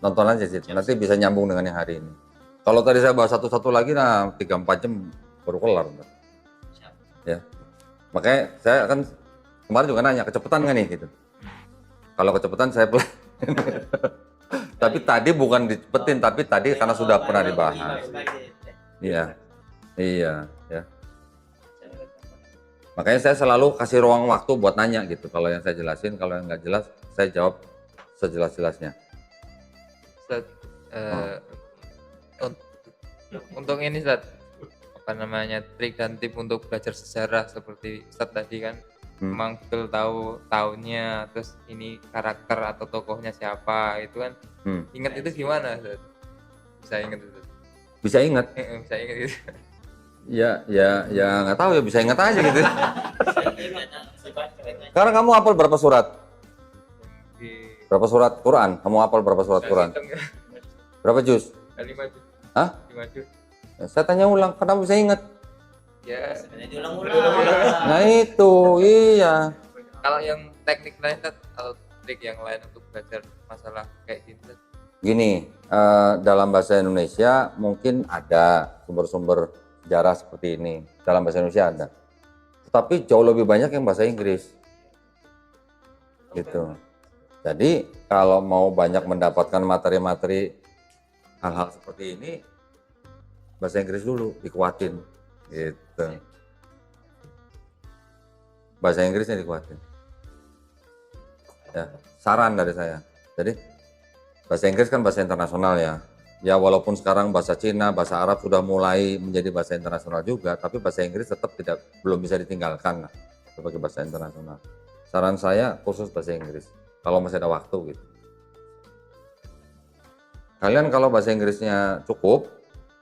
Speaker 1: Nonton aja sih, nanti bisa nyambung dengan yang hari ini. Kalau tadi saya bahas satu-satu lagi, nah 3-4 jam baru kelar. Ya, makanya saya kan kemarin juga nanya, kecepatan nggak nih gitu. Kalau kecepatan saya pelan. Tapi tadi bukan dicepetin, tapi tadi karena sudah pernah dibahas. Iya, iya, ya. Makanya saya selalu kasih ruang waktu buat nanya gitu. Kalau yang saya jelasin, kalau yang nggak jelas, saya jawab sejelas-jelasnya.
Speaker 5: Ustaz, untuk ini Ustaz, apa namanya, trik dan tip untuk belajar sejarah seperti Ustaz tadi kan, memang betul tahu tahunnya, terus ini karakter atau tokohnya siapa itu kan, ingat itu gimana Ustaz? Bisa ingat itu?
Speaker 1: Bisa ingat?
Speaker 5: Bisa ingat itu.
Speaker 1: Ya nggak tahu ya, bisa ingat aja gitu. Sekarang kamu hafal berapa surat? Berapa surat Quran? Kamu hafal berapa surat Quran? Berapa juz?
Speaker 5: 5 juz.
Speaker 1: Hah?
Speaker 5: 5 juz.
Speaker 1: Ya, saya tanya ulang, kenapa bisa ingat?
Speaker 5: Ya,
Speaker 4: diulang-ulang.
Speaker 1: Nah itu, iya.
Speaker 5: kalau yang teknik lain Ustaz, atau trik yang lain untuk belajar masalah kayak gitu Ustaz?
Speaker 1: Gini, dalam bahasa Indonesia mungkin ada sumber-sumber sejarah seperti ini. Dalam bahasa Indonesia ada. Tetapi jauh lebih banyak yang bahasa Inggris. Gitu. Jadi kalau mau banyak mendapatkan materi-materi hal-hal seperti ini, bahasa Inggris dulu dikuatin. Gitu. Bahasa Inggrisnya dikuatin. Ya, saran dari saya. Jadi bahasa Inggris kan bahasa internasional ya. Ya walaupun sekarang bahasa Cina, bahasa Arab sudah mulai menjadi bahasa internasional juga, tapi bahasa Inggris tetap belum bisa ditinggalkan lah sebagai bahasa internasional. Saran saya kursus bahasa Inggris kalau masih ada waktu gitu. Kalian kalau bahasa Inggrisnya cukup,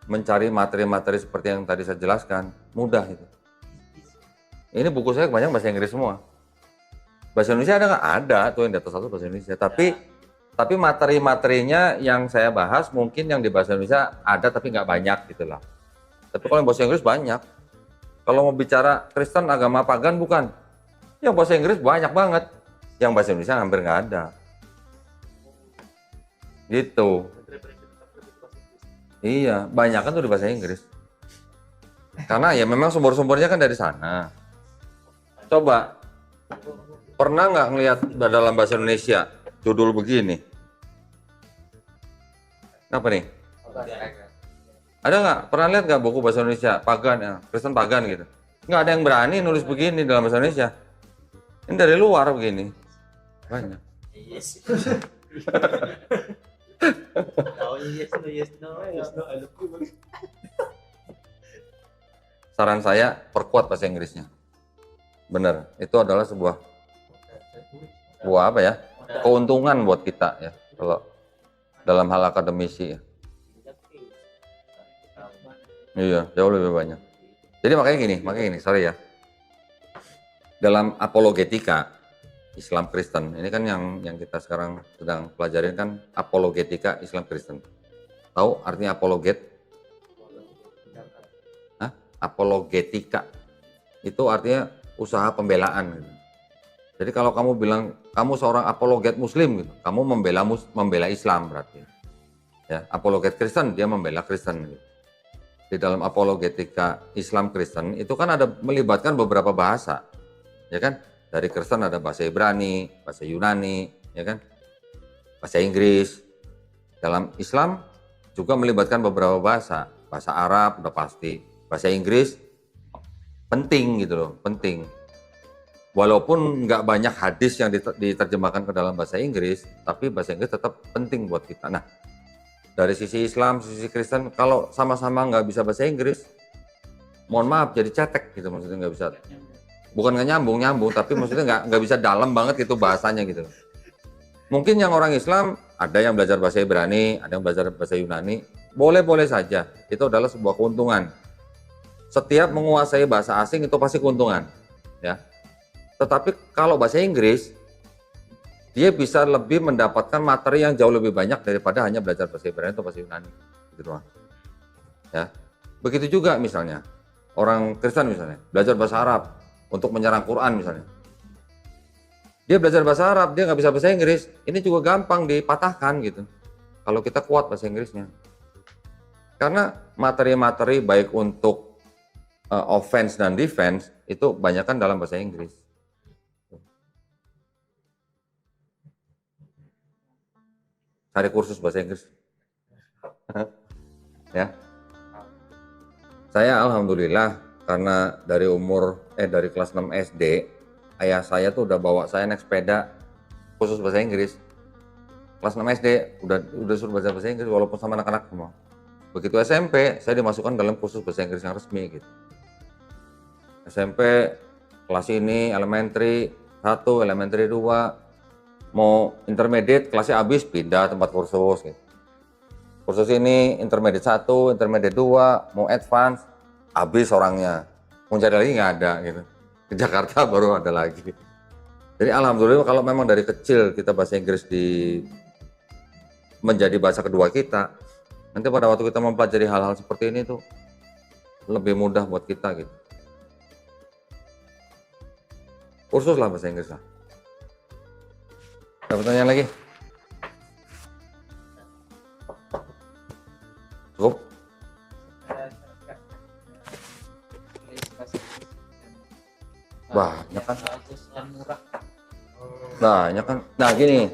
Speaker 1: mencari materi-materi seperti yang tadi saya jelaskan, mudah itu. Ini buku saya kebanyakan bahasa Inggris semua. Bahasa Indonesia ada nggak? Ada tuh yang di atas satu bahasa Indonesia. Tapi materi-materinya yang saya bahas mungkin yang di bahasa Indonesia ada tapi nggak banyak gitu lah. Tapi kalau yang bahasa Inggris banyak. Kalau mau bicara Kristen agama pagan bukan. Yang bahasa Inggris banyak banget. Yang bahasa Indonesia hampir nggak ada. Gitu. Iya, banyak kan tuh di bahasa Inggris. Karena ya memang sumber-sumbernya kan dari sana. Coba, pernah nggak ngelihat dalam bahasa Indonesia judul begini? Apa nih? Ada nggak? Pernah lihat nggak buku bahasa Indonesia pagan ya, Kristen pagan gitu? Nggak ada yang berani nulis begini dalam bahasa Indonesia. Ini dari luar begini. Banyak.
Speaker 4: Yes. Oh yes no.
Speaker 1: saran saya perkuat bahasa Inggrisnya. Bener, itu adalah sebuah apa ya, keuntungan buat kita ya, kalau dalam hal akademisi ya. Iya, jauh lebih banyak. Jadi makanya gini, sorry ya. Dalam apologetika Islam Kristen, ini kan yang kita sekarang sedang pelajarin kan apologetika Islam Kristen. Tahu artinya apologet? Hah? Apologetika itu artinya usaha pembelaan gitu. Jadi kalau kamu bilang kamu seorang apologet Muslim gitu, kamu membela Islam berarti. Ya, apologet Kristen dia membela Kristen gitu. Di dalam apologetika Islam Kristen itu kan ada melibatkan beberapa bahasa, ya kan? Dari Kristen ada bahasa Ibrani, bahasa Yunani, ya kan? Bahasa Inggris. Dalam Islam juga melibatkan beberapa bahasa, bahasa Arab udah pasti, bahasa Inggris penting gitu loh, penting. Walaupun nggak banyak hadis yang diterjemahkan ke dalam bahasa Inggris, tapi bahasa Inggris tetap penting buat kita. Nah, dari sisi Islam, sisi Kristen, kalau sama-sama nggak bisa bahasa Inggris, mohon maaf jadi cetek gitu, maksudnya nggak bisa. Bukan nggak nyambung, tapi maksudnya nggak bisa dalam banget gitu bahasanya gitu. Mungkin yang orang Islam ada yang belajar bahasa Ibrani, ada yang belajar bahasa Yunani, boleh-boleh saja. Itu adalah sebuah keuntungan. Setiap menguasai bahasa asing itu pasti keuntungan, ya. Tetapi kalau bahasa Inggris, dia bisa lebih mendapatkan materi yang jauh lebih banyak daripada hanya belajar bahasa Ibrani atau bahasa Yunani, gitu doang. Ya, begitu juga misalnya orang Kristen misalnya belajar bahasa Arab untuk menyerang Quran misalnya. Dia belajar bahasa Arab, dia nggak bisa bahasa Inggris, ini juga gampang dipatahkan gitu. Kalau kita kuat bahasa Inggrisnya, karena materi-materi baik untuk offense dan defense itu banyak kan dalam bahasa Inggris. Cari kursus bahasa Inggris. Ya. Saya alhamdulillah karena dari dari kelas 6 SD, ayah saya tuh udah bawa saya naik sepeda khusus bahasa Inggris. Kelas 6 SD udah suruh bahasa Inggris walaupun sama anak-anak semua. Begitu SMP, saya dimasukkan dalam kursus bahasa Inggris yang resmi gitu. SMP kelas ini elementary 1, elementary 2, mau intermediate kelasnya habis pindah tempat kursus gitu. Kursus ini intermediate 1, intermediate 2, mau advance habis orangnya. Mau cari lagi nggak ada gitu. Ke Jakarta baru ada lagi. Jadi alhamdulillah kalau memang dari kecil kita bahasa Inggris menjadi bahasa kedua kita, nanti pada waktu kita mempelajari hal-hal seperti ini tuh lebih mudah buat kita gitu. Kursus lah bahasa Inggris lah. Ada pertanyaan lagi? Cukup? Banyak kan? Banyak kan? Nah gini.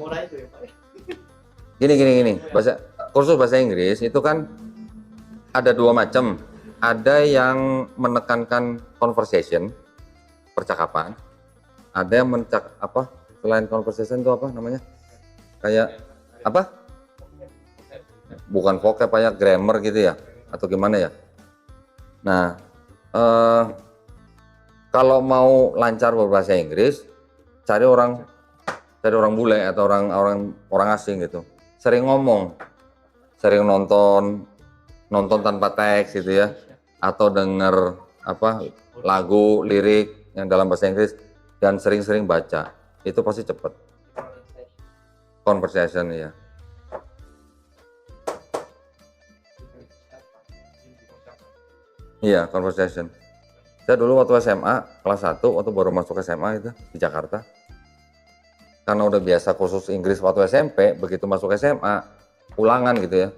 Speaker 1: Kursus bahasa Inggris itu kan ada dua macam. Ada yang menekankan conversation, percakapan. Ada yang selain conversation itu apa namanya? Kayak apa? Bukan vocab, kayak grammar gitu ya? Atau gimana ya? Nah, kalau mau lancar berbahasa Inggris, cari orang bule atau orang asing gitu. Sering ngomong, sering nonton tanpa teks gitu ya, atau denger lagu, lirik yang dalam bahasa Inggris dan sering-sering baca. Itu pasti cepat. Conversation ya. Iya, conversation. Saya dulu waktu SMA kelas 1 waktu baru masuk SMA itu di Jakarta. Karena udah biasa kursus Inggris waktu SMP, begitu masuk SMA ulangan gitu ya.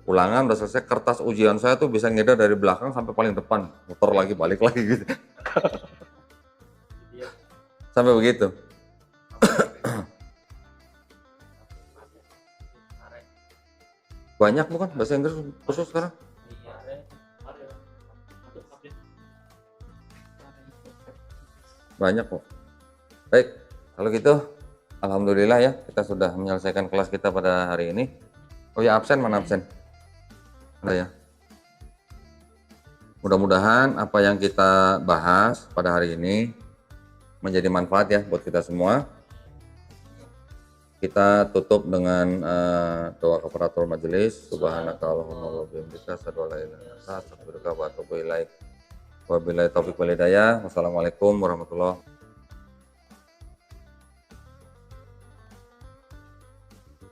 Speaker 1: Ulangan udah selesai, kertas ujian saya tuh bisa ngedar dari belakang sampai paling depan, muter lagi balik lagi gitu. Sampai begitu. Banyak bukan bahasa Inggris khusus sekarang? Banyak kok. Baik, kalau gitu alhamdulillah ya kita sudah menyelesaikan kelas kita pada hari ini. Oh ya, absen mana absen? Ada ya? Mudah-mudahan apa yang kita bahas pada hari ini menjadi manfaat ya buat kita semua. Kita tutup dengan doa kafaratul majelis. Subhanakallahumma wa bihamdika asyhadu an la ilaha illa anta astaghfiruka wa atubu ilaik. Wabillahi taufiq wal hidayah. Wassalamualaikum warahmatullahi wabarakatuh.